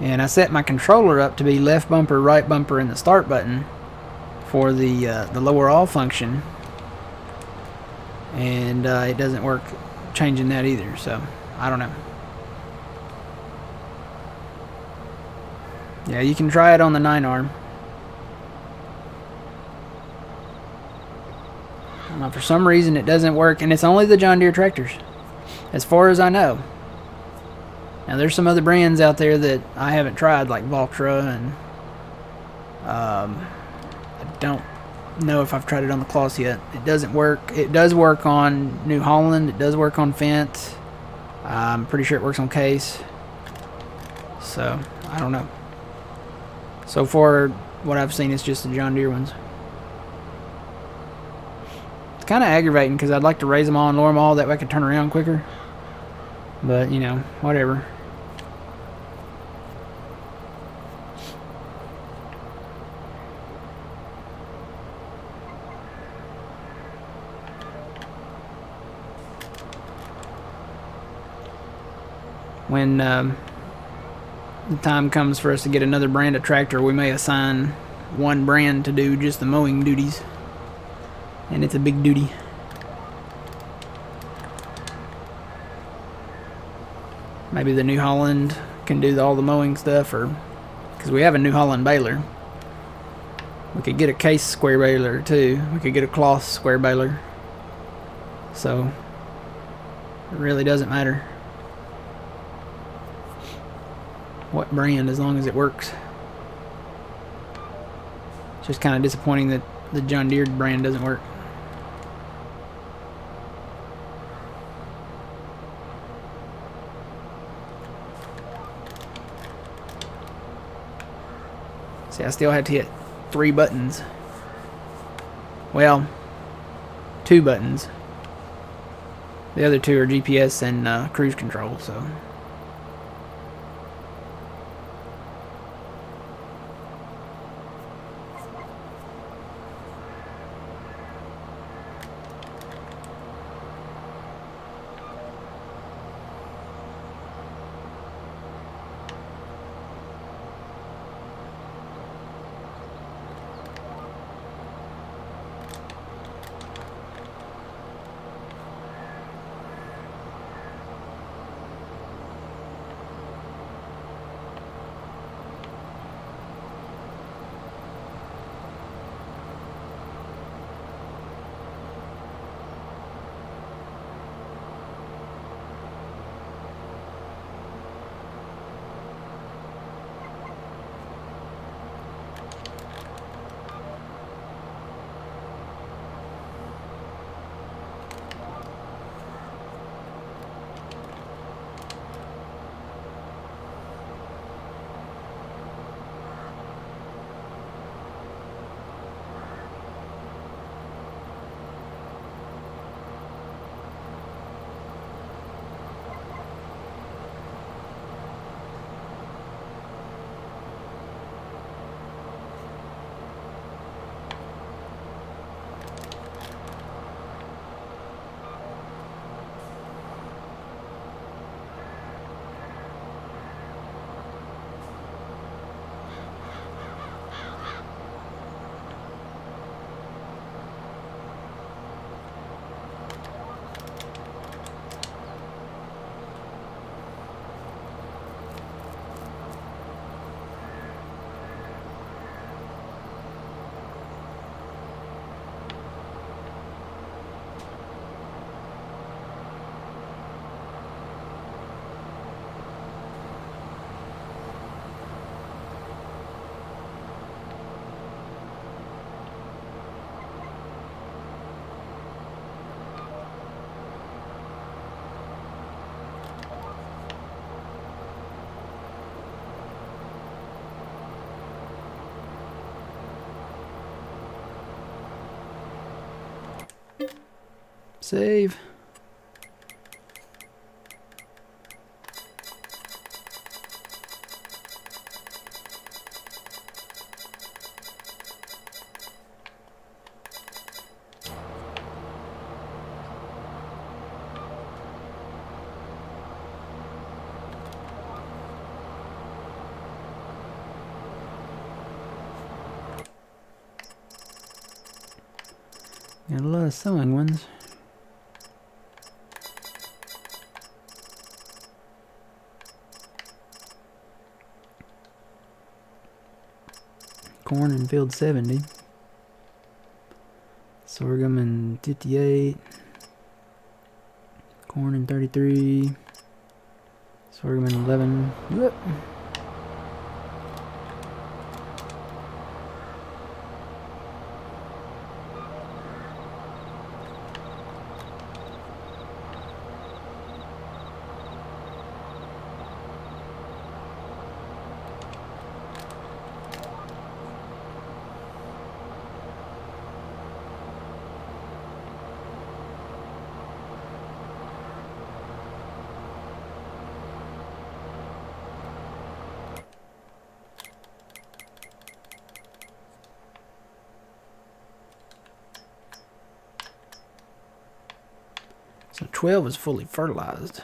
and I set my controller up to be left bumper, right bumper, and the start button for the lower all function. And it doesn't work changing that either, so I don't know. Yeah, you can try it on the 9R. For some reason it doesn't work, and it's only the John Deere tractors as far as I know. Now there's some other brands out there that I haven't tried, like Valtra, and I don't know if I've tried it on the cloths yet. It doesn't work. It does work on New Holland. It does work on Fence. I'm pretty sure it works on Case. So I don't know. So far, what I've seen is just the John Deere ones. It's kind of aggravating because I'd like to raise them all and lower them all. That way I could turn around quicker. But, you know, whatever. When the time comes for us to get another brand of tractor, we may assign one brand to do just the mowing duties. And it's a big duty. Maybe the New Holland can do all the mowing stuff, or because we have a New Holland baler. We could get a Case square baler too. We could get a cloth square baler. So it really doesn't matter what brand, as long as it works. It's just kind of disappointing that the John Deere brand doesn't work. See, I still have to hit 3 buttons. Well, 2 buttons. The other 2 are GPS and cruise control, so. Save. Got a lot of sewing ones. Corn in field 70. Sorghum in 58. Corn in 33. Sorghum 11. Yep. So 12 is fully fertilized.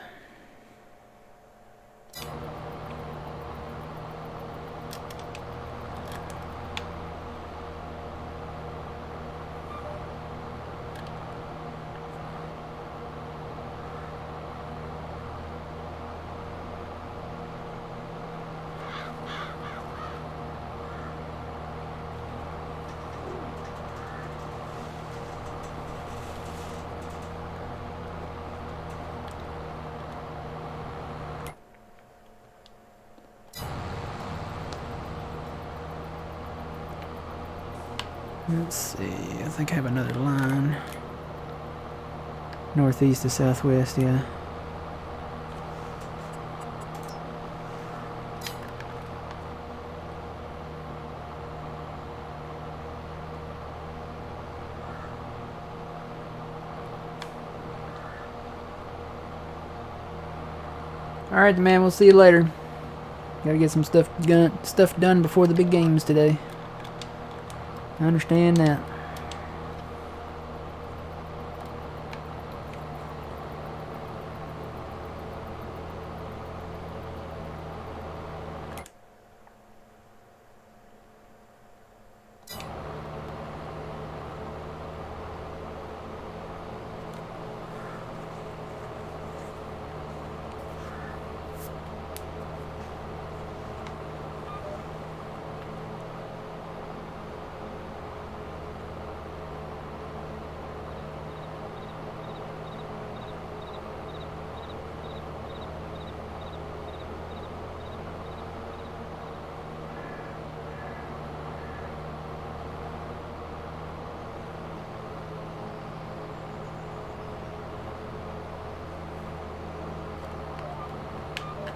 Let's see, I think I have another line. Northeast to southwest, yeah. Alright, man, we'll see you later. Gotta get some stuff done before the big games today. I understand that.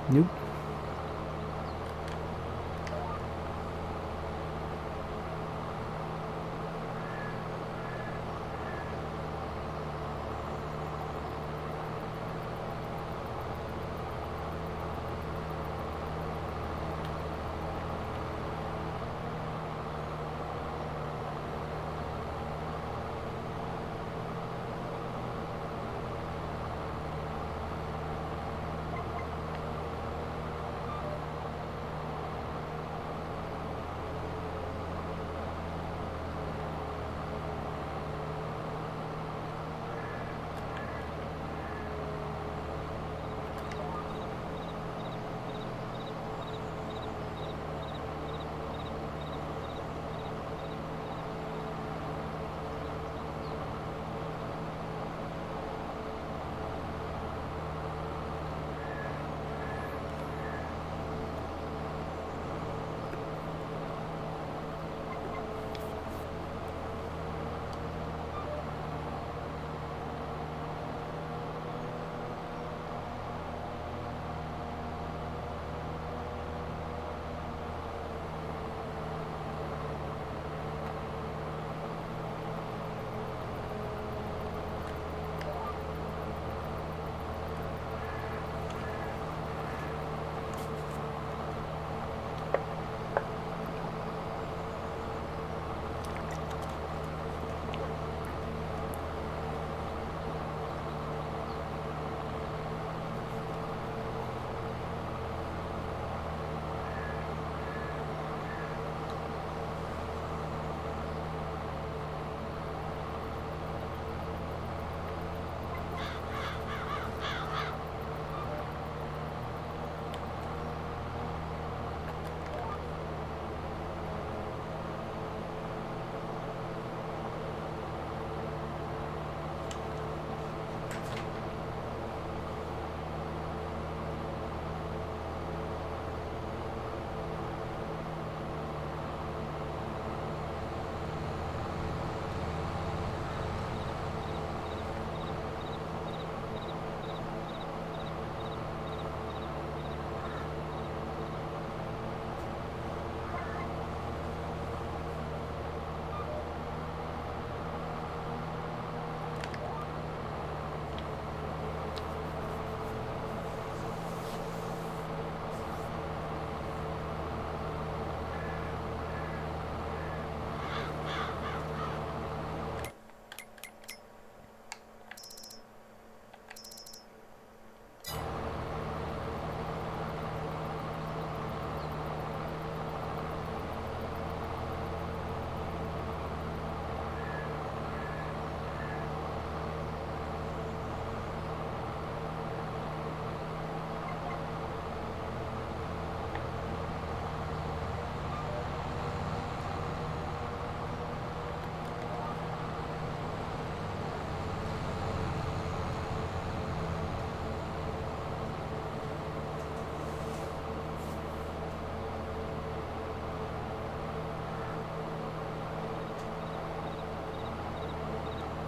Nope.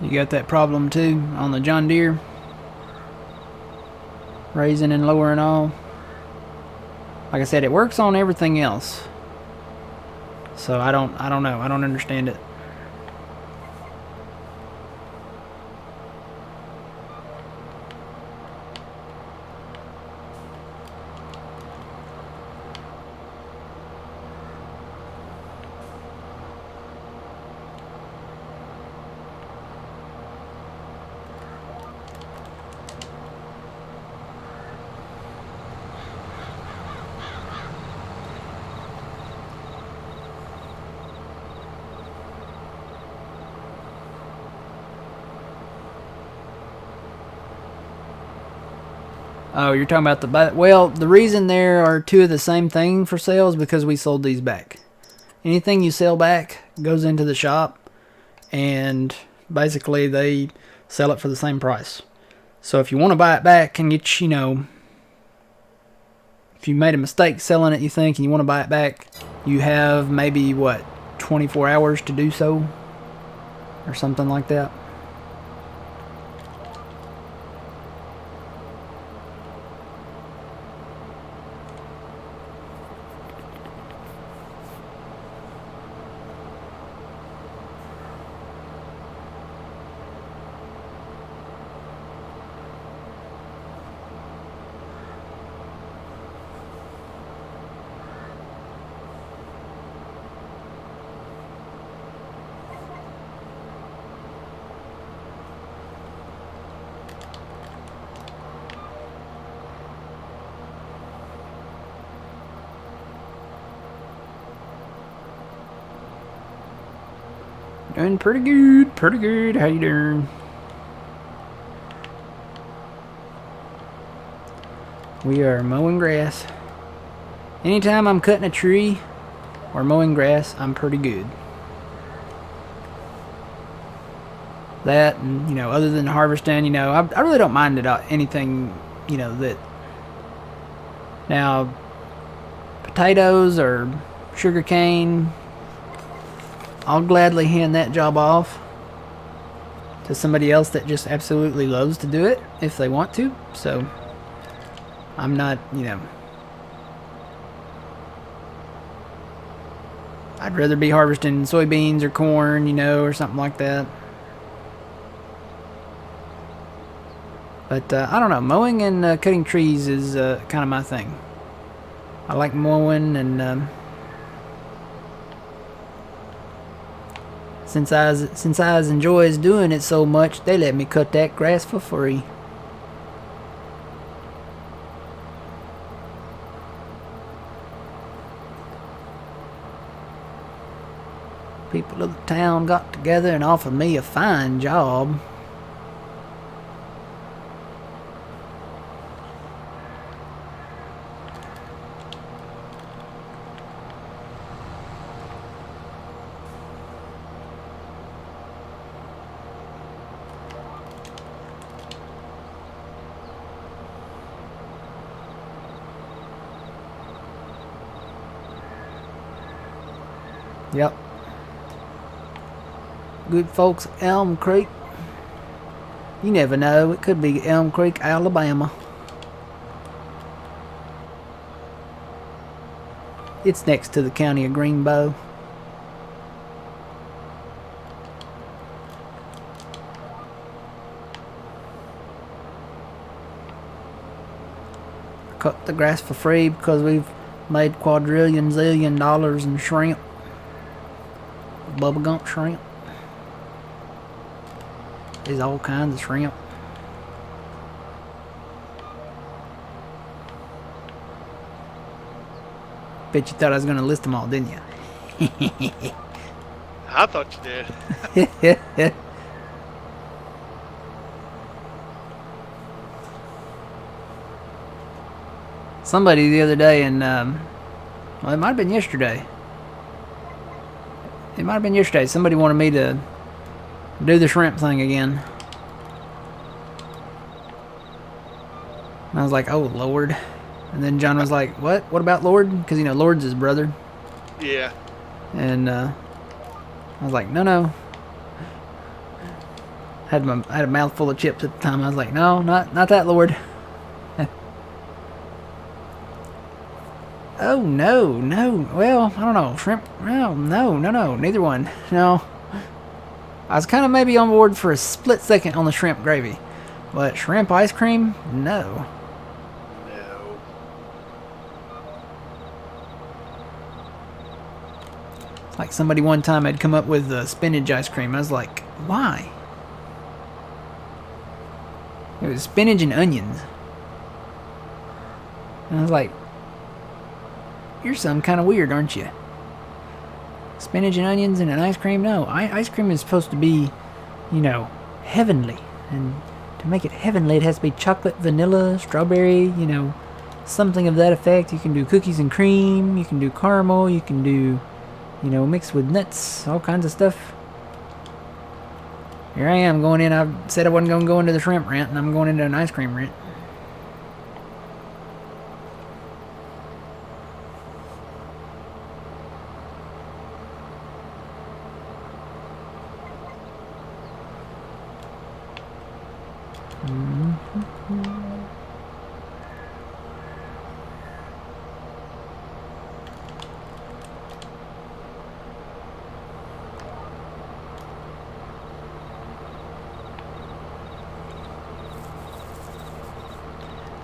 You got that problem too on the John Deere? Raising and lowering all. Like I said, it works on everything else. So I don't know. I don't understand it. Oh, you're talking about the... Well, the reason there are two of the same thing for sale is because we sold these back. Anything you sell back goes into the shop, and basically they sell it for the same price. So if you want to buy it back and get, you know... If you made a mistake selling it, you think, and you want to buy it back, you have maybe, what, 24 hours to do so? Or something like that. Doing pretty good, pretty good. How you doing? We are mowing grass. Anytime I'm cutting a tree or mowing grass, I'm pretty good. That, and, you know, other than harvesting, you know, I really don't mind it, anything, you know, that... Now, potatoes or sugar cane... I'll gladly hand that job off to somebody else that just absolutely loves to do it if they want to. So I'm not, you know, I'd rather be harvesting soybeans or corn, you know, or something like that. But I don't know, mowing and cutting trees is kind of my thing. I like mowing, and Since I enjoys doing it so much, they let me cut that grass for free. People of the town got together and offered me a fine job. Yep. Good folks at Elm Creek. You never know, it could be Elm Creek, Alabama. It's next to the county of Greenbow. Cut the grass for free because we've made quadrillion zillion dollars in shrimp. Bubblegum shrimp. There's all kinds of shrimp. Bet you thought I was going to list them all, didn't you? I thought you did. Somebody the other day, and well, it might have been yesterday. It might have been yesterday. Somebody wanted me to do the shrimp thing again. And I was like, oh, Lord. And then John was like, what? What about Lord? Because, you know, Lord's his brother. Yeah. And I was like, no. I had a mouthful of chips at the time. I was like, no, not that, Lord. Oh, no. Well, I don't know. Shrimp? No, neither one. No. I was kind of maybe on board for a split second on the shrimp gravy. But shrimp ice cream? No. No. Like somebody one time had come up with spinach ice cream. I was like, why? It was spinach and onions. And I was like, you're some kind of weird, aren't you? Spinach and onions and an ice cream? No, ice cream is supposed to be, you know, heavenly. And to make it heavenly, it has to be chocolate, vanilla, strawberry, you know, something of that effect. You can do cookies and cream, you can do caramel, you can do, you know, mixed with nuts, all kinds of stuff. Here I am going in. I said I wasn't going to go into the shrimp rant, and I'm going into an ice cream rant.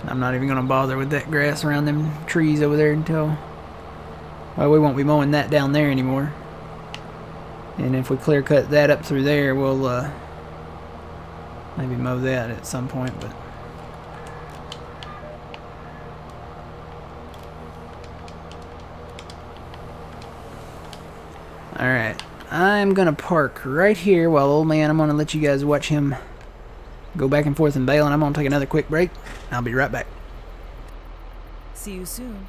I'm not even going to bother with that grass around them trees over there until... Well, we won't be mowing that down there anymore. And if we clear cut that up through there, we'll maybe mow that at some point, but... Alright, I'm going to park right here while old man, I'm going to let you guys watch him go back and forth and bale, and I'm going to take another quick break. I'll be right back. See you soon.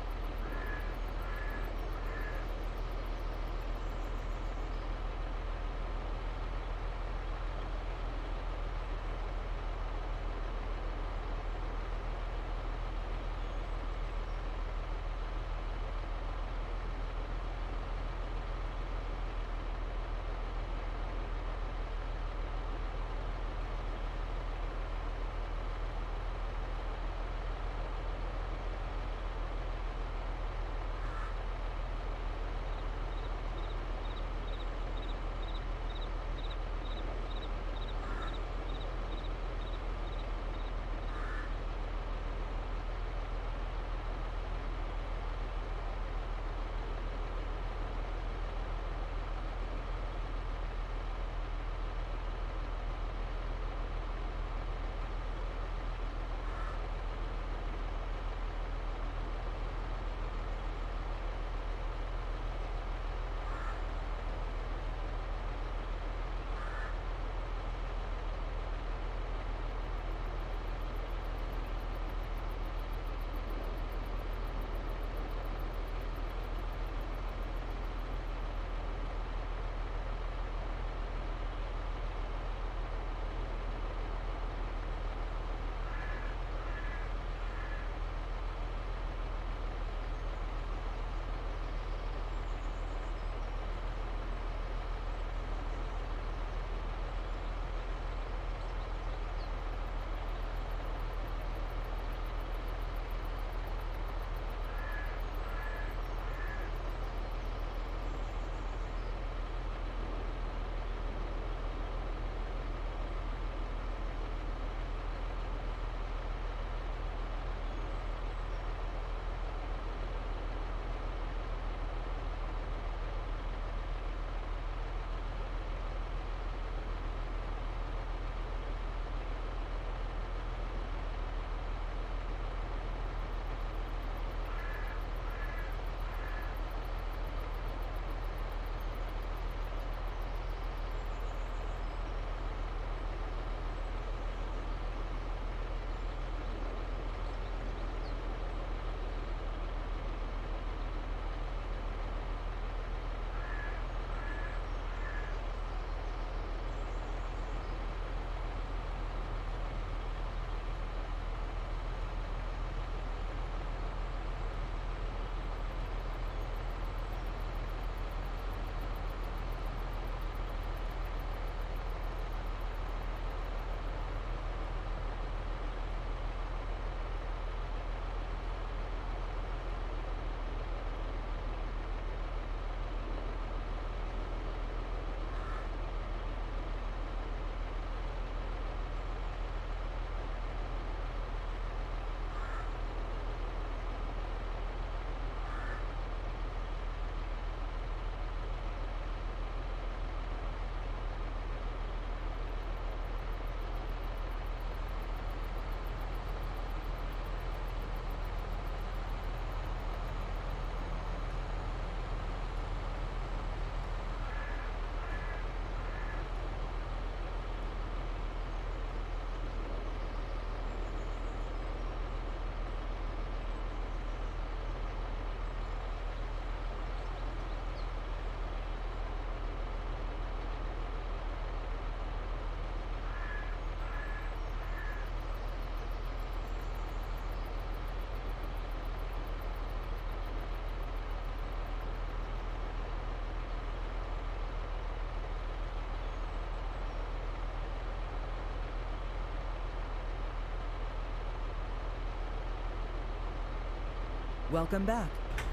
Welcome back.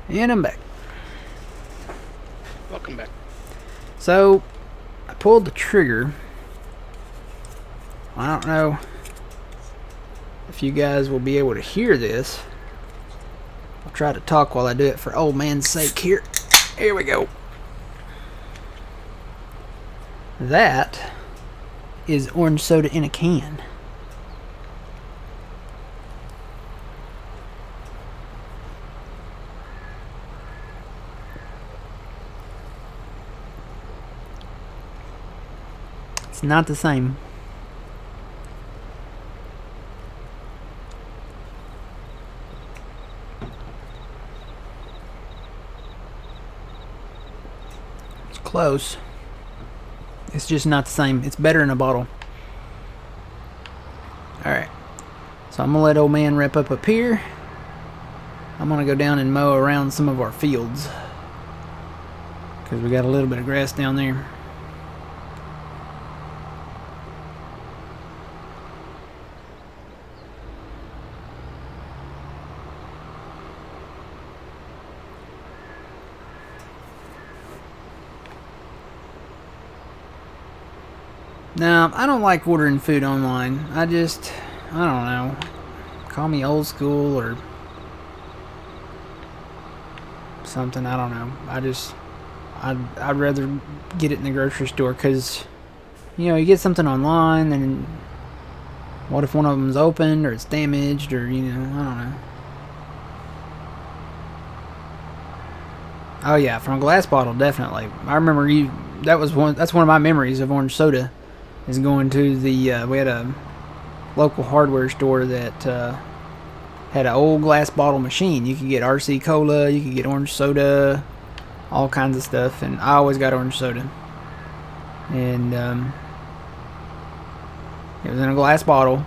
And I'm back. Welcome back. So, I pulled the trigger. I don't know if you guys will be able to hear this. I'll try to talk while I do it for old man's sake here. Here we go. That is orange soda in a can. It's not the same. It's close. It's just not the same. It's better in a bottle. Alright. So I'm going to let old man wrap up here. I'm going to go down and mow around some of our fields, because we got a little bit of grass down there. Now, I don't like ordering food online. I don't know. Call me old school or something. I don't know. I'd rather get it in the grocery store, because, you know, you get something online and what if one of them's opened or it's damaged, or, you know, I don't know. Oh yeah, from a glass bottle, definitely. I remember that's one of my memories of orange soda, is going to the, we had a local hardware store that had an old glass bottle machine. You could get RC Cola, you could get orange soda, all kinds of stuff, and I always got orange soda. And it was in a glass bottle.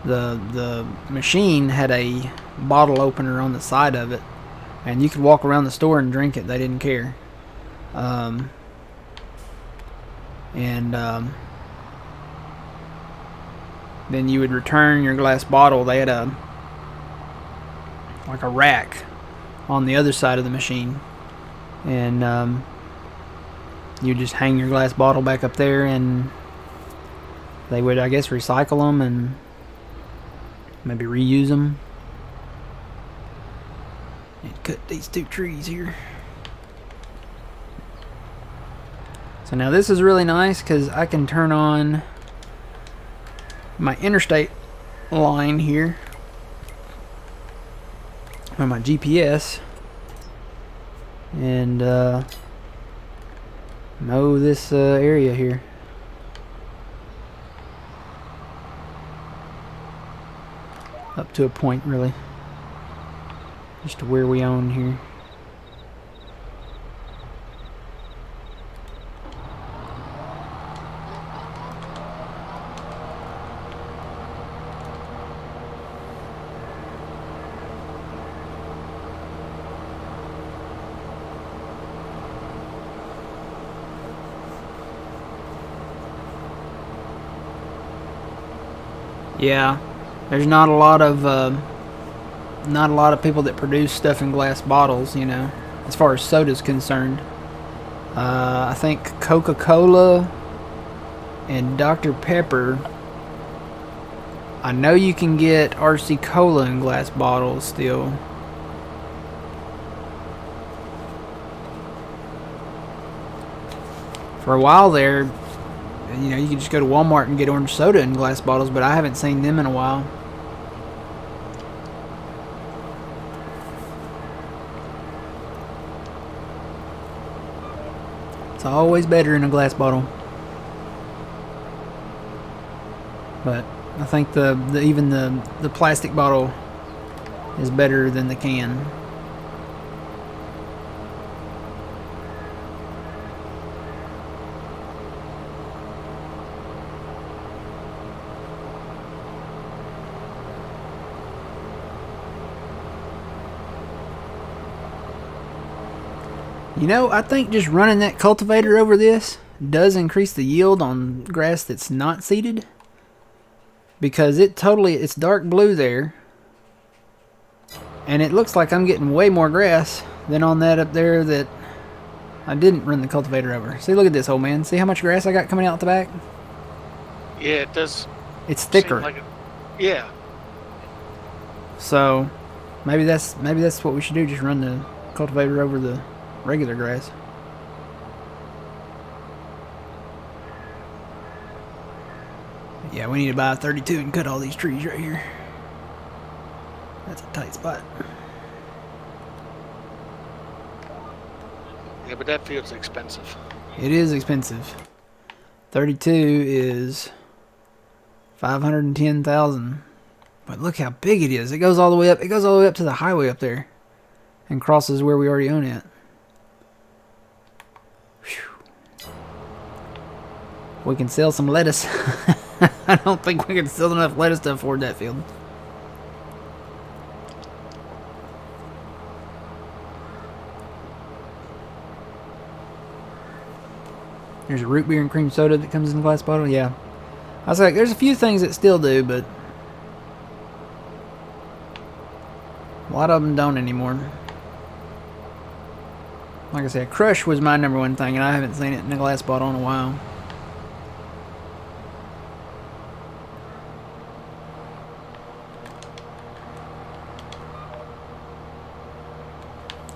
The machine had a bottle opener on the side of it, and you could walk around the store and drink it. They didn't care. Then you would return your glass bottle. They had a rack on the other side of the machine, and you just hang your glass bottle back up there, and they would, I guess, recycle them and maybe reuse them. And cut these two trees here. So now this is really nice, because I can turn on my interstate line here on my GPS and mow this area here. Up to a point, really. Just to where we own here. Yeah, there's not a lot of people that produce stuff in glass bottles, you know, as far as soda's concerned. I think Coca-Cola and Dr. Pepper. I know you can get RC Cola in glass bottles still. For a while there, you know, you could just go to Walmart and get orange soda in glass bottles, but I haven't seen them in a while. It's always better in a glass bottle. But I think even the plastic bottle is better than the can. You know, I think just running that cultivator over this does increase the yield on grass that's not seeded, because it's dark blue there, And it looks like I'm getting way more grass than on that up there that I didn't run the cultivator over. See, look at this, old man. See how much grass I got coming out the back? Yeah, it does It's seem thicker. like it. Yeah. So maybe that's what we should do. Just run the cultivator over the regular grass. Yeah, we need to buy a 32 and cut all these trees right here. That's a tight spot. Yeah, but that field's expensive. It is expensive. 32 is 510,000. But look how big it is. It goes all the way up. It goes all the way up to the highway up there, and crosses where we already own it. Whew. We can sell some lettuce. I don't think we can sell enough lettuce to afford that field. There's a root beer and cream soda that comes in a glass bottle. Yeah. I was like, there's a few things that still do, but a lot of them don't anymore. Like I said, Crush was my #1 thing, and I haven't seen it in a glass bottle in a while.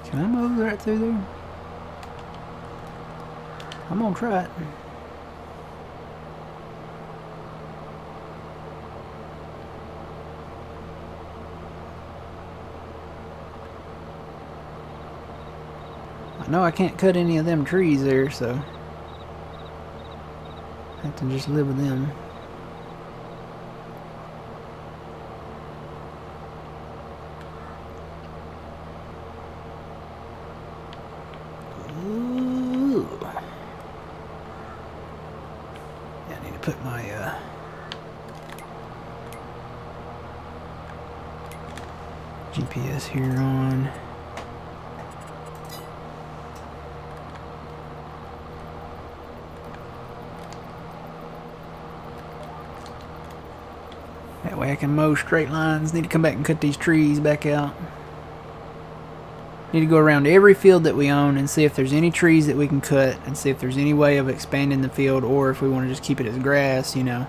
Can I move right through there? I'm gonna try it. I know I can't cut any of them trees there, so I have to just live with them. Ooh. Yeah, I need to put my GPS here on. That way I can mow straight lines. Need to come back and cut these trees back out. Need to go around every field that we own and see if there's any trees that we can cut and see if there's any way of expanding the field, or if we want to just keep it as grass, you know.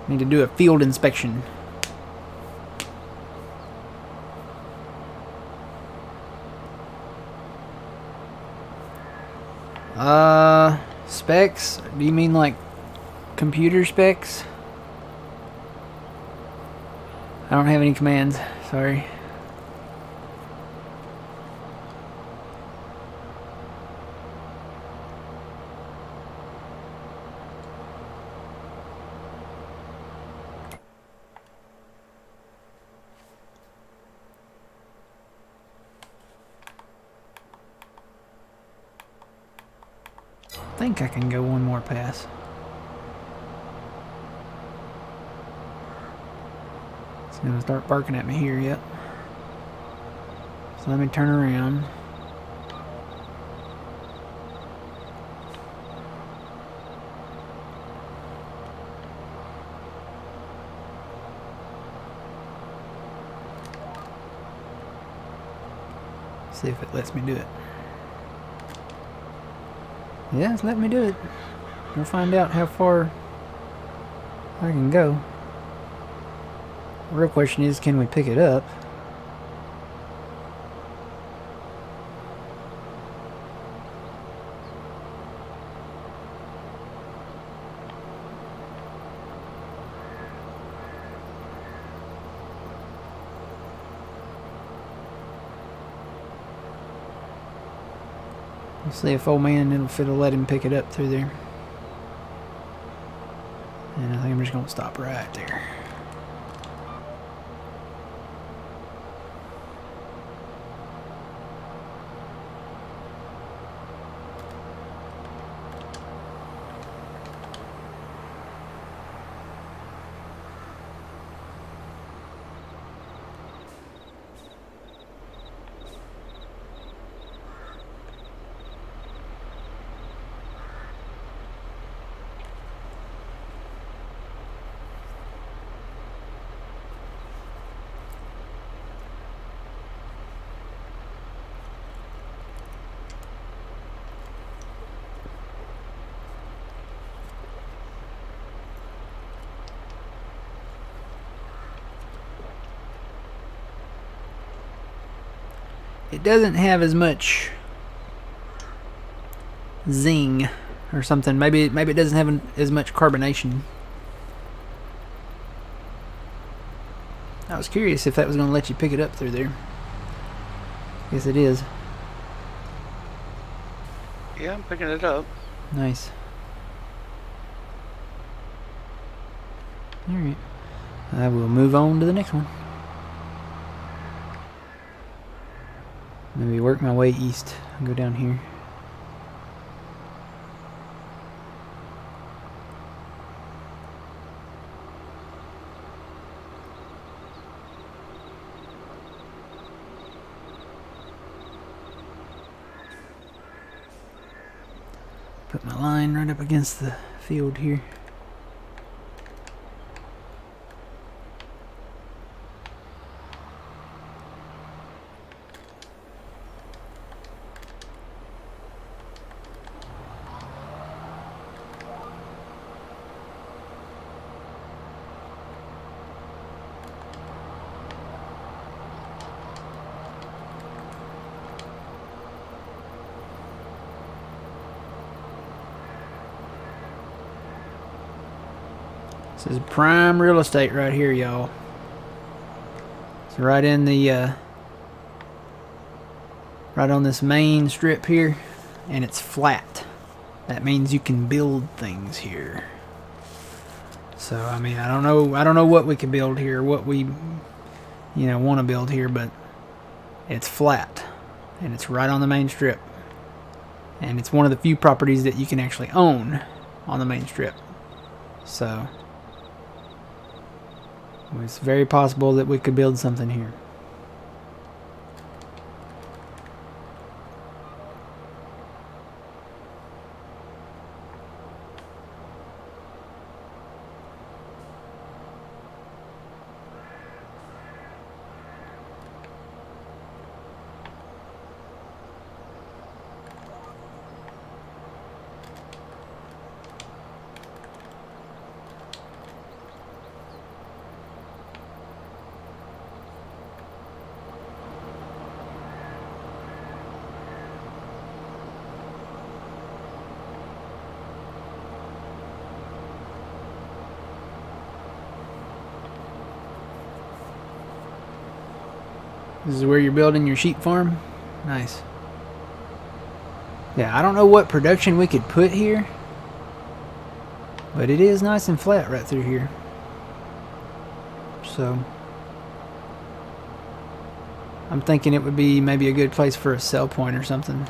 Need to do a field inspection. Specs? Do you mean like computer specs? I don't have any commands, sorry. I think I can go one more pass. It's gonna start barking at me here, yep. So let me turn around. See if it lets me do it. Yeah, it's letting me do it. We'll find out how far I can go. The real question is, can we pick it up? We'll see if old man if it'll let him pick it up through there. And I think I'm just gonna stop right there. it doesn't have as much zing or something. Maybe it doesn't have as much carbonation. I was curious if that was going to let you pick it up through there. Guess it is. Yeah, I'm picking it up. Nice. Alright. I will move on to the next one. Maybe work my way east and go down here. Put my line right up against the field here. This is prime real estate right here, y'all. It's right in the, right on this main strip here, and it's flat. That means you can build things here. So, I mean, I don't know what we can build here, what we, want to build here, but it's flat, and it's right on the main strip. And it's one of the few properties that you can actually own on the main strip. So it's very possible that we could build something here. This is where you're building your sheep farm? Nice. Yeah, I don't know what production we could put here, but it is nice and flat right through here. So I'm thinking it would be maybe a good place for a sell point or something.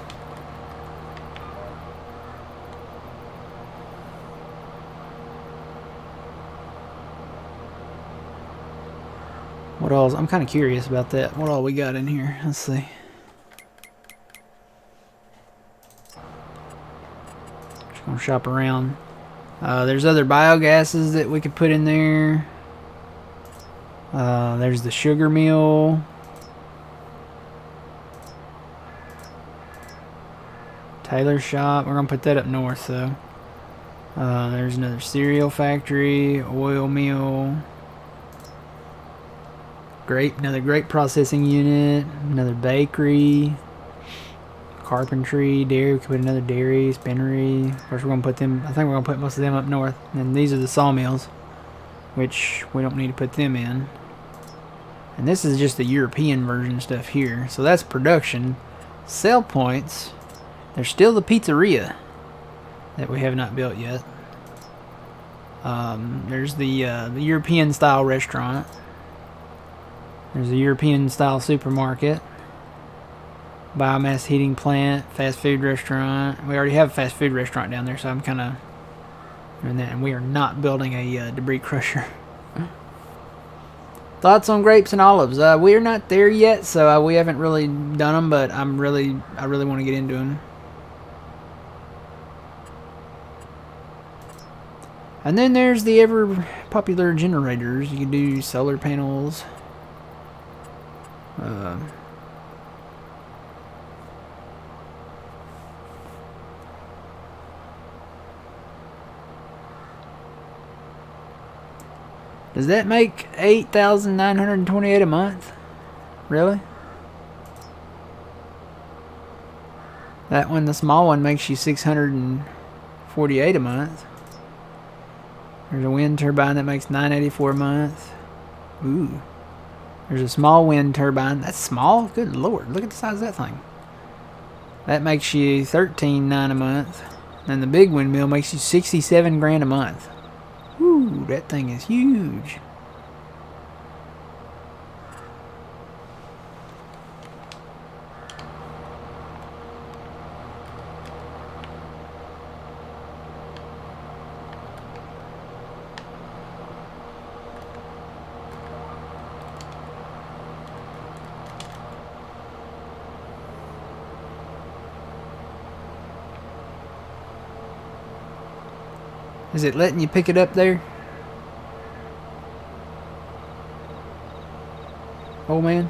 What all? I'm kind of curious about that. What all we got in here? Let's see. Just gonna shop around. There's other biogases that we could put in there. There's the sugar mill. Tailor shop. We're gonna put that up north though. There's another cereal factory, oil mill. Another grape processing unit, another bakery, carpentry, dairy. We could put another dairy, spinnery. Of course, we're gonna put them. I think we're gonna put most of them up north. And these are the sawmills, which we don't need to put them in. And this is just the European version stuff here. So that's production. Sell points. There's still the pizzeria that we have not built yet. There's the European style restaurant. There's a European style supermarket, biomass heating plant, fast food restaurant. We already have a fast food restaurant down there, so I'm kind of doing that. And we are not building a debris crusher. Thoughts on grapes and olives? We are not there yet, so we haven't really done them, but I really want to get into them. And then there's the ever popular generators. You can do solar panels. Does that make $8,928 a month? Really? That one, the small one, makes you 648 a month. There's a wind turbine that makes 984 a month. Ooh. There's a small wind turbine. That's small? Good lord. Look at the size of that thing. That makes you 13.9 a month. And the big windmill makes you 67 grand a month. Ooh, that thing is huge. Is it letting you pick it up there? Oh man.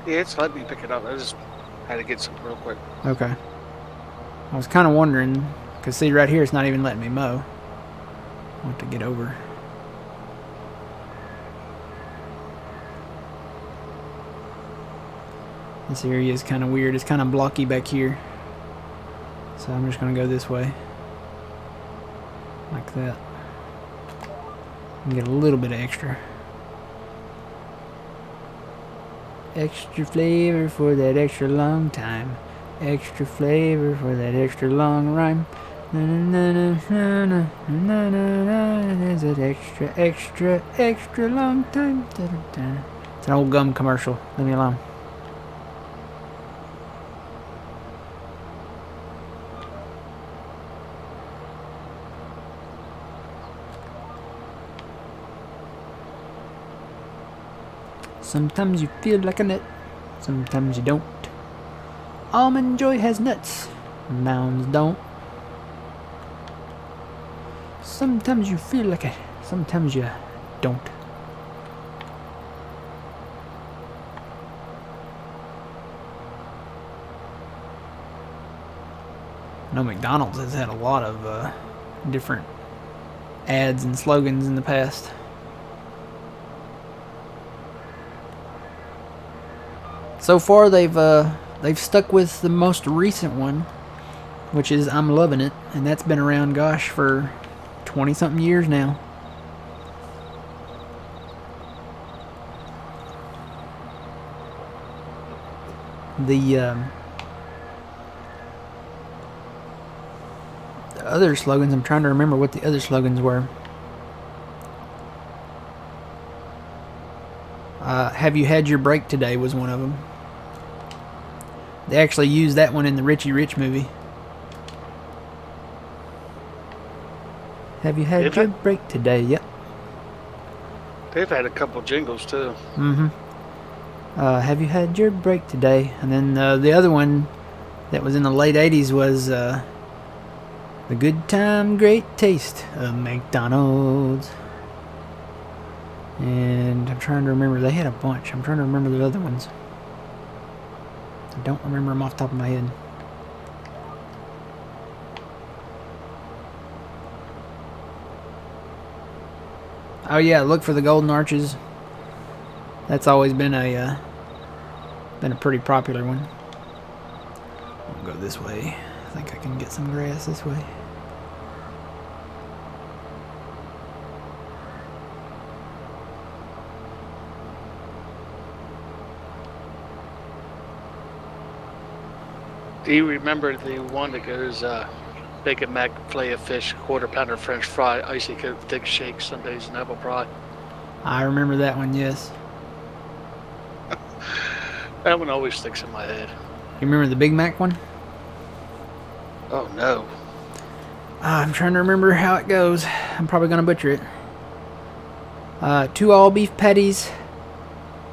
Yeah, it's let me pick it up. I just had to get something real quick. Okay. I was kind of wondering, because see right here it's not even letting me mow. I want to get over. This area is kind of weird. It's kind of blocky back here. So I'm just going to go this way. Like that. And get a little bit of extra. Extra flavor for that extra long time. Extra flavor for that extra long rhyme. Na na na na na na na na. Is it extra, extra, extra long time? Da, da, da. It's an old gum commercial. Leave me alone. Sometimes you feel like a nut, sometimes you don't. Almond Joy has nuts, Mounds don't. Sometimes you feel like it, sometimes you don't. I know McDonald's has had a lot of different ads and slogans in the past. So far, they've stuck with the most recent one, which is "I'm Loving It," and that's been around, gosh, for 20-something years now. The other slogans, I'm trying to remember what the other slogans were. "Have you had your break today" was one of them. They actually used that one in the Richie Rich movie. Have you had your break today? Yep. They've had a couple jingles too. Mm-hmm. Have you had your break today? And then the other one that was in the late 80s was the good time, great taste of McDonald's. And I'm trying to remember. They had a bunch. I'm trying to remember the other ones. I don't remember them off the top of my head. Oh yeah, look for the golden arches. That's always been a pretty popular one. I'll go this way. I think I can get some grass this way. Do you remember the one that goes Bacon Mac, Filet of Fish, Quarter Pounder French Fry, Icy Coke, Thick Shake, Sundays, and Apple Pie? I remember that one, yes. That one always sticks in my head. You remember the Big Mac one? Oh no. I'm trying to remember how it goes. I'm probably going to butcher it. 2 all beef patties,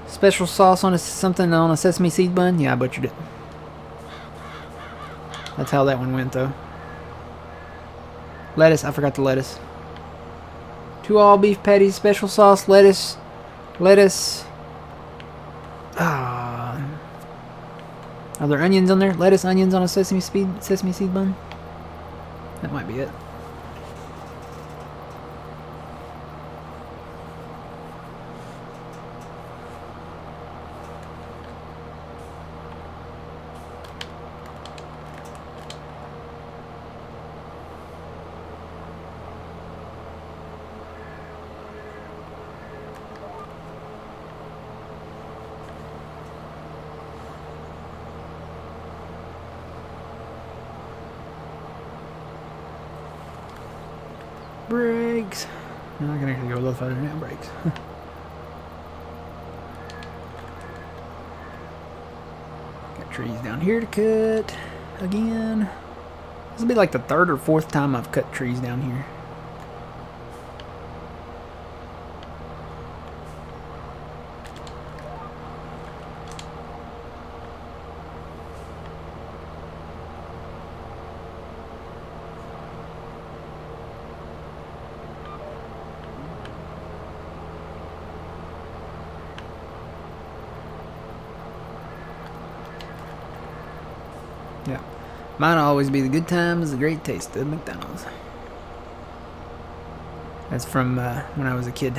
special sauce on something on a sesame seed bun. Yeah, I butchered it. That's how that one went, though. Lettuce. I forgot the lettuce. 2 all beef patties, special sauce, lettuce. Are there onions on there? Lettuce, onions on a sesame seed bun? That might be it. Brakes. No, I can actually go a little further now. Brakes. Got trees down here to cut again. This will be like the third or fourth time I've cut trees down here. Yeah. Mine'll always be the good times, the great taste of McDonald's. That's from when I was a kid.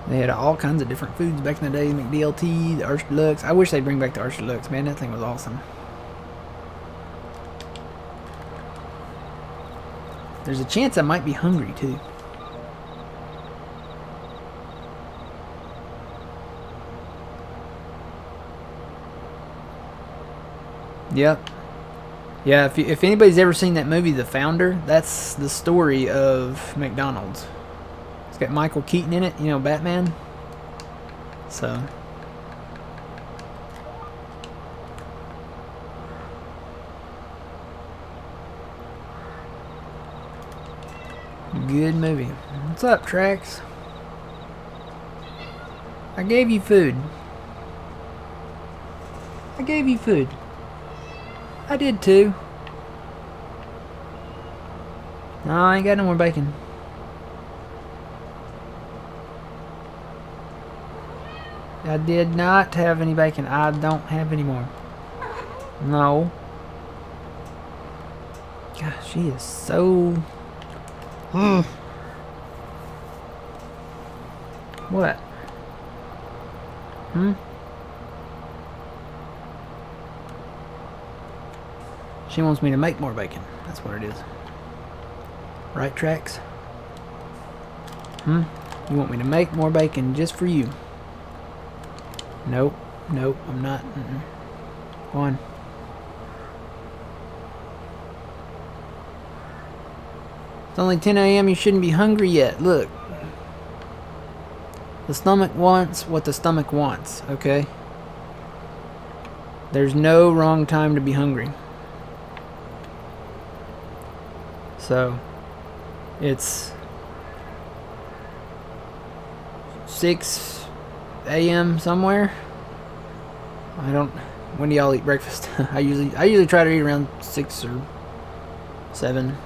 They had all kinds of different foods back in the day. McDLT, the Arch Deluxe. I wish they'd bring back the Arch Deluxe, man. That thing was awesome. There's a chance I might be hungry, too. Yep. Yeah, if anybody's ever seen that movie, The Founder, that's the story of McDonald's. It's got Michael Keaton in it, you know, Batman. So... good movie. What's up, Trax? I gave you food. I gave you food. I did too. No, I ain't got no more bacon. I did not have any bacon. I don't have any more. No. Gosh, she is so... What? She wants me to make more bacon. That's what it is. Right, Trax? You want me to make more bacon just for you? Nope. Nope, I'm not. Go on. It's only 10 a.m. You shouldn't be hungry yet. Look. The stomach wants what the stomach wants, okay? There's no wrong time to be hungry. So, it's 6 a.m. somewhere. I don't... When do y'all eat breakfast? I usually try to eat around 6 or 7.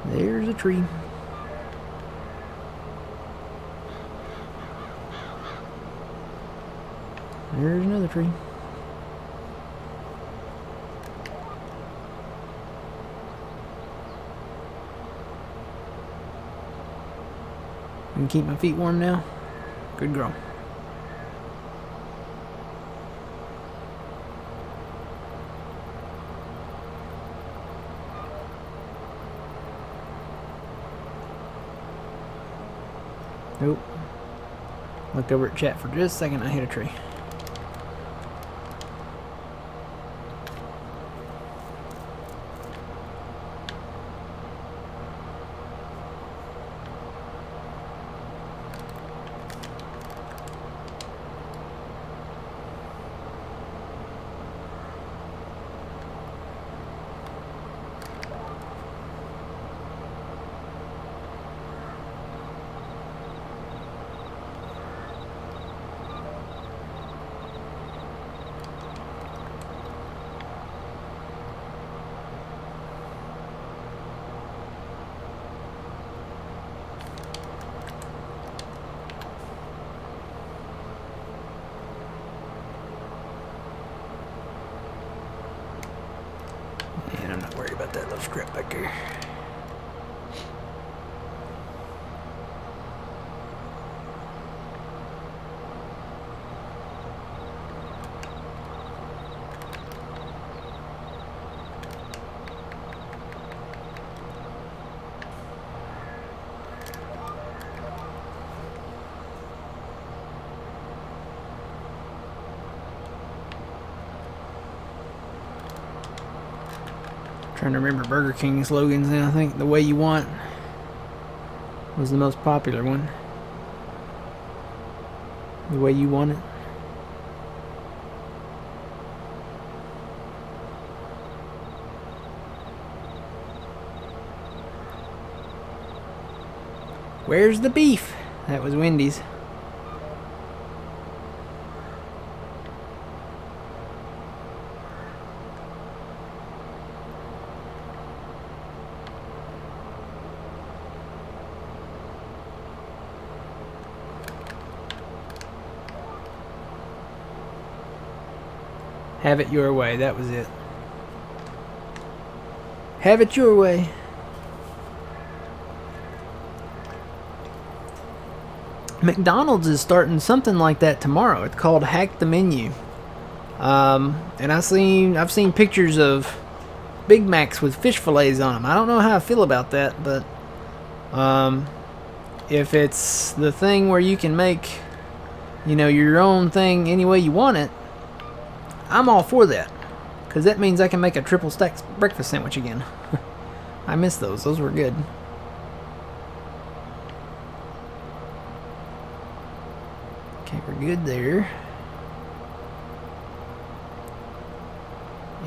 There's a tree. There's another tree. Can keep my feet warm now? Good girl. Nope. Looked over at chat for just a second, I hit a tree. strap back there. Trying to remember Burger King slogans now. I think the way you want was the most popular one. The way you want it. Where's the beef? That was Wendy's. Have it your way, that was it. Have it your way. McDonald's is starting something like that tomorrow. It's called Hack the Menu. And I've seen pictures of Big Macs with fish fillets on them. I don't know how I feel about that, but if it's the thing where you can make, you know, your own thing any way you want it, I'm all for that, because that means I can make a triple stack breakfast sandwich again. I miss those. Those were good. Okay, we're good there.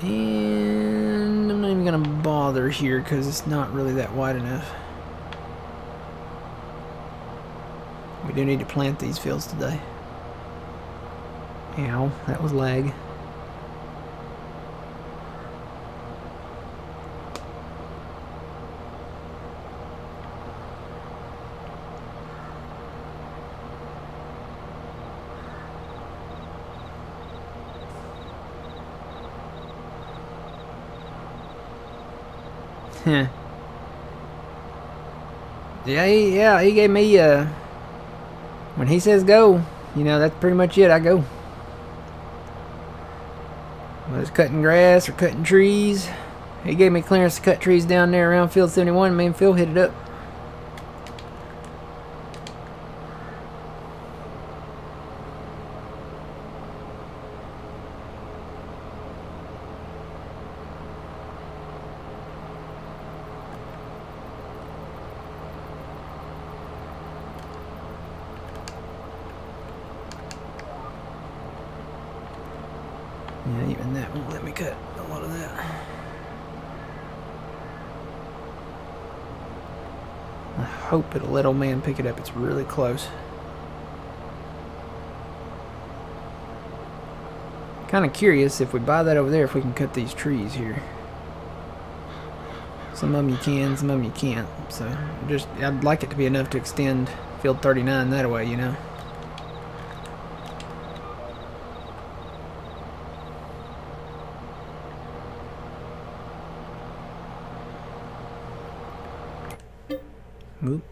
And I'm not even going to bother here because it's not really that wide enough. We do need to plant these fields today. Ow, that was lag. Yeah, he gave me, when he says go, you know, that's pretty much it, I go. Whether it's cutting grass or cutting trees, he gave me clearance to cut trees down there around Field 71, me and Phil hit it up. Yeah, even that won't let me cut a lot of that. I hope it'll let old man pick it up. It's really close. Kind of curious if we buy that over there if we can cut these trees here. Some of them you can, some of them you can't. So I'd like it to be enough to extend Field 39 that way, you know. Oop.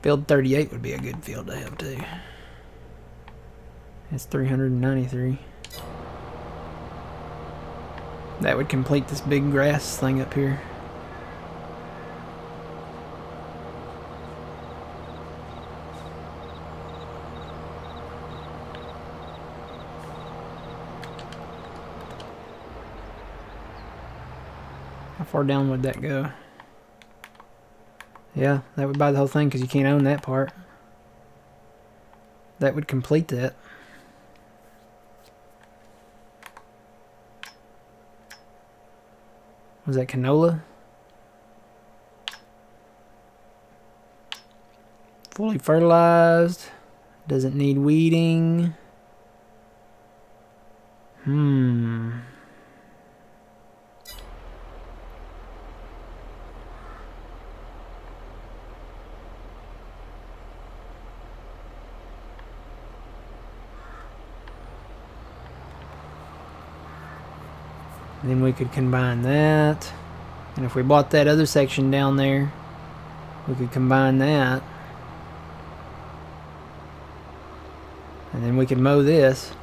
Field 38 would be a good field to have too. That's 393. That would complete this big grass thing up here. How far down would that go? Yeah, that would buy the whole thing because you can't own that part. That would complete that. Was that canola? Fully fertilized. Doesn't need weeding. Then we could combine that. And if we bought that other section down there, we could combine that. And then we could mow this.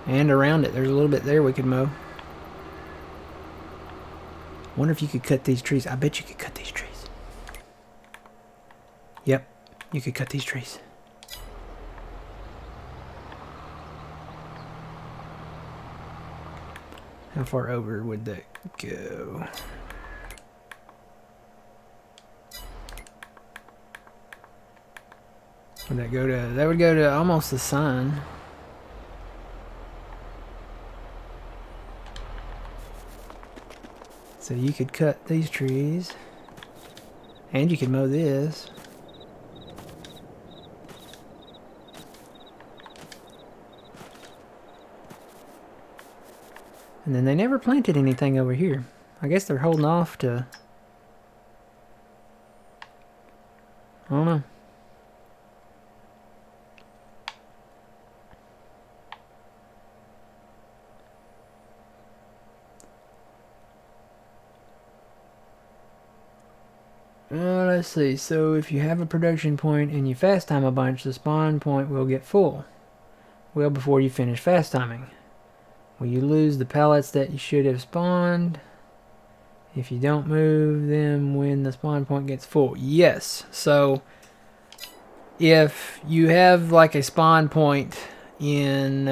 And around it, there's a little bit there we could mow. Wonder if you could cut these trees. I bet you could cut these trees. Yep, you could cut these trees. How far over would that go? Would that go to? That would go to almost the sign. So you could cut these trees, and you could mow this. And then they never planted anything over here. I guess they're holding off to... I don't know. Let's see. So if you have a production point and you fast time a bunch, the spawn point will get full. Well before you finish fast timing. Will you lose the pallets that you should have spawned if you don't move them when the spawn point gets full? Yes. So if you have like a spawn point in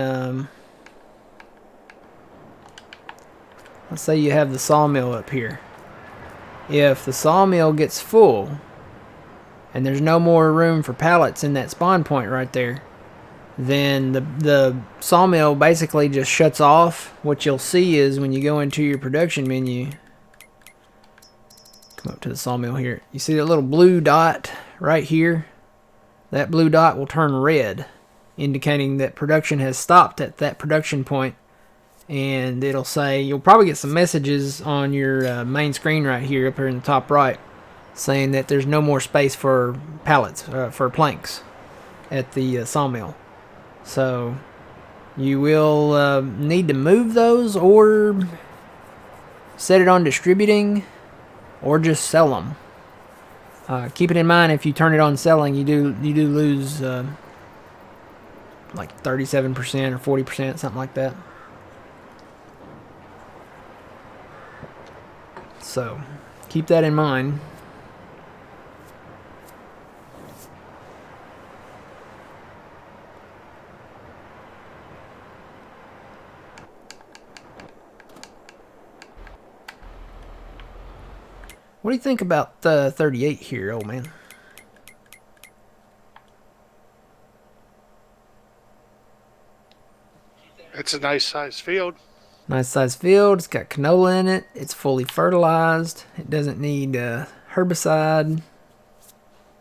let's say you have the sawmill up here. If the sawmill gets full and there's no more room for pallets in that spawn point right there, then the sawmill basically just shuts off. What you'll see is when you go into your production menu, come up to the sawmill here, you see that little blue dot right here? That blue dot will turn red, indicating that production has stopped at that production point. And it'll say, you'll probably get some messages on your main screen right here, up here in the top right, saying that there's no more space for pallets, for planks at the sawmill. So you will need to move those, or set it on distributing, or just sell them. Keep it in mind, if you turn it on selling, you do lose like 37% or 40%, something like that. So keep that in mind. What do you think about 38 here, old man? It's a nice sized field. Nice sized field. It's got canola in it. It's fully fertilized. It doesn't need herbicide.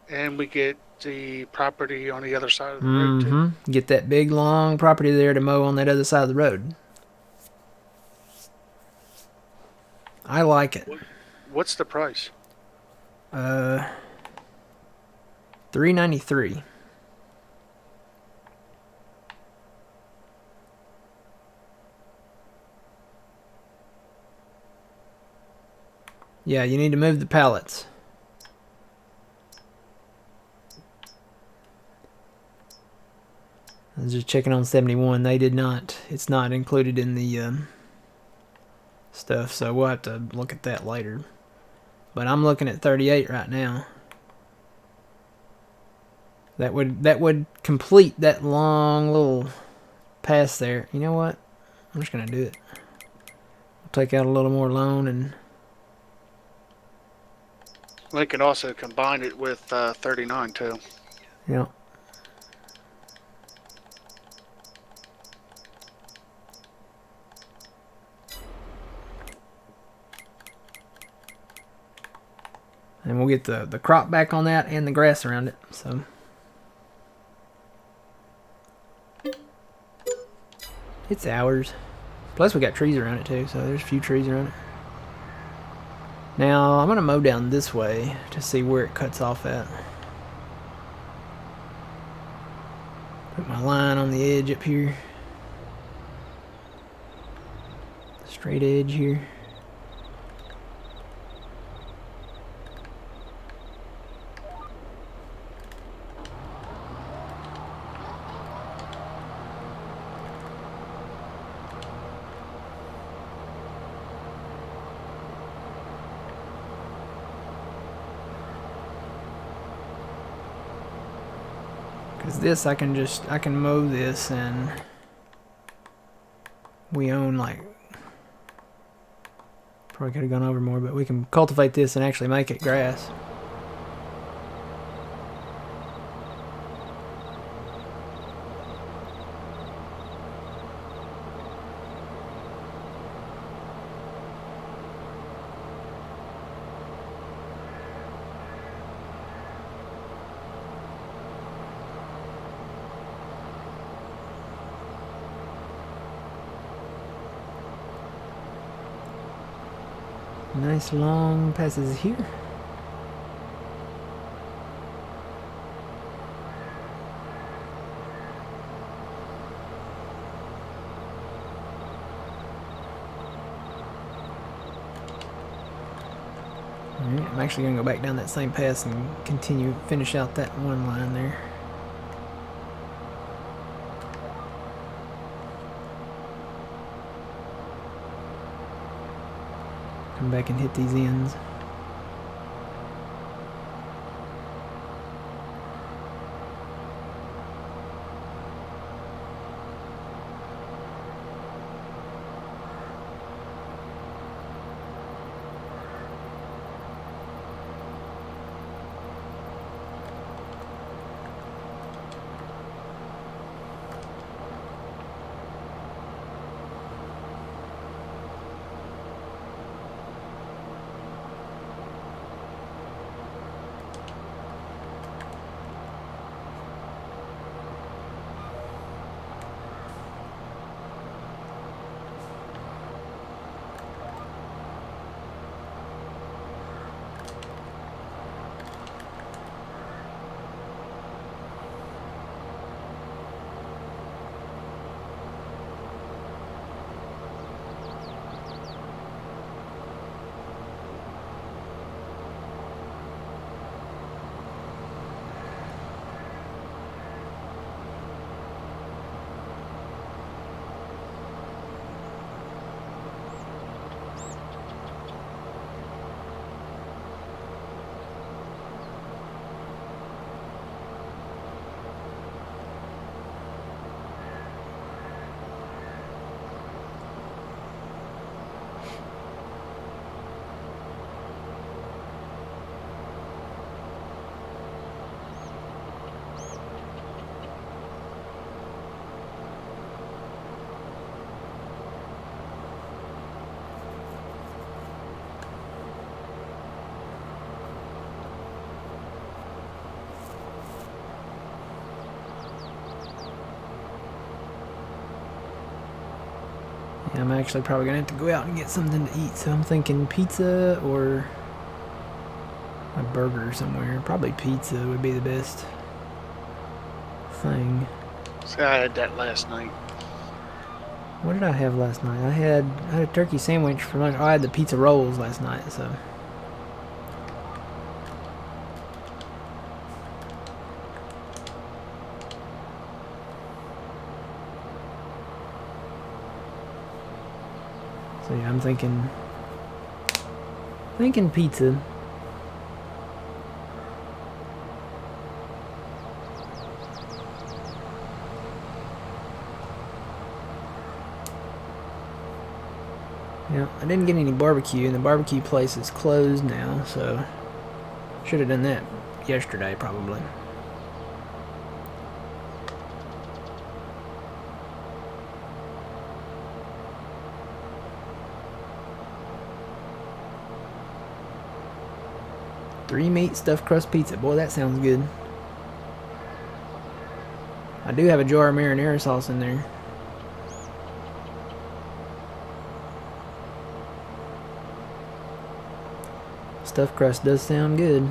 And we get the property on the other side of the road, too. Get that big long property there to mow on that other side of the road. I like it. What's the price? $3.93. Yeah, you need to move the pallets. I was just checking on 71. They did not. It's not included in the stuff, so we'll have to look at that later. But I'm looking at 38 right now. That would complete that long little pass there. You know what? I'm just gonna do it. I'll take out a little more loan, and We can also combine it with 39 too. yeah. And we'll get the crop back on that and the grass around it. So it's ours. Plus we got trees around it too, so there's a few trees around it. Now I'm gonna mow down this way to see where it cuts off at. Put my line on the edge up here. straight edge here. Because this, I can mow this, and we own, like, probably could have gone over more, but we can cultivate this and actually make it grass. Nice long passes here. Alright, I'm actually going to go back down that same pass and finish out that one line there. Come back and hit these ends. Yeah, I'm actually probably going to have to go out and get something to eat, so I'm thinking pizza or a burger somewhere. Probably pizza would be the best thing. So I had that last night. What did I have last night? I had a turkey sandwich for lunch. Oh, I had the pizza rolls last night, so. So yeah, I'm thinking pizza. Yeah, I didn't get any barbecue, and the barbecue place is closed now, so should have done that yesterday probably. Three meat stuffed crust pizza. Boy, that sounds good. I do have a jar of marinara sauce in there. Stuffed crust does sound good.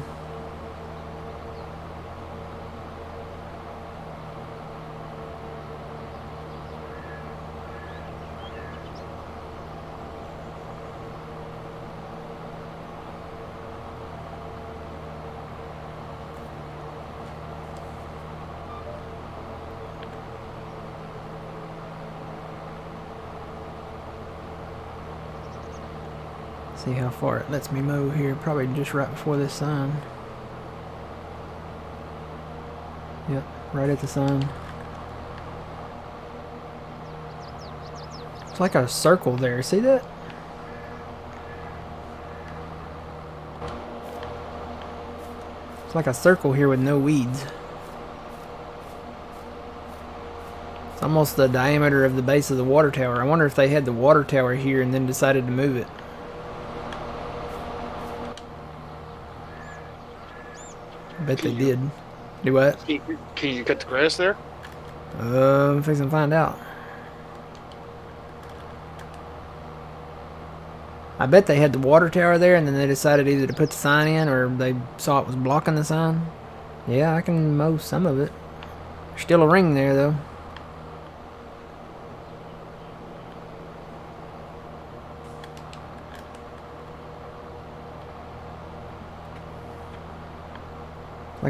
See how far it lets me mow here. Probably just right before this sign. Yep, right at the sign. It's like a circle there. See that? It's like a circle here with no weeds. It's almost the diameter of the base of the water tower. I wonder if they had the water tower here and then decided to move it. I bet they did. Do what? Can you cut the grass there? I'm fixing to find out. I bet they had the water tower there and then they decided either to put the sign in or they saw it was blocking the sign. Yeah, I can mow some of it. There's still a ring there though.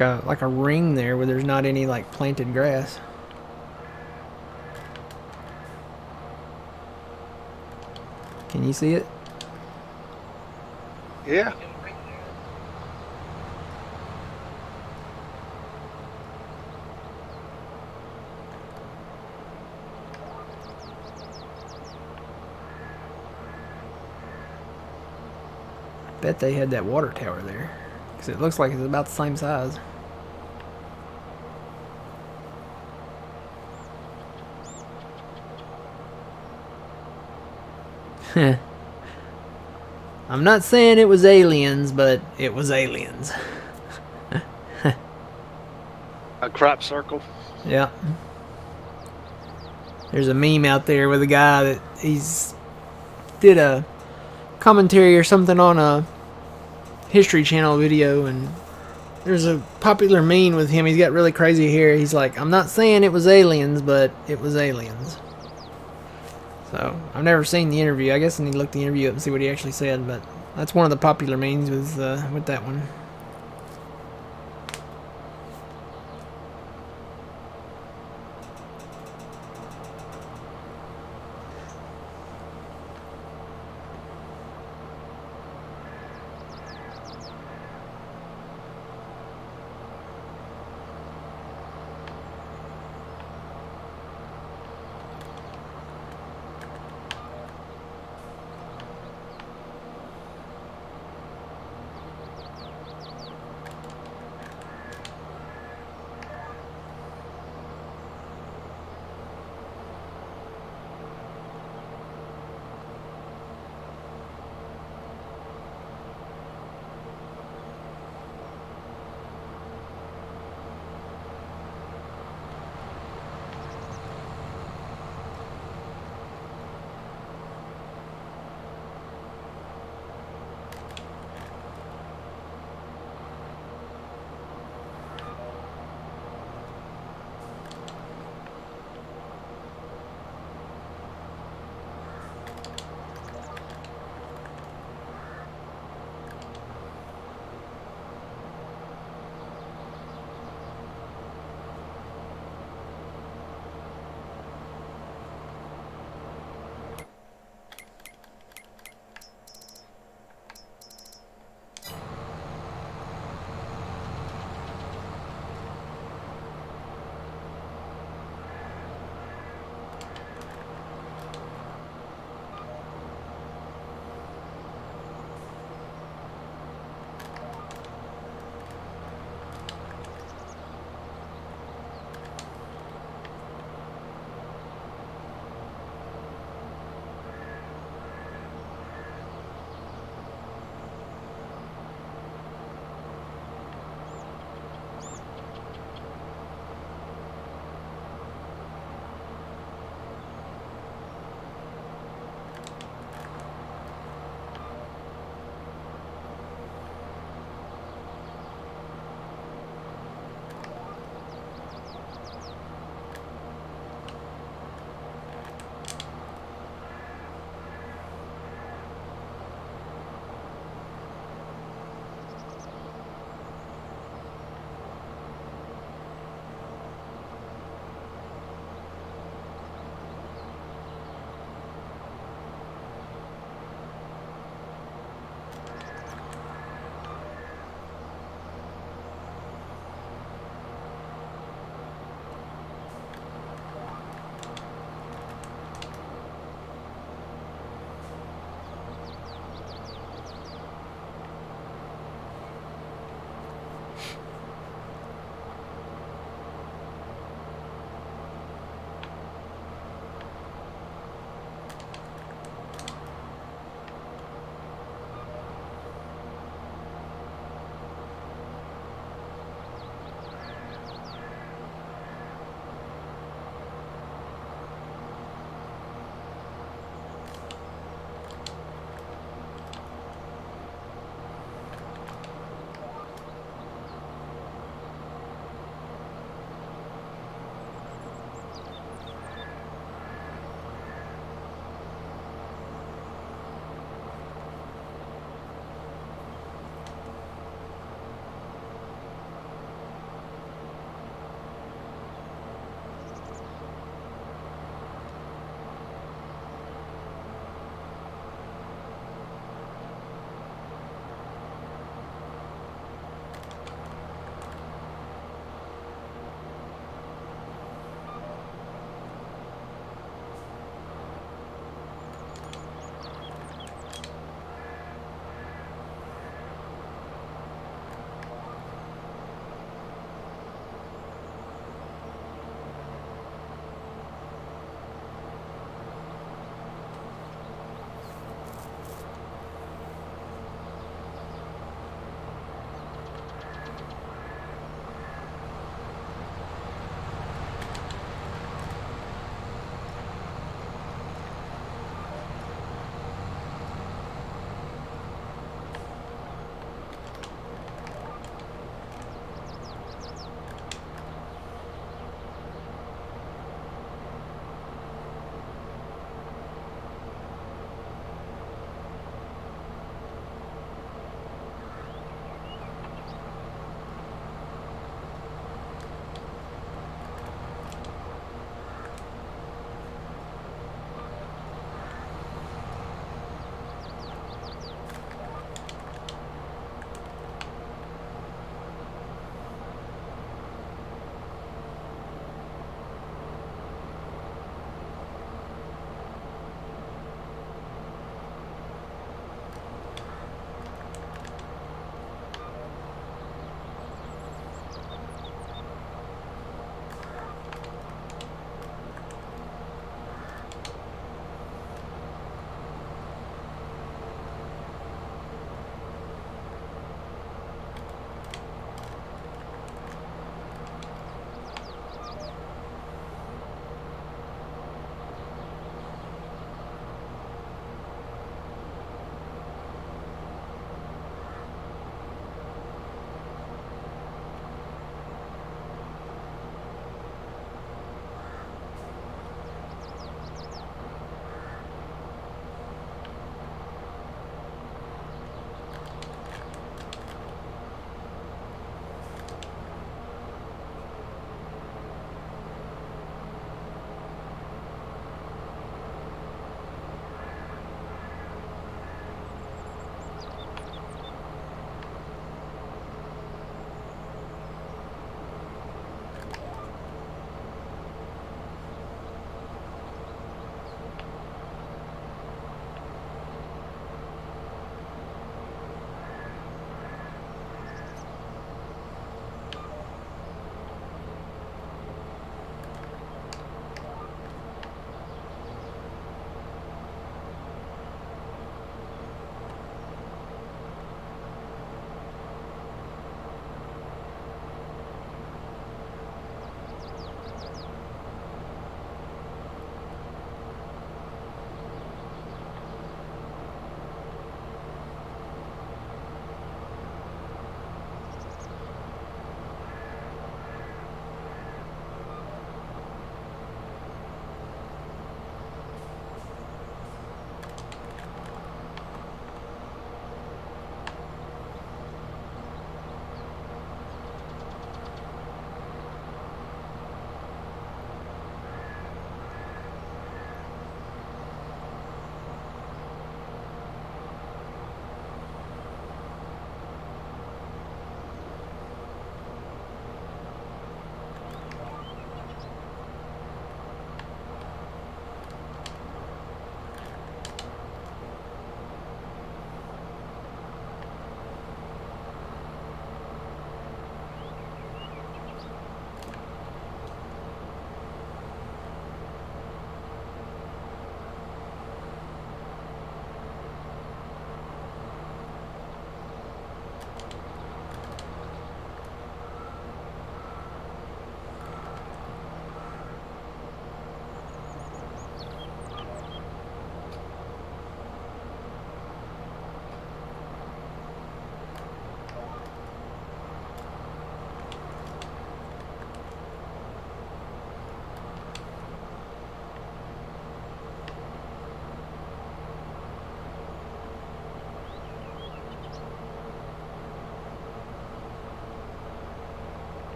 Like a ring there where there's not any like planted grass. Can you see it? Yeah. Bet they had that water tower there. Because it looks like it's about the same size. I'm not saying it was aliens, but it was aliens. A crop circle. Yeah. There's a meme out there with a guy that did a commentary or something on a History Channel video, and there's a popular meme with him. He's got really crazy hair. He's like, I'm not saying it was aliens, but it was aliens. So, I've never seen the interview. I guess I need to look the interview up and see what he actually said, but that's one of the popular memes with that one.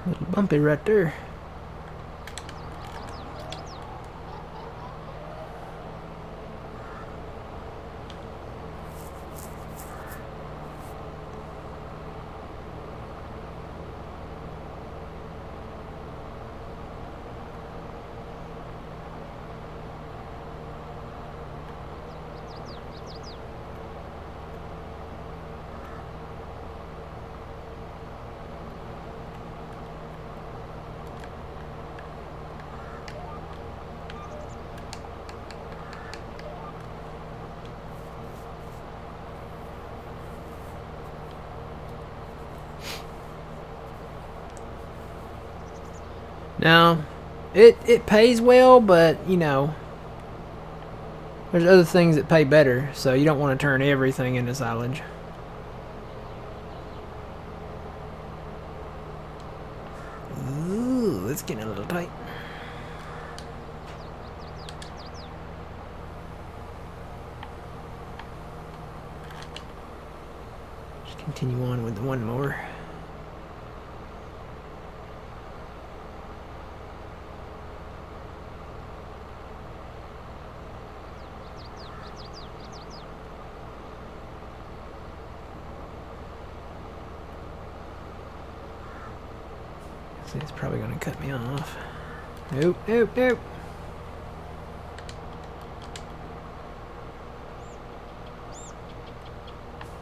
Little bumpy right there. Now, it pays well, but, you know, there's other things that pay better, so you don't want to turn everything into silage. Ooh, it's getting a little tight. Just continue on with the one more. See, it's probably going to cut me off. Nope, nope, nope.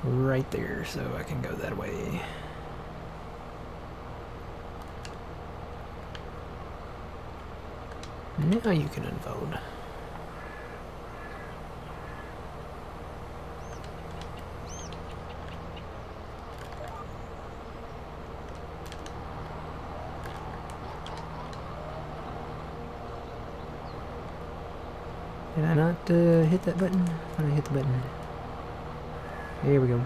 Right there, so I can go that way. Now you can unfold. Did I not hit that button? I hit the button. Here we go.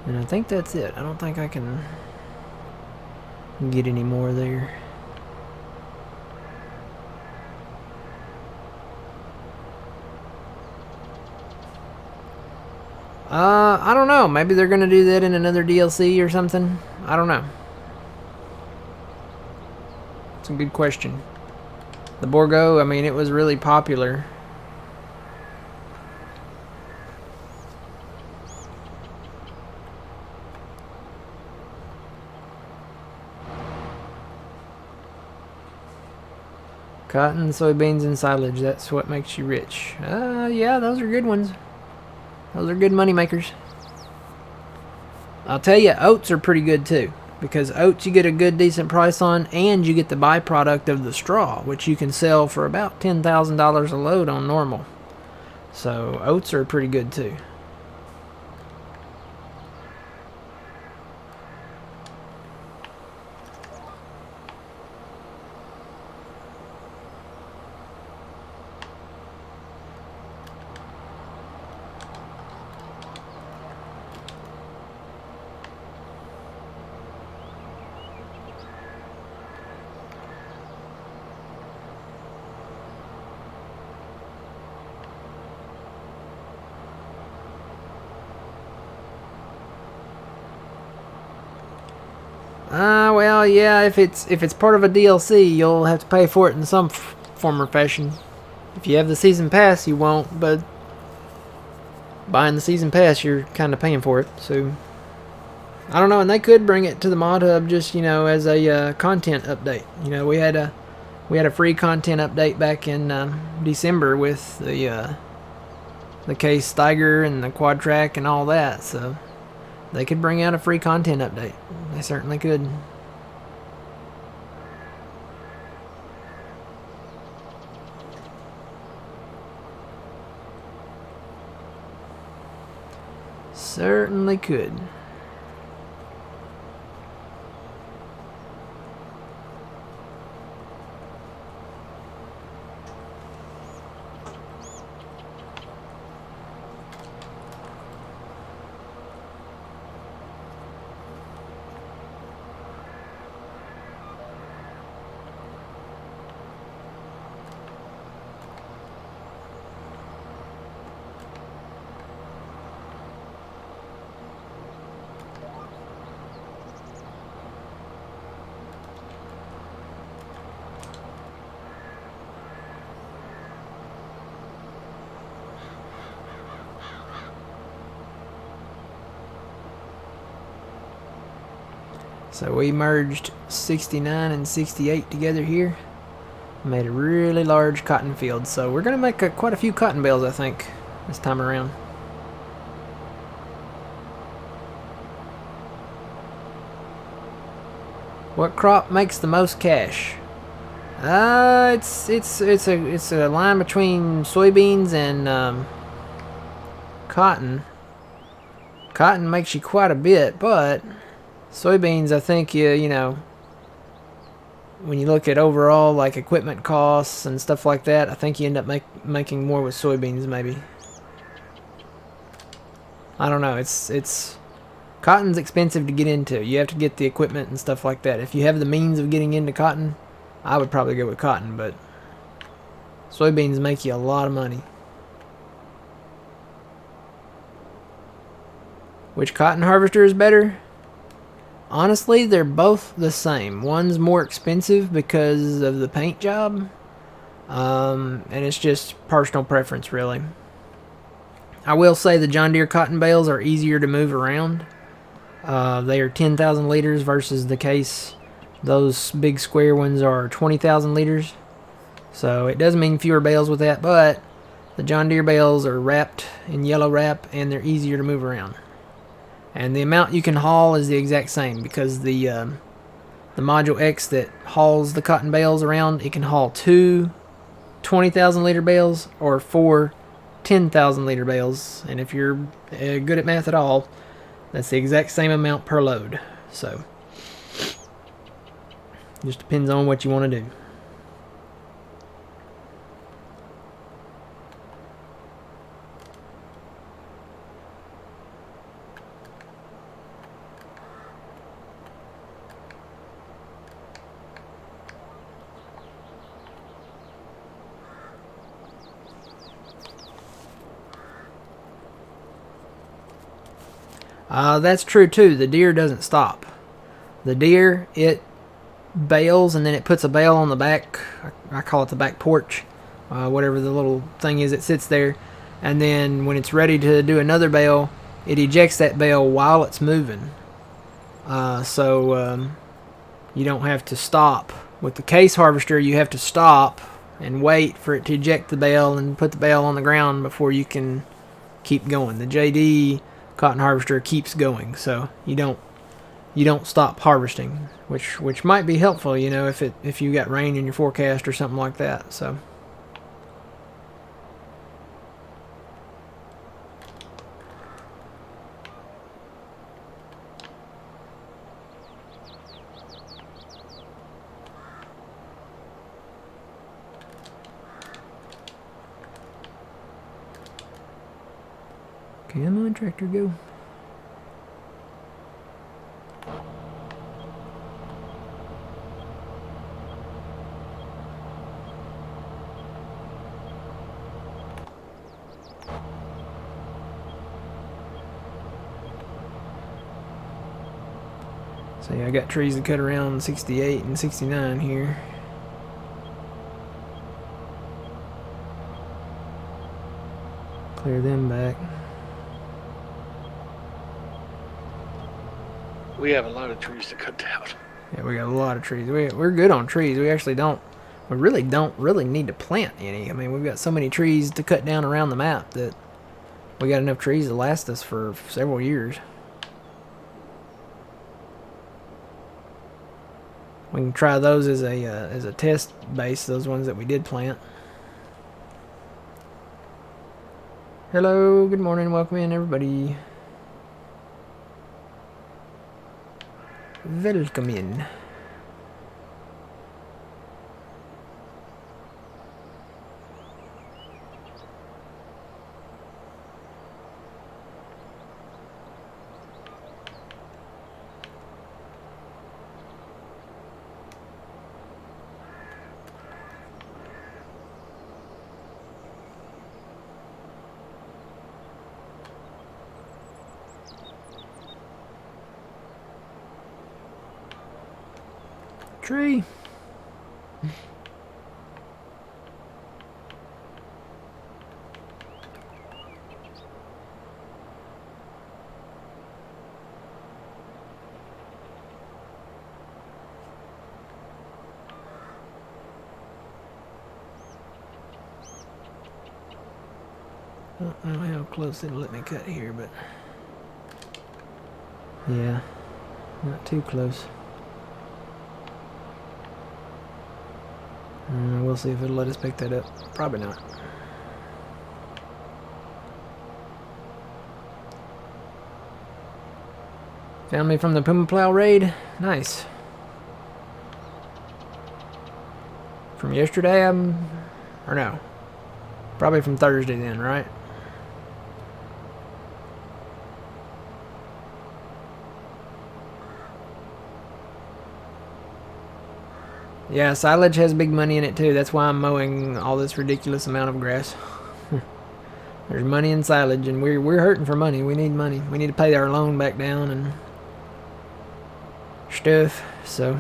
And I think that's it. I don't think I can get any more there. I don't know. Maybe they're gonna do that in another DLC or something. I don't know. It's a good question. The Borgo, I mean, it was really popular. Cotton, soybeans, and silage. That's what makes you rich. Yeah, those are good ones. Those are good money makers. I'll tell you, oats are pretty good too. Because oats you get a good, decent price on, and you get the byproduct of the straw, which you can sell for about $10,000 a load on normal. So, oats are pretty good too. Well, yeah, if it's part of a DLC, you'll have to pay for it in some form or fashion. If you have the season pass, you won't, but buying the season pass, you're kind of paying for it. So, I don't know, and they could bring it to the mod hub just, you know, as a content update. You know, we had a free content update back in December with the Case Steiger and the quad track and all that, so they could bring out a free content update. They certainly could. certainly could. So we merged 69 and 68 together here. Made a really large cotton field. So we're going to make quite a few cotton bales, I think, this time around. What crop makes the most cash? It's a line between soybeans and cotton. Cotton makes you quite a bit, but soybeans, I think you know, when you look at overall like equipment costs and stuff like that, I think you end up making more with soybeans maybe. I don't know. It's cotton's expensive to get into. You have to get the equipment and stuff like that. If you have the means of getting into cotton, I would probably go with cotton, but soybeans make you a lot of money. Which cotton harvester is better? Honestly, they're both the same. One's more expensive because of the paint job, and it's just personal preference, really. I will say the John Deere cotton bales are easier to move around. They are 10,000 liters versus the case. Those big square ones are 20,000 liters. So it does mean fewer bales with that, but the John Deere bales are wrapped in yellow wrap and they're easier to move around. And the amount you can haul is the exact same because the Module X that hauls the cotton bales around, it can haul 2 20,000 liter bales or 4 10,000 liter bales. And if you're good at math at all, that's the exact same amount per load. So just depends on what you want to do. That's true too. The Deere doesn't stop. The Deere, it bales and then it puts a bale on the back. I call it the back porch. Whatever the little thing is that sits there. And then when it's ready to do another bale, it ejects that bale while it's moving. So you don't have to stop. With the case harvester, you have to stop and wait for it to eject the bale and put the bale on the ground before you can keep going. The JD cotton harvester keeps going, so you don't stop harvesting, which might be helpful, you know, if you got rain in your forecast or something like that. So come on, tractor, go. So yeah, I got trees to cut around 68 and 69 here. Clear them back. We have a lot of trees to cut down. Yeah, we got a lot of trees. We're good on trees. We actually don't really need to plant any. I mean, we've got so many trees to cut down around the map that we got enough trees to last us for several years. We can try those as a test base, those ones that we did plant. Hello, good morning, welcome in everybody. Welcome in. Tree. I don't know how close it'll let me cut here, but yeah, not too close. We'll see if it'll let us pick that up. Probably not. Found me from the Puma Plow raid. Nice. From yesterday, or no. Probably from Thursday then, right? Yeah, silage has big money in it too. That's why I'm mowing all this ridiculous amount of grass. There's money in silage, and we're hurting for money. We need money. We need to pay our loan back down and stuff. So,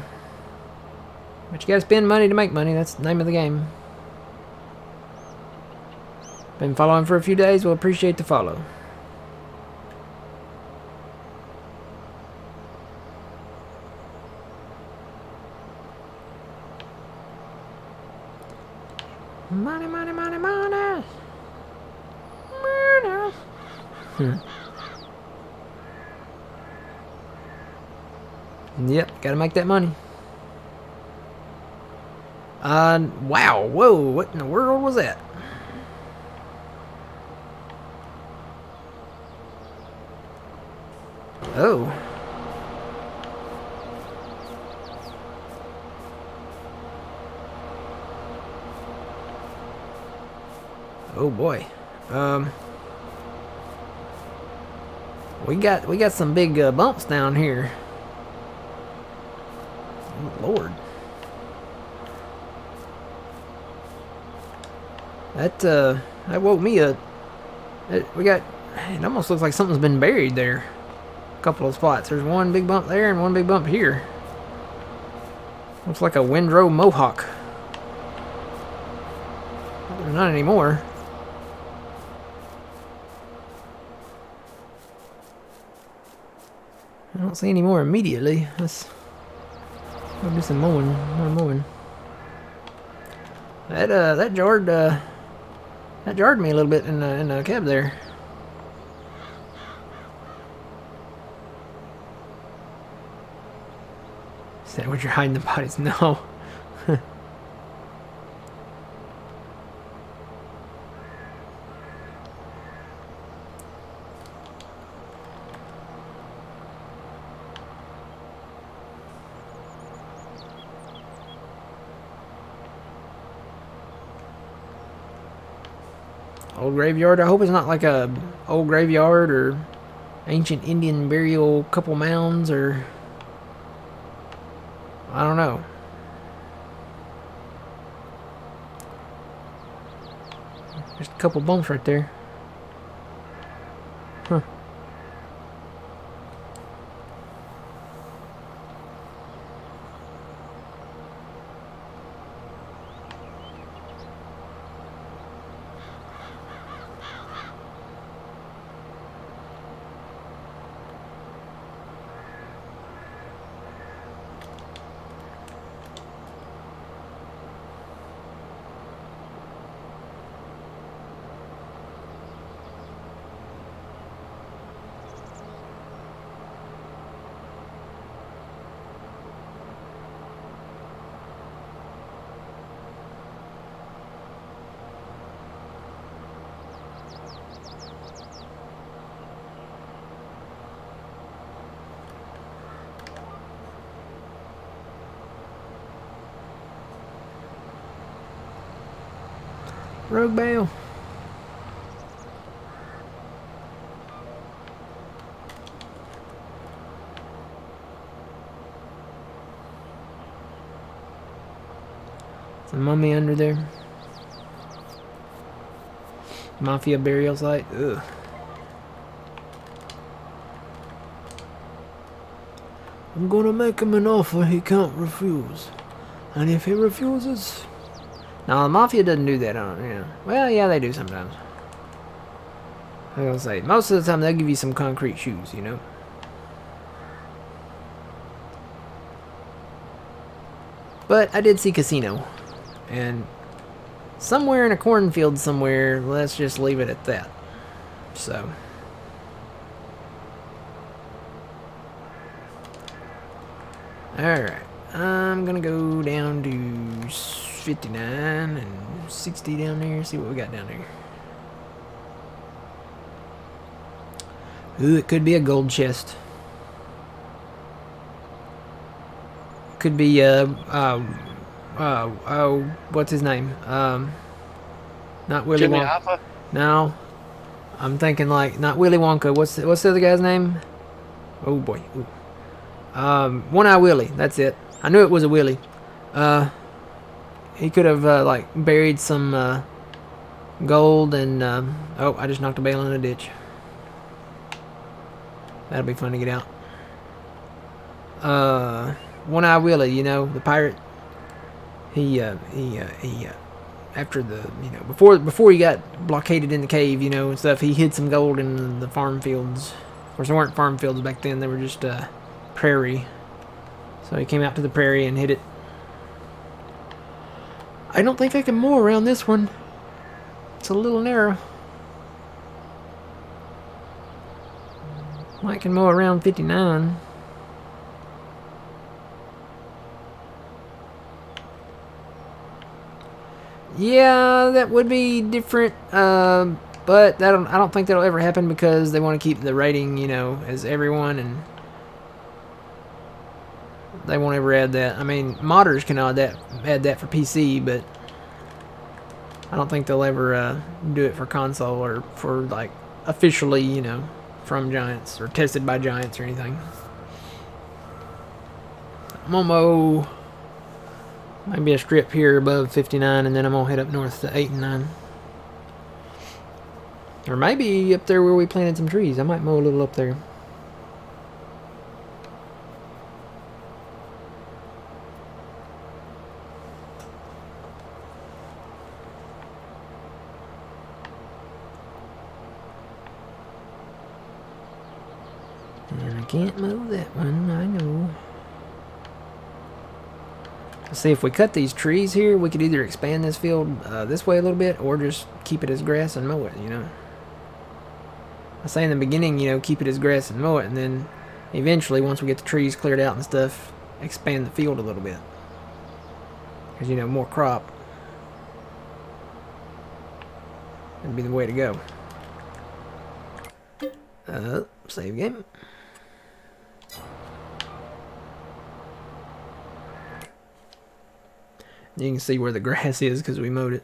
but you gotta spend money to make money. That's the name of the game. Been following for a few days. We'll appreciate the follow. Money, money, money, money. Money. Yep, gotta make that money. Wow, whoa, what in the world was that? Oh. Oh boy. We got some big bumps down here. Oh, Lord. That woke me up. It almost looks like something's been buried there. A couple of spots. There's one big bump there and one big bump here. Looks like a windrow mohawk. There's not anymore. I don't see any more immediately. Let's go do some mowing. More mowing. That jarred me a little bit in the cab there. Is that what you're hiding the bodies? No. Old graveyard. I hope it's not like a old graveyard or ancient Indian burial couple mounds or I don't know. Just a couple bumps right there. Huh. Rogue Bale. Is the mummy under there? Mafia burial site? Ugh. I'm gonna make him an offer he can't refuse. And if he refuses... No, the Mafia doesn't do that on it, yeah. Well, yeah, they do sometimes. I was gonna say, most of the time they'll give you some concrete shoes, you know? But I did see Casino. And somewhere in a cornfield somewhere, let's just leave it at that. So... Alright, I'm gonna go down to 59 and 60 down there, see what we got down there. Ooh, it could be a gold chest. Could be, what's his name? Not Willy Jimmy Wonka. Hoffa? No, I'm thinking like, not Willy Wonka, what's the other guy's name? Oh boy, ooh. One-Eye Willie, that's it. I knew it was a Willie. He could have, like, buried some, gold and, oh, I just knocked a bale in a ditch. That'll be fun to get out. One-Eye Willie, you know, the pirate. He, after the, you know, before he got blockaded in the cave, you know, and stuff, he hid some gold in the farm fields. Of course, there weren't farm fields back then, they were just, prairie. So he came out to the prairie and hid it. I don't think I can mow around this one. It's a little narrow. I can mow around 59. Yeah, that would be different. But I don't think that'll ever happen because they want to keep the rating, you know, as everyone, and they won't ever add that. I mean, modders can add that for PC, but I don't think they'll ever do it for console or for, like, officially, you know, from Giants or tested by Giants or anything. Momo, maybe a strip here above 59, and then I'm gonna head up north to 8 and 9. Or maybe up there where we planted some trees. I might mow a little up there. And I can't mow that one, I know. See, if we cut these trees here, we could either expand this field this way a little bit, or just keep it as grass and mow it, you know. I say in the beginning, you know, keep it as grass and mow it, and then eventually, once we get the trees cleared out and stuff, expand the field a little bit. Because, you know, more crop. That'd be the way to go. Save game. You can see where the grass is because we mowed it.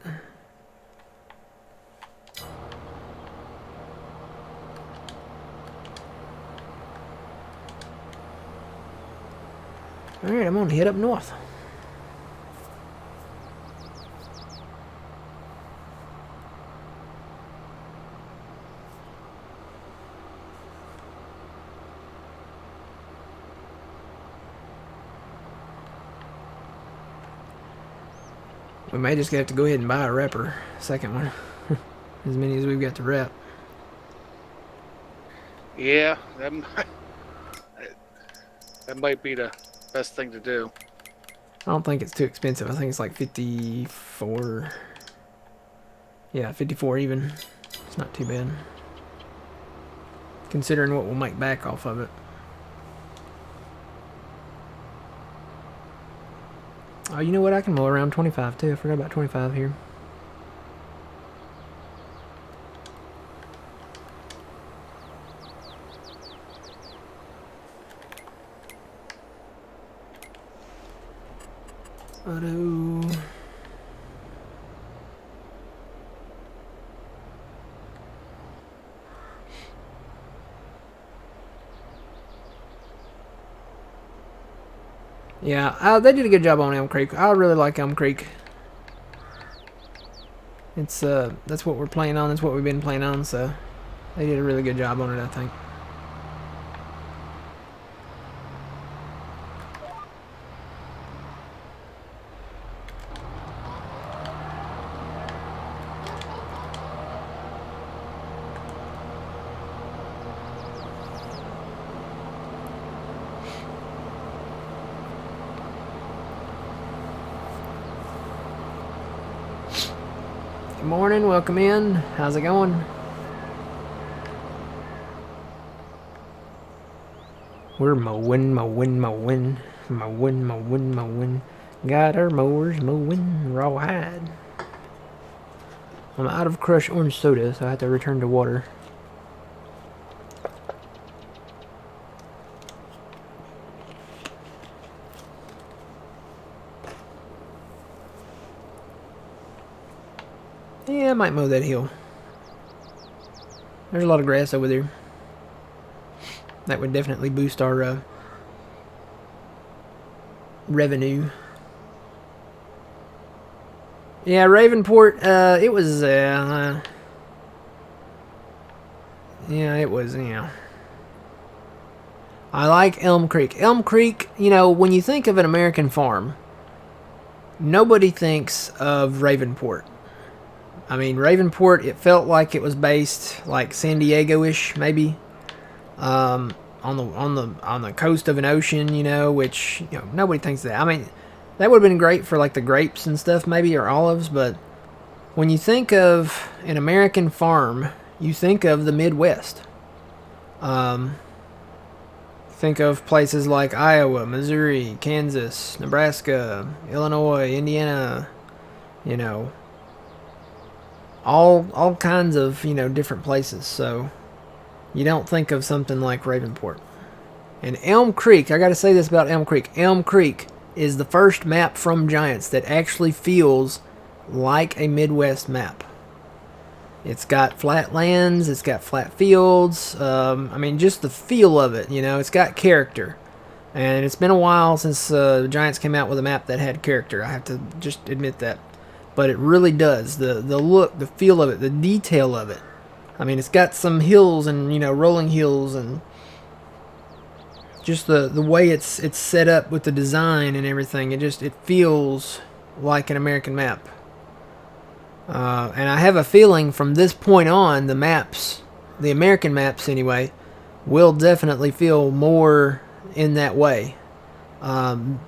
Alright, I'm gonna head up north. We may just have to go ahead and buy a wrapper, second one. As many as we've got to wrap. Yeah, that might be the best thing to do. I don't think it's too expensive. I think it's like 54. Yeah, 54 even. It's not too bad. Considering what we'll make back off of it. Oh, you know what? I can mow around 25 too. I forgot about 25 here. Auto. Yeah, they did a good job on Elm Creek. I really like Elm Creek. It's that's what we're playing on. That's what we've been playing on. So they did a really good job on it, I think. Good morning, welcome in. How's it going? We're mowing. Got our mowers mowing rawhide. I'm out of crushed orange soda, so I have to return to water. Yeah, I might mow that hill. There's a lot of grass over there. That would definitely boost our revenue. Yeah, Ravenport, it was, yeah, it was, yeah. I like Elm Creek. Elm Creek, you know, when you think of an American farm, nobody thinks of Ravenport. I mean, Ravenport, it felt like it was based like San Diego-ish, maybe, on the coast of an ocean, you know, which, you know, nobody thinks that. I mean, that would have been great for like the grapes and stuff, maybe, or olives, but when you think of an American farm, you think of the Midwest. Think of places like Iowa, Missouri, Kansas, Nebraska, Illinois, Indiana, you know, all kinds of, you know, different places. So you don't think of something like Ravenport. And Elm Creek, I gotta say this about Elm Creek. Elm Creek is the first map from Giants that actually feels like a Midwest map. It's got flat lands, it's got flat fields. I mean, just the feel of it, you know, it's got character. And it's been a while since Giants came out with a map that had character. I have to just admit that. But it really does. The look, the feel of it, the detail of it. I mean, it's got some hills and, you know, rolling hills, and just the way it's set up with the design and everything. It feels like an American map. And I have a feeling from this point on, the maps, the American maps anyway, will definitely feel more in that way.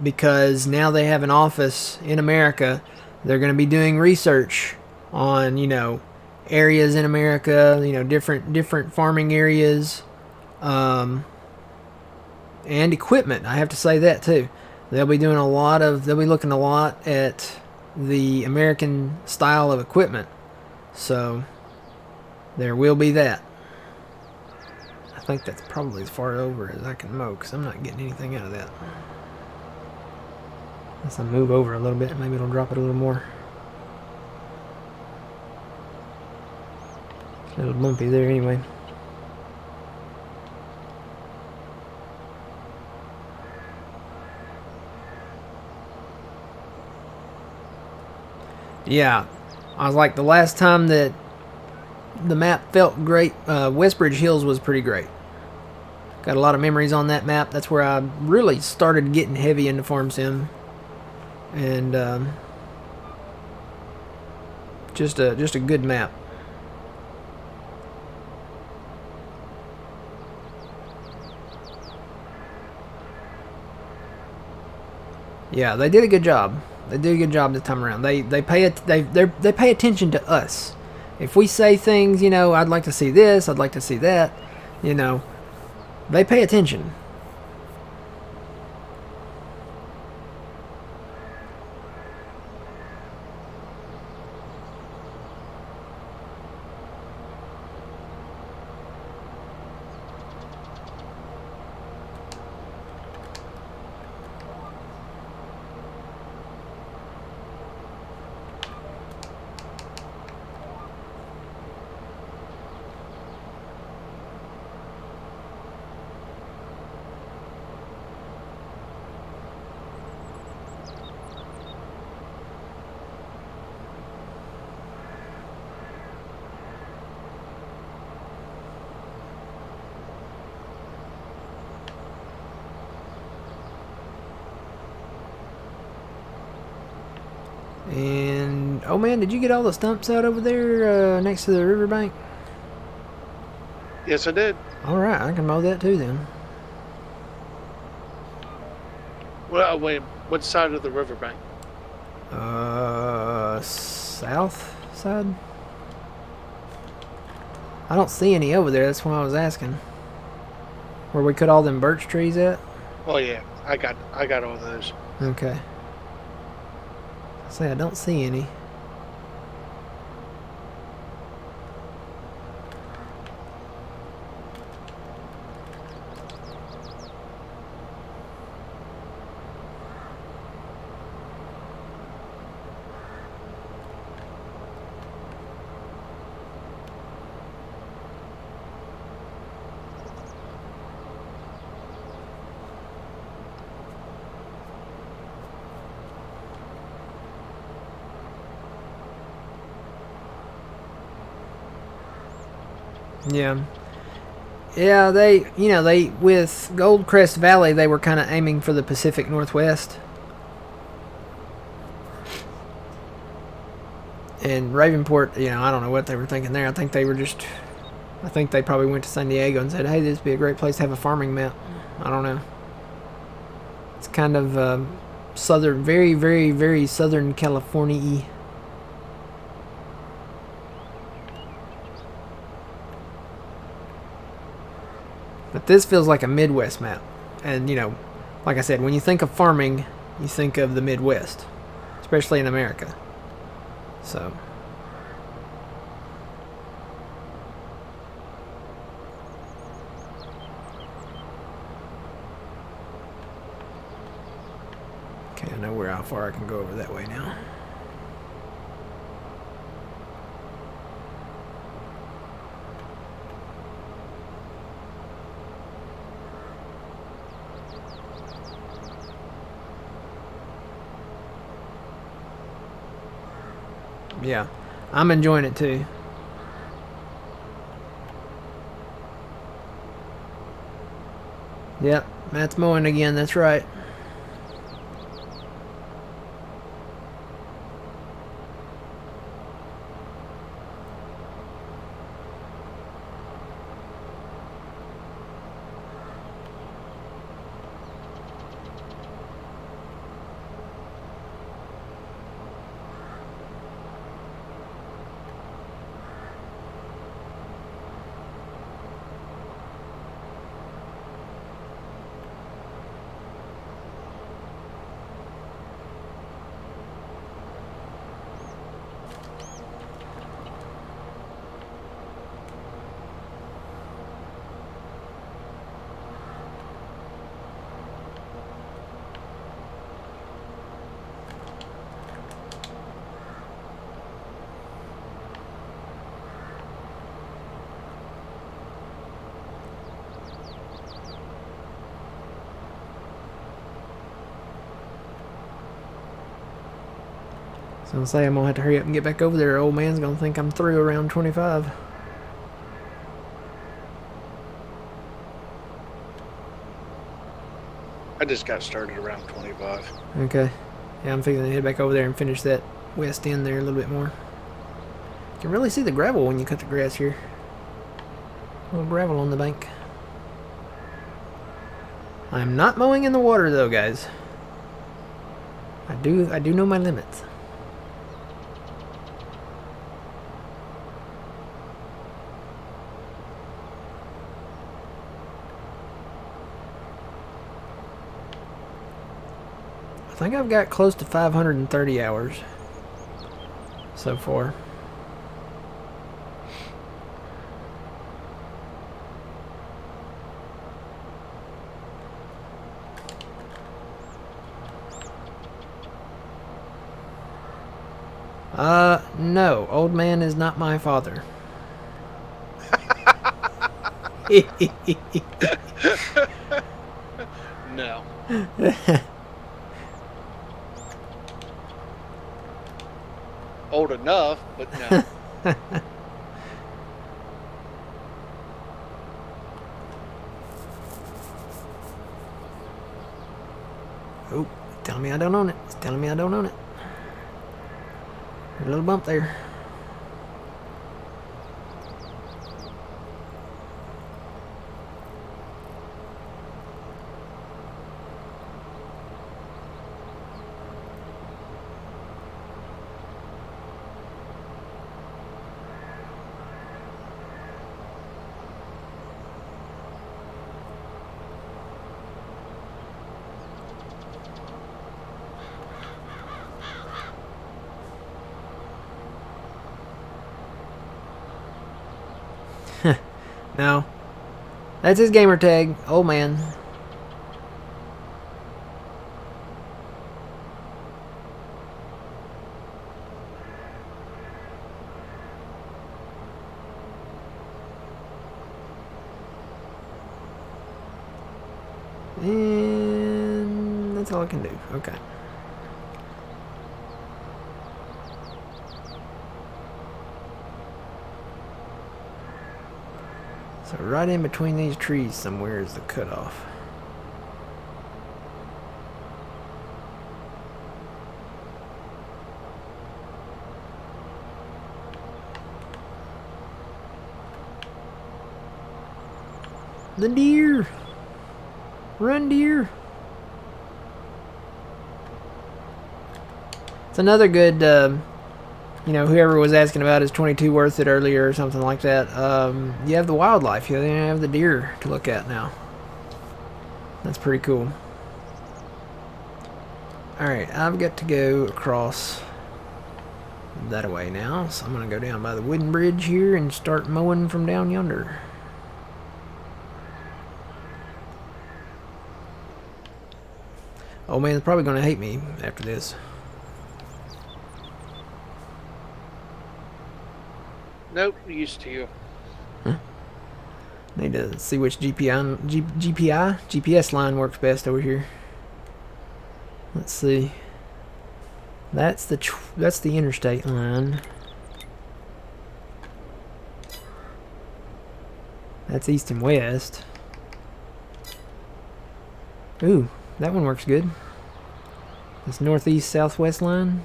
Because now they have an office in America. They're going to be doing research on, you know, areas in America, you know, different farming areas, and equipment. I have to say that too. They'll be looking a lot at the American style of equipment. So there will be that. I think that's probably as far over as I can mow, because I'm not getting anything out of that. Unless I move over a little bit, maybe it'll drop it a little more. It's a little bumpy there anyway. Yeah, I was like, the last time that the map felt great, Westbridge Hills was pretty great. Got a lot of memories on that map. That's where I really started getting heavy into Farm Sim. And just a good map. Yeah, they did a good job. They did a good job this time around. They pay attention to us. If we say things, you know, I'd like to see this, I'd like to see that, you know, they pay attention. And, oh man, did you get all the stumps out over there next to the riverbank? Yes, I did. Alright, I can mow that too then. Well, wait, what side of the riverbank? South side? I don't see any over there, that's why I was asking. Where we cut all them birch trees at? Oh yeah, I got all those. Okay. I don't see any. Yeah. Yeah, they with Goldcrest Valley, they were kind of aiming for the Pacific Northwest. And Ravenport, I don't know what they were thinking there. I think they probably went to San Diego and said, hey, this would be a great place to have a farming map. I don't know. It's kind of southern, very, very, very southern California-y. But this feels like a Midwest map. And, like I said, when you think of farming, you think of the Midwest. Especially in America. So. Okay, I know how far I can go over that way now. Yeah, I'm enjoying it too. Yep, Matt's mowing again, that's right. So I'll say I'm gonna have to hurry up and get back over there. Old man's gonna think I'm through around 25. I just got started around 25. Okay. Yeah, I'm fixing to head back over there and finish that west end there a little bit more. You can really see the gravel when you cut the grass here. A little gravel on the bank. I'm not mowing in the water though, guys. I do know my limits. I think I've got close to 530 hours so far. No, old man is not my father. No. Old enough, but no. Oh, telling me I don't own it. It's telling me I don't own it. A little bump there. No. That's his gamer tag. Old man. And that's all I can do. Okay. So right in between these trees somewhere is the cutoff. The deer! Run, deer! It's another good, you know, whoever was asking about is 22 worth it earlier or something like that. You have the wildlife. You have the deer to look at now. That's pretty cool. Alright, I've got to go across that way now. So I'm going to go down by the wooden bridge here and start mowing from down yonder. Oh man, it's probably going to hate me after this. Nope, used to you. Huh? Need to see which GPS line works best over here. Let's see. That's the interstate line. That's east and west. Ooh, that one works good. This northeast southwest line.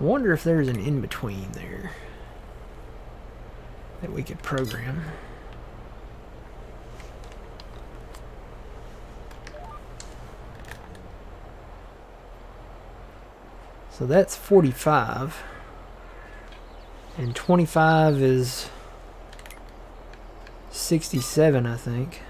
I wonder if there's an in-between there that we could program. So that's 45. And 25 is 67, I think.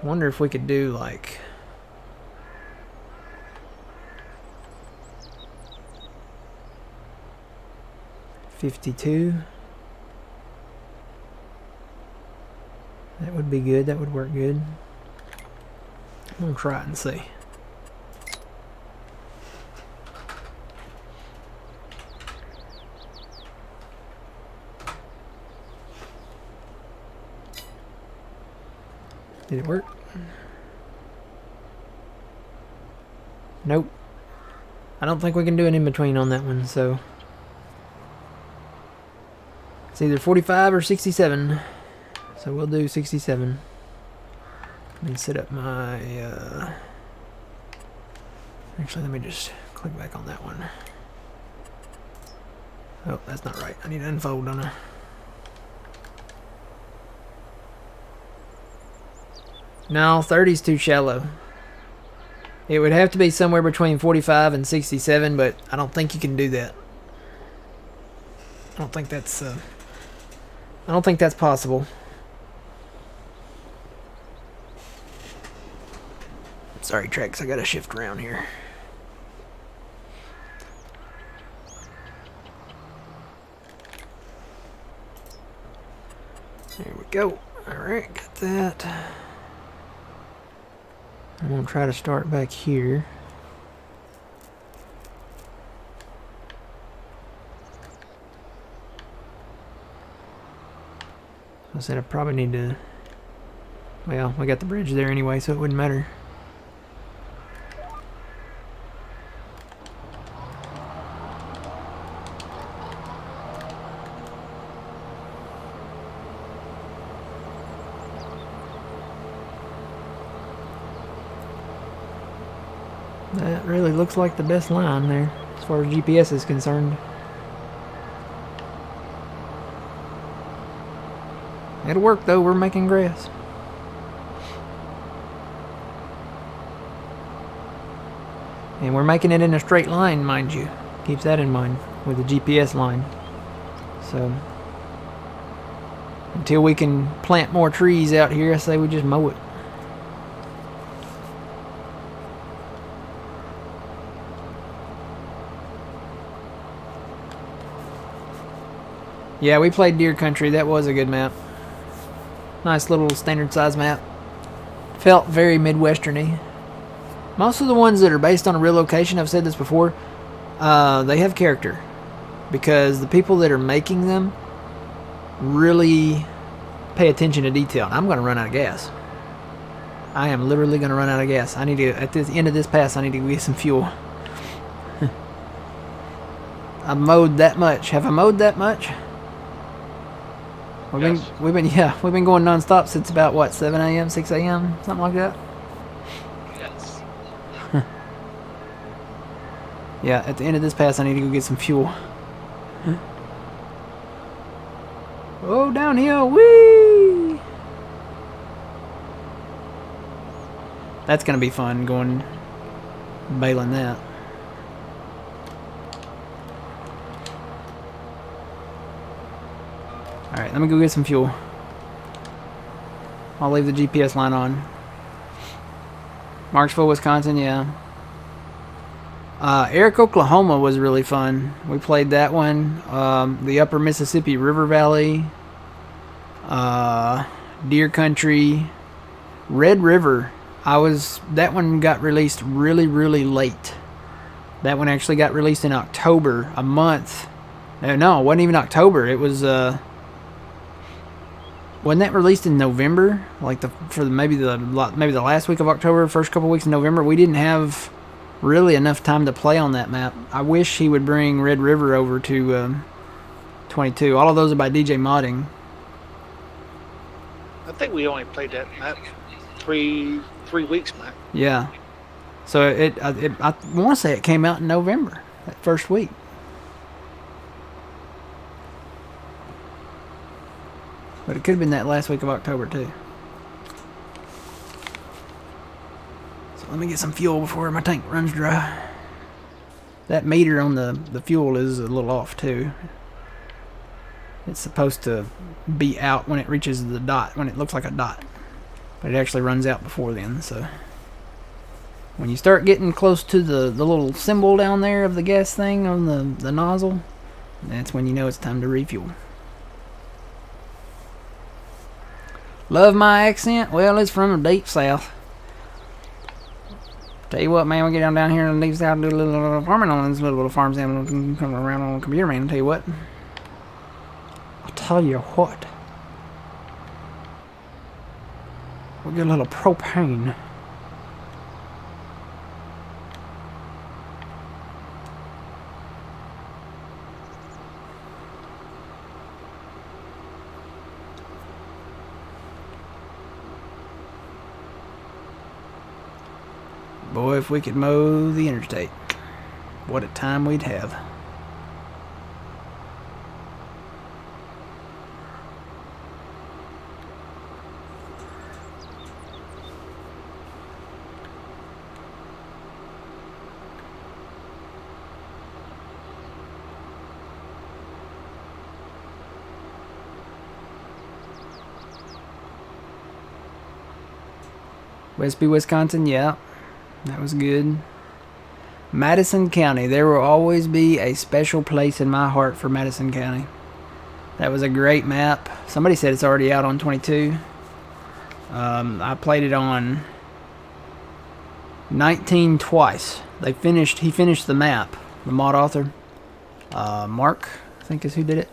I wonder if we could do like 52. That would be good. That would work good. I'm gonna try it and see. Did it work? Nope. I don't think we can do an in-between on that one, so it's either 45 or 67. So we'll do 67. Let me set up my actually, let me just click back on that one. Oh, that's not right. I need to unfold, don't I? No, 30's too shallow. It would have to be somewhere between 45 and 67, but I don't think you can do that. I don't think that's possible. Sorry, Trex, I gotta shift around here. There we go. Alright, got that. I'm gonna try to start back here. I said I probably need to... Well, we got the bridge there anyway, so it wouldn't matter. That really looks like the best line there, as far as GPS is concerned. It'll work though, we're making grass. And we're making it in a straight line, mind you. Keeps that in mind with the GPS line. So, until we can plant more trees out here, I say we just mow it. Yeah, we played Deer Country. That was a good map. Nice little standard size map. Felt very Midwestern-y. Most of the ones that are based on a real location, I've said this before, they have character. Because the people that are making them really pay attention to detail. I'm going to run out of gas. I am literally going to run out of gas. I need to, at the end of this pass, I need to get some fuel. I've mowed that much. Have I mowed that much? We've been going non-stop since about what, 7 a.m., 6 a.m., something like that. Yes. Yeah, at the end of this pass, I need to go get some fuel. Oh, downhill, whee! That's gonna be fun going baling that. Alright, let me go get some fuel. I'll leave the GPS line on. Marksville, Wisconsin, yeah. Eric, Oklahoma was really fun. We played that one. The Upper Mississippi River Valley. Deer Country. Red River. That one got released really, really late. That one actually got released in October, a month. No, it wasn't even October. It was, wasn't that released in November? Like maybe the last week of October, first couple weeks in November. We didn't have really enough time to play on that map. I wish he would bring Red River over to 22. All of those are by DJ Modding. I think we only played that map 3 weeks, Mac. Yeah. So I want to say it came out in November, that first week. But it could have been that last week of October too. So let me get some fuel before my tank runs dry. That meter on the fuel is a little off too. It's supposed to be out when it reaches the dot, when it looks like a dot. But it actually runs out before then, so. When you start getting close to the little symbol down there of the gas thing on the nozzle, that's when you know it's time to refuel. Love my accent? Well, it's from the deep south. Tell you what, man, we get down here in the deep south and do a little farming on these little farms and come around on the computer, man. I'll tell you what. We get a little propane. Boy, if we could mow the interstate, what a time we'd have. Westby, Wisconsin, yeah. That was good. Madison County. There will always be a special place in my heart for Madison County. That was a great map. Somebody said it's already out on 22. I played it on 19 twice. He finished the map. The mod author. Mark, I think is who did it.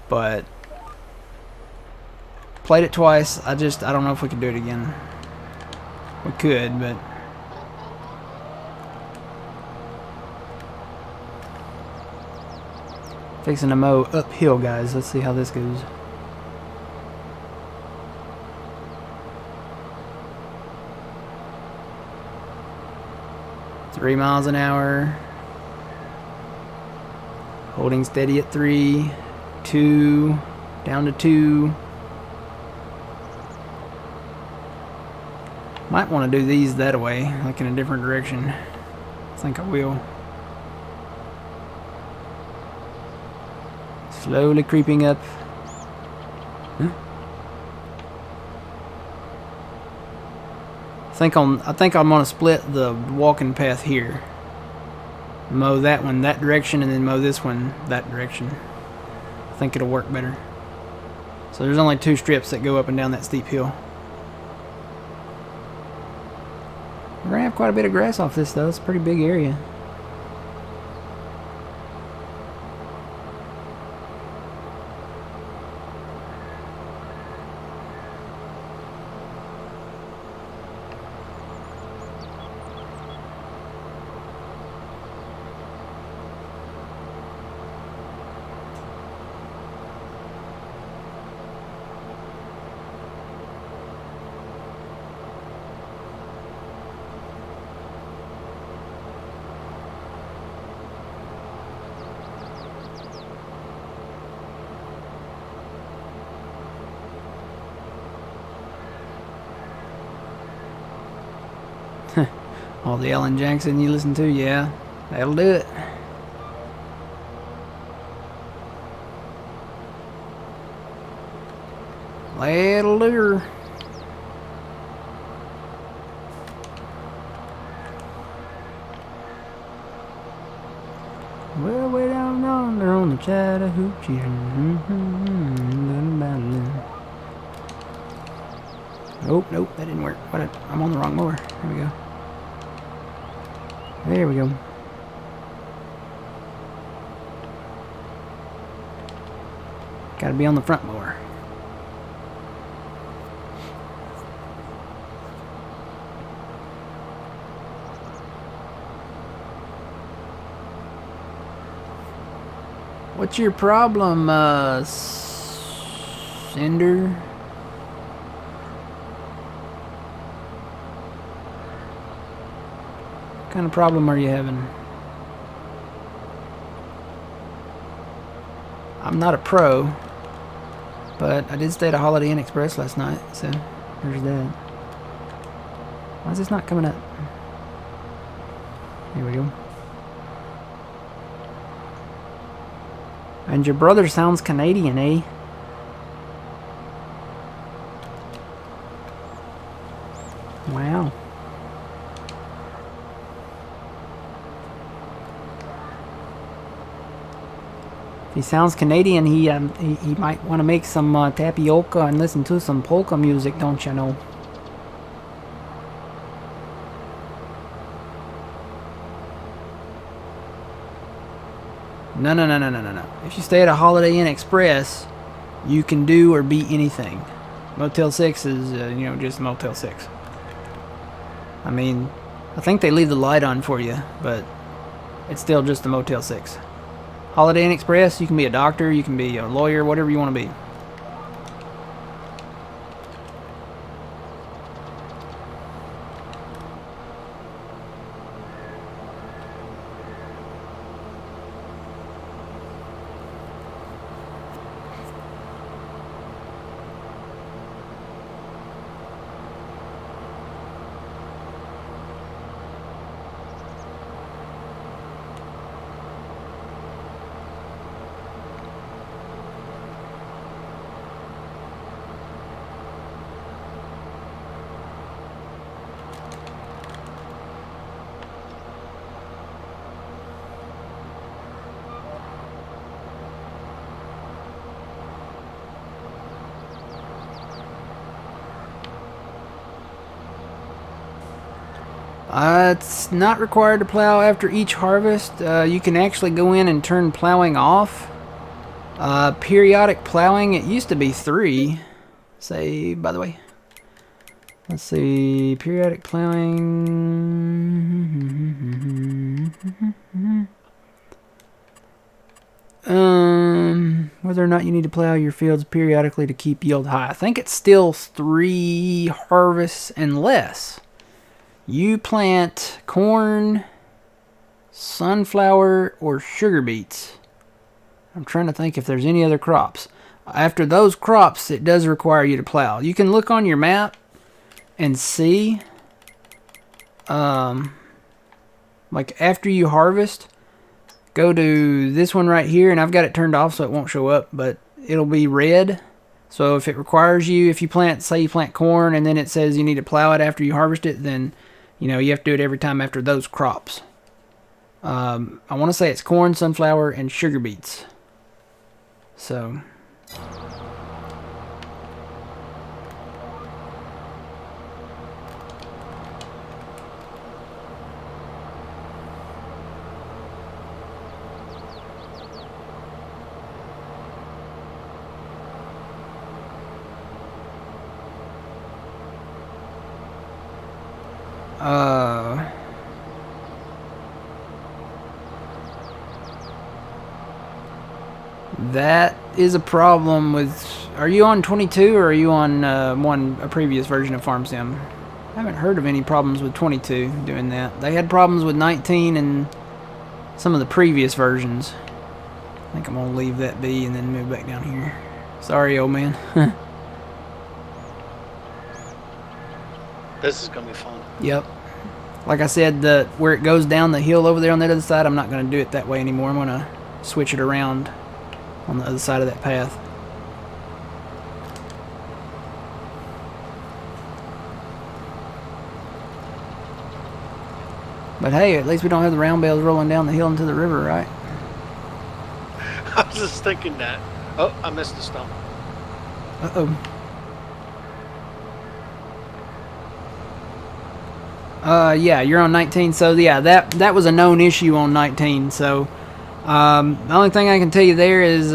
But played it twice. I don't know if we could do it again. We could, but fixing to mow uphill, guys. Let's see how this goes. 3 miles an hour. Holding steady at 3. 2. Down to 2. Might want to do these that way, like in a different direction. I think I will. Slowly creeping up. Huh? I think I'm gonna split the walking path here. Mow that one that direction and then mow this one that direction. I think it'll work better. So there's only 2 strips that go up and down that steep hill. We're gonna have quite a bit of grass off this though. It's a pretty big area. All the Alan Jackson you listen to, yeah, that'll do it. That'll do her. Well, way down yonder on the Chattahoochee. Nope, nope, that didn't work. I'm on the wrong mower. There we go. There we go. Gotta be on the front mower. What's your problem, Cinder? What kind of problem are you having? I'm not a pro, but I did stay at a Holiday Inn Express last night, so there's that. Why is this not coming up? Here we go. And your brother sounds Canadian, eh? Wow. If he sounds Canadian, he might want to make some tapioca and listen to some polka music, don't you know? No. If you stay at a Holiday Inn Express, you can do or be anything. Motel 6 is, you know, just Motel 6. I mean, I think they leave the light on for you, but it's still just a Motel 6. Holiday Inn Express, you can be a doctor, you can be a lawyer, whatever you want to be. It's not required to plow after each harvest. You can actually go in and turn plowing off. Periodic plowing, it used to be 3. Say, by the way. Let's see, periodic plowing. Whether or not you need to plow your fields periodically to keep yield high. I think it's still 3 harvests and less. You plant corn, sunflower, or sugar beets. I'm trying to think if there's any other crops. After those crops, it does require you to plow. You can look on your map and see, like after you harvest, go to this one right here, and I've got it turned off so it won't show up, but it'll be red. So if it requires you, if you plant, say you plant corn, and then it says you need to plow it after you harvest it, then, you know, you have to do it every time after those crops. I want to say it's corn, sunflower, and sugar beets. So... that is a problem with... Are you on 22 or are you on a previous version of FarmSim? I haven't heard of any problems with 22 doing that. They had problems with 19 and some of the previous versions. I think I'm going to leave that be and then move back down here. Sorry, old man. This is going to be fun. Yep. Like I said, where it goes down the hill over there on the other side, I'm not going to do it that way anymore. I'm going to switch it around on the other side of that path. But hey, at least we don't have the round bales rolling down the hill into the river, right? I was just thinking that. Oh, I missed the stump. Uh-oh. Yeah, you're on 19, so yeah, that was a known issue on 19, so the only thing I can tell you there is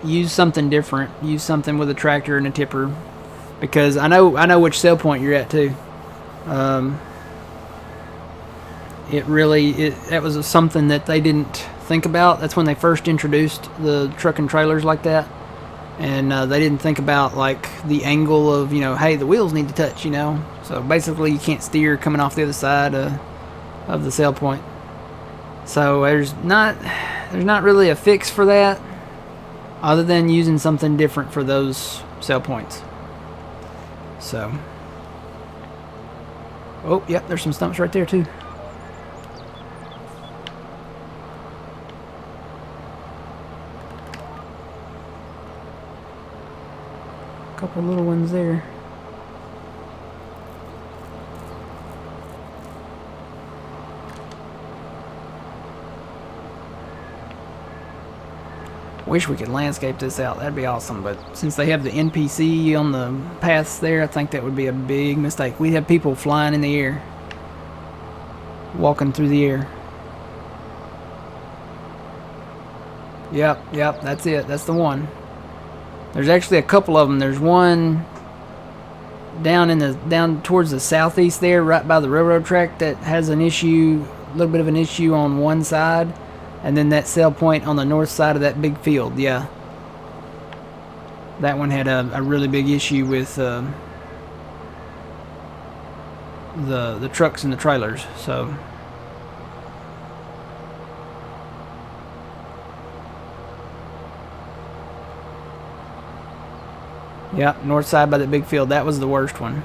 use something different. Use something with a tractor and a tipper, because I know which sell point you're at too. That was something that they didn't think about. That's when they first introduced the truck and trailers like that, and they didn't think about like the angle of, you know, hey, the wheels need to touch, you know. So basically, you can't steer coming off the other side of the sell point. So there's not really a fix for that, other than using something different for those sell points. So, oh, yep, there's some stumps right there too. Couple little ones there. Wish we could landscape this out. That'd be awesome, but since they have the NPC on the paths there, I think that would be a big mistake. We'd have people flying in the air, walking through the air. Yep, that's it. That's the one. There's actually a couple of them. There's one down towards the southeast there, right by the railroad track, that has an issue, a little bit of an issue on one side, and then that sell point on the north side of that big field. Yeah, that one had a really big issue with the trucks and the trailers. So. Yeah, north side by the big field. That was the worst one.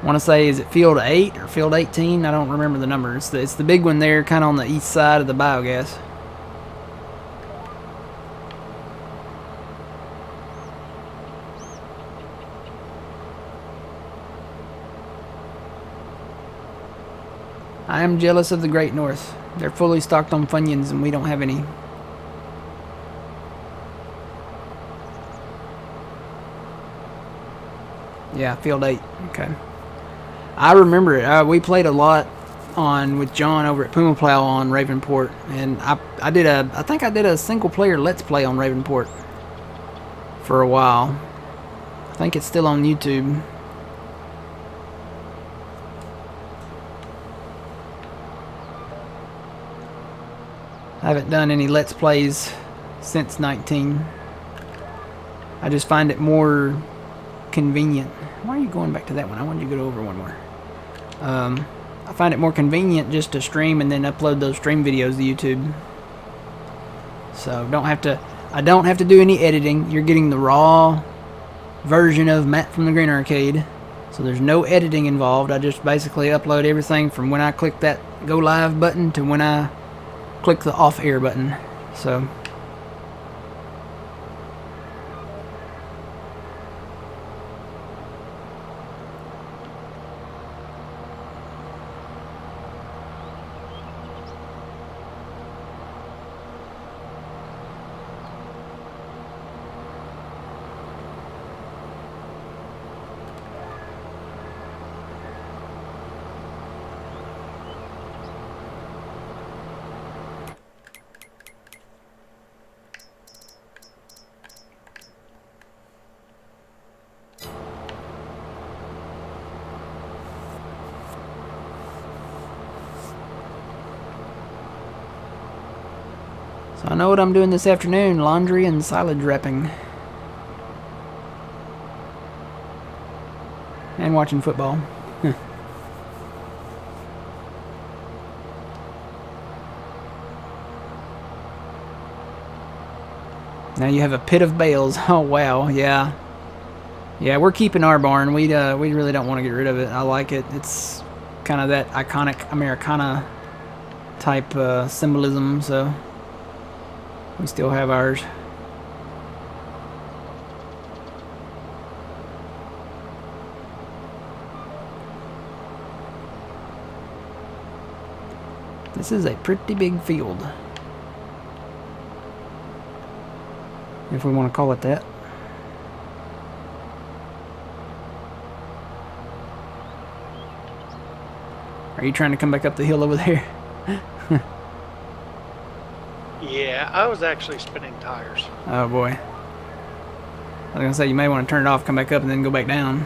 I want to say, is it field 8 or field 18? I don't remember the number. It's the big one there, kind of on the east side of the biogas. I am jealous of the Great North. They're fully stocked on Funyuns and we don't have any. Yeah, field 8. Okay. I remember it. We played a lot with John over at Puma Plow on Ravenport, and I think I did a single player Let's Play on Ravenport for a while. I think it's still on YouTube. I haven't done any Let's Plays since 19. I just find it more convenient. Why are you going back to that one? I wanted you to go over one more. I find it more convenient just to stream and then upload those stream videos to YouTube. So I don't have to do any editing. You're getting the raw version of Matt from the Green Arcade. So there's no editing involved. I just basically upload everything from when I click that go live button to when I click the off air button. So I know what I'm doing this afternoon, laundry and silage wrapping. And watching football. Now you have a pit of bales. Oh wow, yeah. Yeah, we're keeping our barn. We really don't want to get rid of it. I like it. It's kind of that iconic Americana type symbolism, so we still have ours. This is a pretty big field, if we want to call it that. Are you trying to come back up the hill over there? Yeah, I was actually spinning tires. Oh boy. I was gonna say you may want to turn it off, come back up, and then go back down.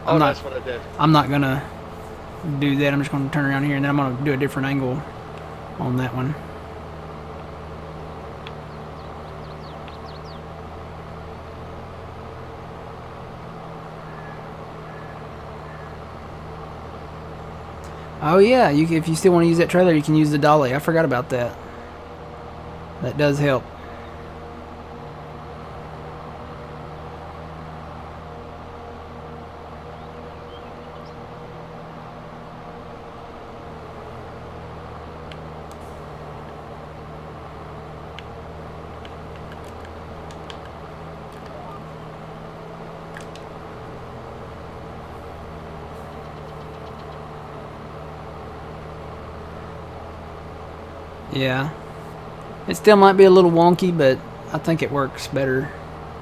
Oh, that's what I did. I'm not gonna do that. I'm just gonna turn around here, and then I'm gonna do a different angle on that one. Oh yeah, if you still want to use that trailer, you can use the dolly. I forgot about that. That does help. Yeah. It still might be a little wonky, but I think it works better.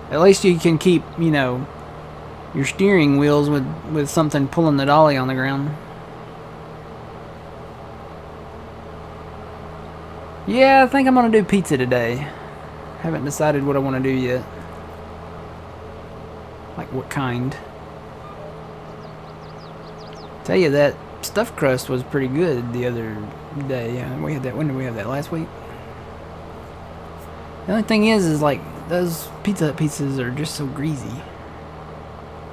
At least you can keep, you know, your steering wheels with something pulling the dolly on the ground. Yeah, I think I'm going to do pizza today. Haven't decided what I want to do yet. Like what kind. Tell you that stuffed crust was pretty good the other day. Yeah, we had that. When did we have that? Last week? The only thing is like those Pizza Hut pizzas are just so greasy.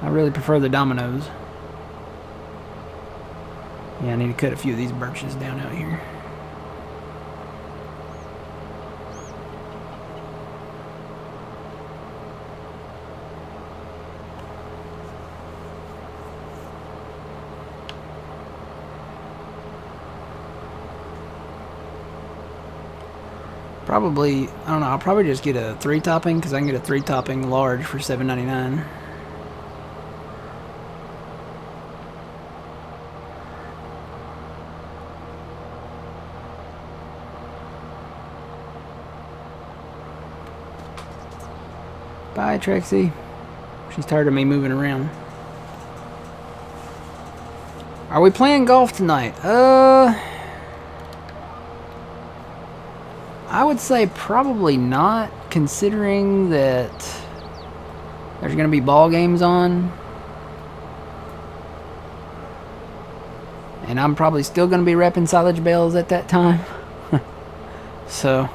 I really prefer the Domino's. Yeah, I need to cut a few of these birches down out here. Probably, I don't know, I'll probably just get a 3-topping because I can get a 3-topping large for $7.99. Bye, Trixie. She's tired of me moving around. Are we playing golf tonight? I would say probably not, considering that there's going to be ball games on. And I'm probably still going to be repping silage bales at that time. So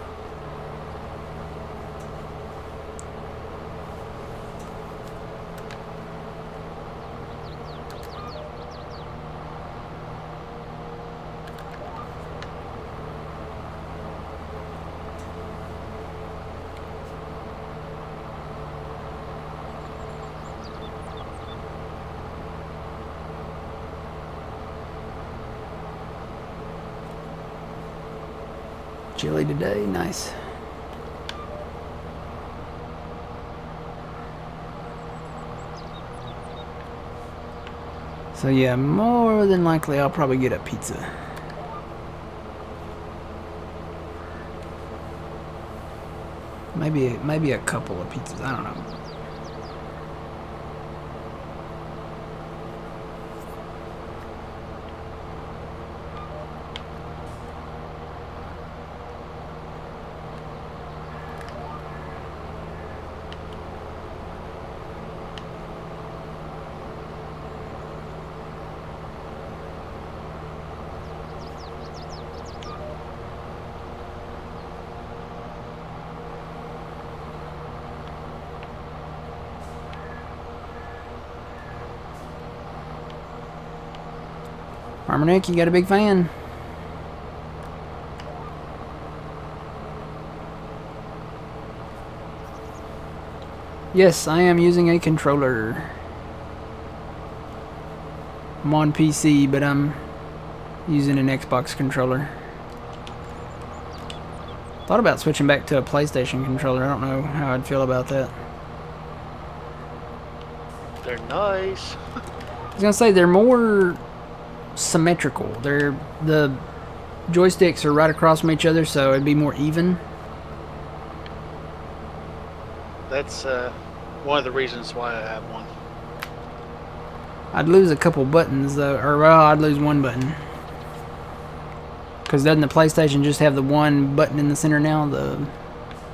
Chilly today, nice. So yeah, more than likely I'll probably get a pizza. Maybe a couple of pizzas, I don't know. Farmer Nick, you got a big fan. Yes, I am using a controller. I'm on PC, but I'm using an Xbox controller. Thought about switching back to a PlayStation controller. I don't know how I'd feel about that. They're nice. I was gonna say they're more symmetrical. The joysticks are right across from each other, so it'd be more even. That's one of the reasons why I have one. I'd lose a couple buttons though, or well, I'd lose one button. Because doesn't the PlayStation just have the one button in the center now, the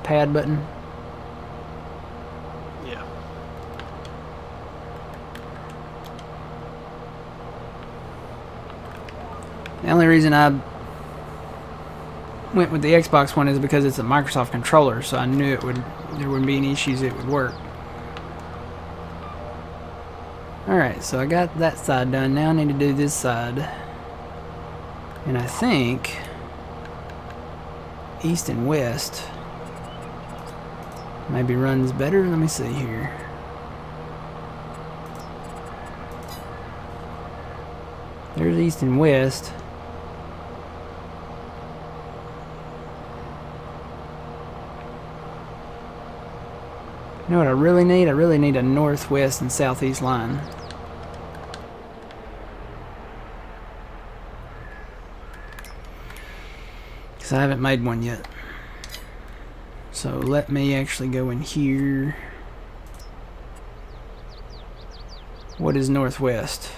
pad button? Yeah. The only reason I went with the Xbox one is because it's a Microsoft controller, so I knew there wouldn't be any issues, it would work. Alright, so I got that side done. Now I need to do this side. And I think east and west maybe runs better. Let me see here. There's east and west. You know what I really need? I really need a northwest and southeast line. Because I haven't made one yet. So let me actually go in here. What is northwest?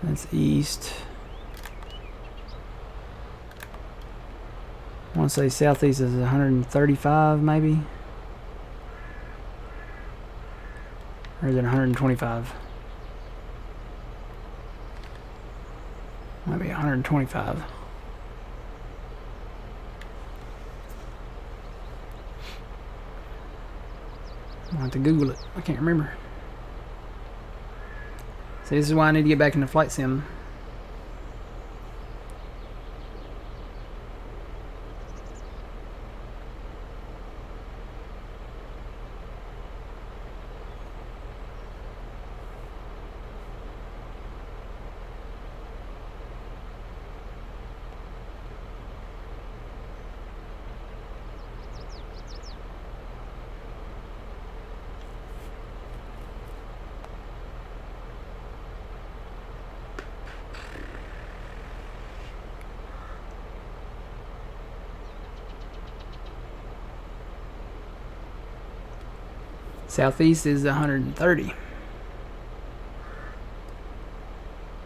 That's east. I want to say southeast is 135 maybe. Or is it 125? Might be 125. I'll have to Google it. I can't remember. See, this is why I need to get back into Flight Sim. Southeast is 130.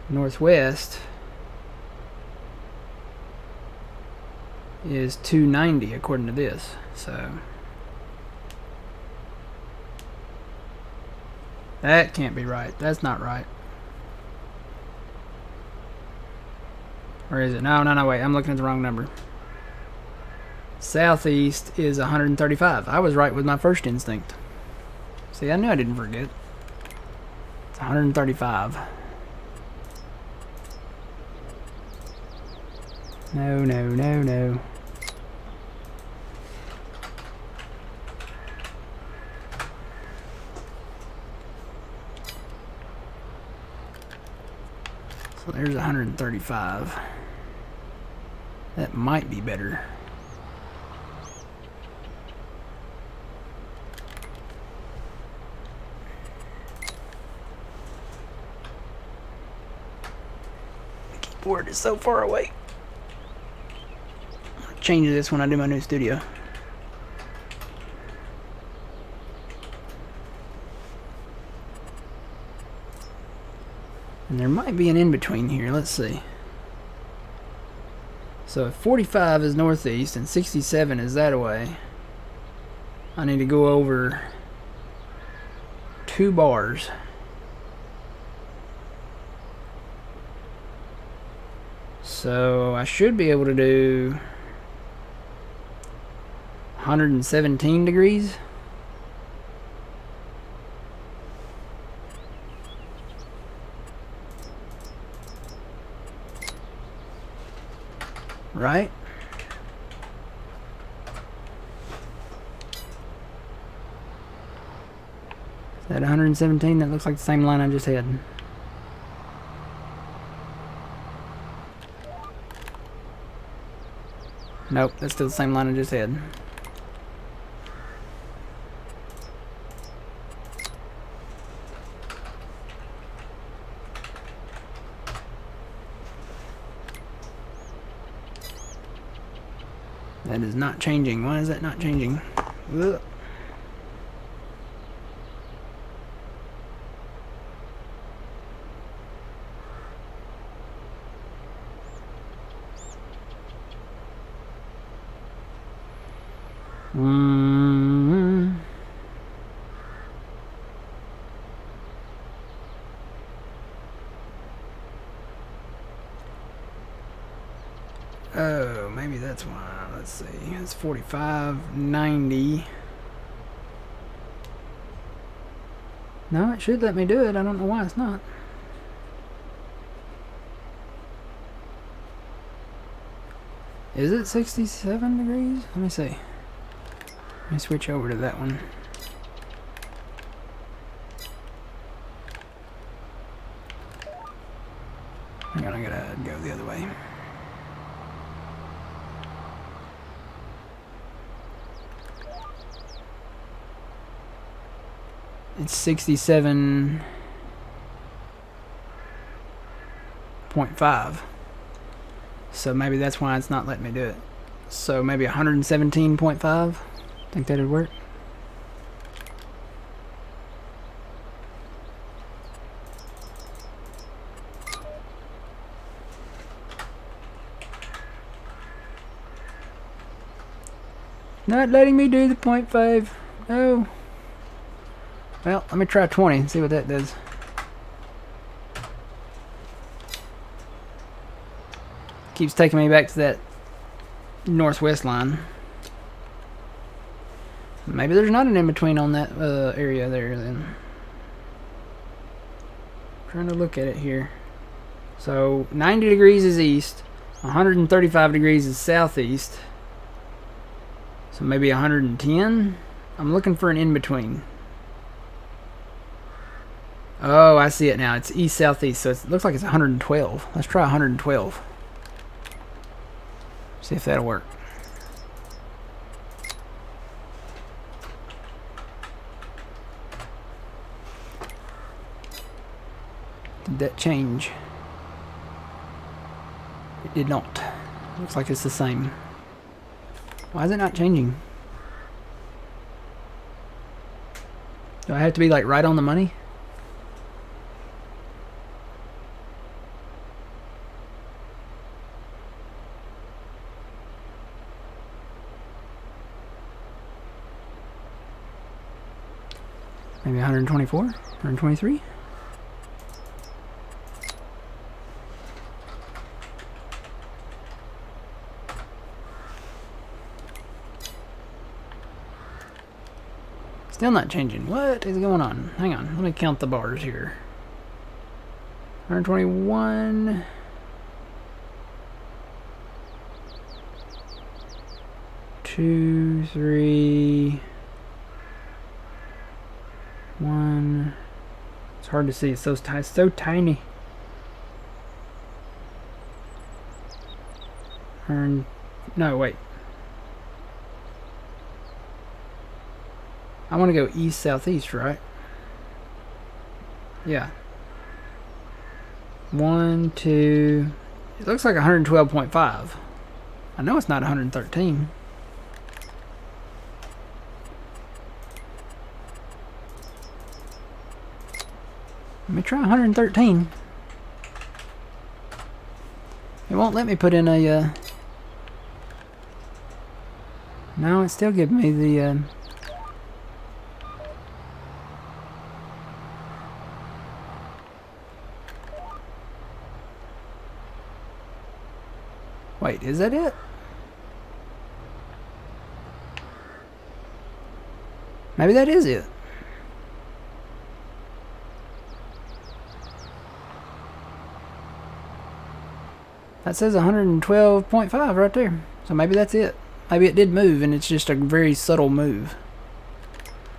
Northwest is 290 according to this. So that can't be right. That's not right. Or is it? No, wait. I'm looking at the wrong number. Southeast is 135. I was right with my first instinct. See, I knew I didn't forget. It's 135. No. There's 135. That might be better. The keyboard is so far away. I'll change this when I do my new studio. And there might be an in-between here. Let's see. So if 45 is northeast and 67 is that way, I need to go over 2 bars. So I should be able to do 117 degrees. Right? Is that 117? That looks like the same line I just had. Nope, that's still the same line I just had. That is not changing. Why is that not changing? Ugh. Oh, maybe that's why. Let's see. It's 45, 90. No, it should let me do it. I don't know why it's not. Is it 67 degrees? Let me see. Let me switch over to that one. Hang on, I gotta go the other way. It's 67.5. So maybe that's why it's not letting me do it. So maybe 117.5. Think that'd work. Not letting me do the 0.5. No. Well, let me try 20 and see what that does. Keeps taking me back to that northwest line. Maybe there's not an in-between on that area there then. Trying to look at it here. So 90 degrees is east, 135 degrees is southeast. So maybe 110? I'm looking for an in-between. Oh, I see it now. It's east-southeast, so it looks like it's 112. Let's try 112. See if that'll work. Did that change? It did not. Looks like it's the same. Why is it not changing? Do I have to be like right on the money? Maybe 124? 123? Still not changing. What is going on? Hang on. Let me count the bars here. 121. Two, three. 1. It's hard to see. It's so tiny. No, wait. I want to go east, southeast, right? Yeah. 1, 2. It looks like 112.5. I know it's not 113. Let me try 113. It won't let me put in a, no, it's still giving me the, wait, is that it? Maybe that is it. That says 112.5 right there. So maybe that's it. Maybe it did move and it's just a very subtle move.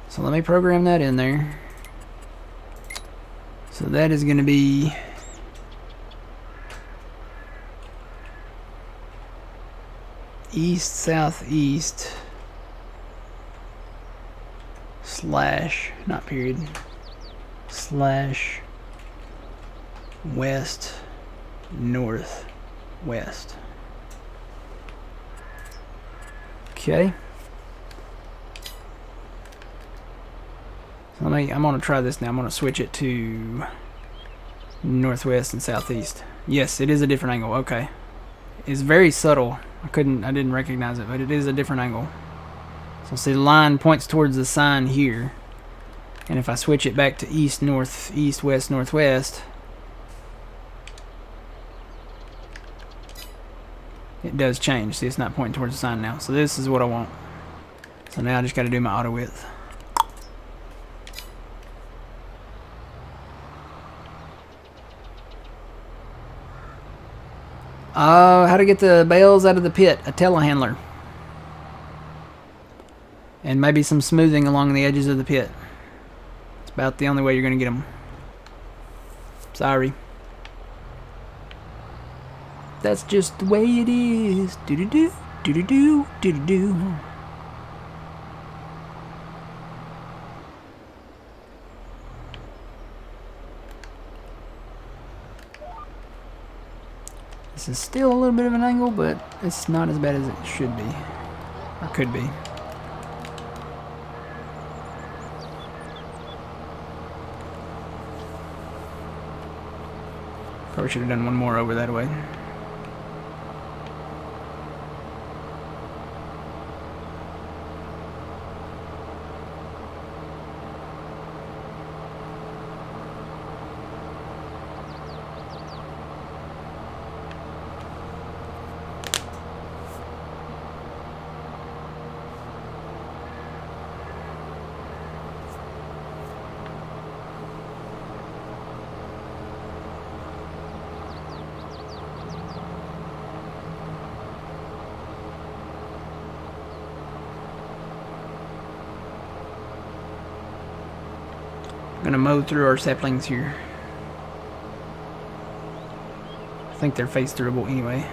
So let me program that in there. So that is going to be east, southeast, slash, not period, slash, west, north, west. Okay. So I'm going to try this now. I'm going to switch it to northwest and southeast. Yes, it is a different angle. Okay. It's very subtle. I didn't recognize it, but it is a different angle. So see, the line points towards the sign here. And if I switch it back to east, north, east, west, northwest, it does change. See, it's not pointing towards the sign now. So this is what I want. So now I just got to do my auto width. How to get the bales out of the pit. A telehandler. And maybe some smoothing along the edges of the pit. It's about the only way you're going to get them. Sorry. That's just the way it is. Do-do-do, do-do-do, do-do-do. This is still a little bit of an angle, but it's not as bad as it should be. Or could be. Probably should have done one more over that way. I'm gonna mow through our saplings here. I think they're face throughable anyway.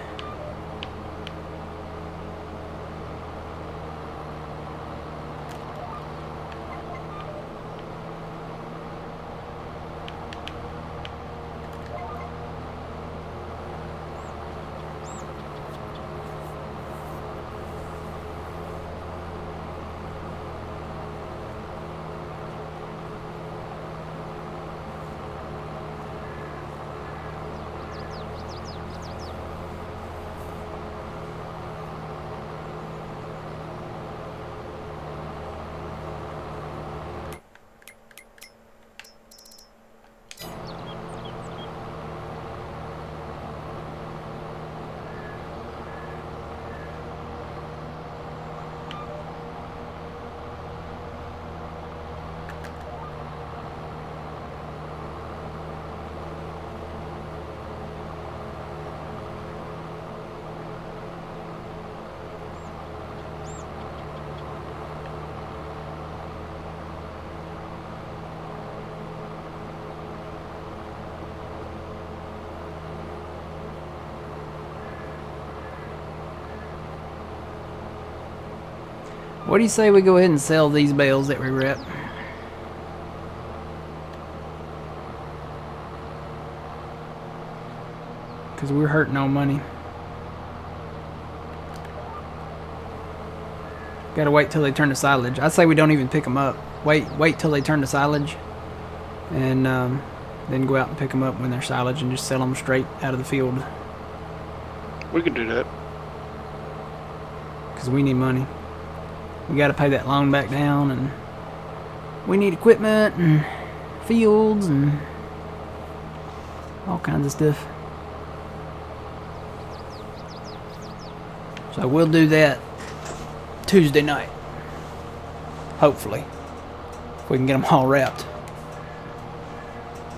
What do you say we go ahead and sell these bales that we rep? Because we're hurting on money. Gotta wait till they turn to silage. I say we don't even pick them up. Wait till they turn to silage, and then go out and pick them up when they're silage and just sell them straight out of the field. We can do that. Because we need money. We got to pay that loan back down, and we need equipment and fields and all kinds of stuff. So we'll do that Tuesday night. Hopefully. If we can get them all wrapped.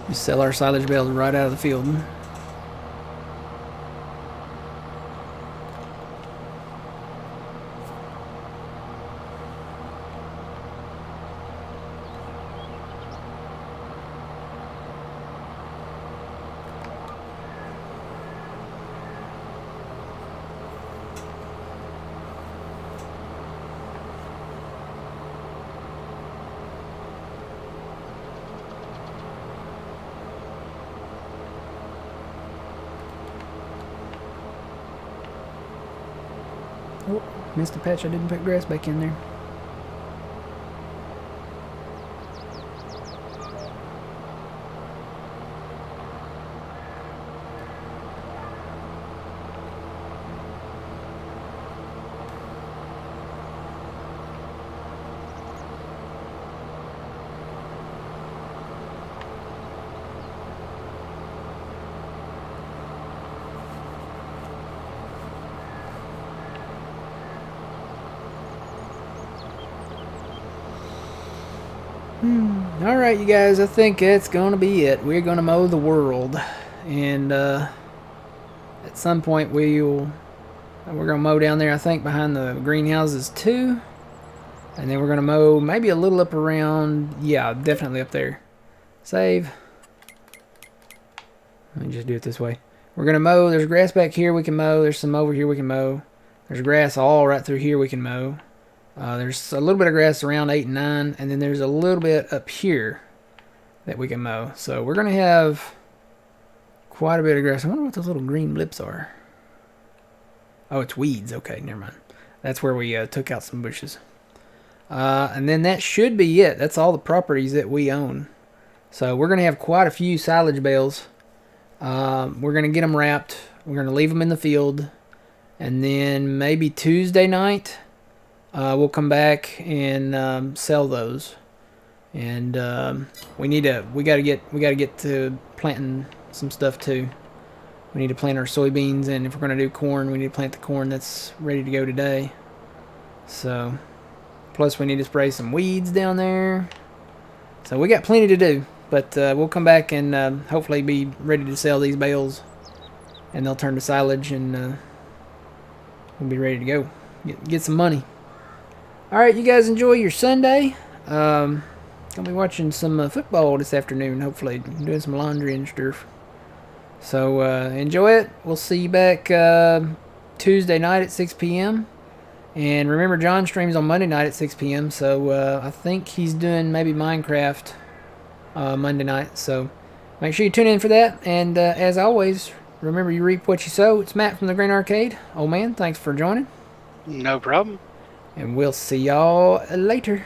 Just sell our silage bales right out of the field. Oh, missed a patch. I didn't put grass back in there. Alright, you guys, I think that's going to be it. We're going to mow the world. And at some point we're going to mow down there, I think, behind the greenhouses too. And then we're going to mow maybe a little up around, yeah, definitely up there. Save. Let me just do it this way. We're going to mow. There's grass back here we can mow. There's some over here we can mow. There's grass all right through here we can mow. There's a little bit of grass around 8 and 9, and then there's a little bit up here that we can mow. So we're going to have quite a bit of grass. I wonder what those little green blips are. Oh, it's weeds. Okay, never mind. That's where we took out some bushes. And then that should be it. That's all the properties that we own. So we're going to have quite a few silage bales. We're going to get them wrapped. We're going to leave them in the field. And then maybe Tuesday night, we'll come back and sell those. And we gotta get to planting some stuff too. We need to plant our soybeans, and if we're gonna do corn, we need to plant the corn that's ready to go today. So, plus we need to spray some weeds down there. So we got plenty to do, but we'll come back and hopefully be ready to sell these bales, and they'll turn to silage, and we'll be ready to go get some money. Alright, you guys enjoy your Sunday. Gonna be watching some football this afternoon, hopefully. Doing some laundry and stuff. So, enjoy it. We'll see you back Tuesday night at 6 p.m. And remember, John streams on Monday night at 6 p.m. So, I think he's doing maybe Minecraft Monday night. So, make sure you tune in for that. And, as always, remember, you reap what you sow. It's Matt from the Green Arcade. Old man, thanks for joining. No problem. And we'll see y'all later.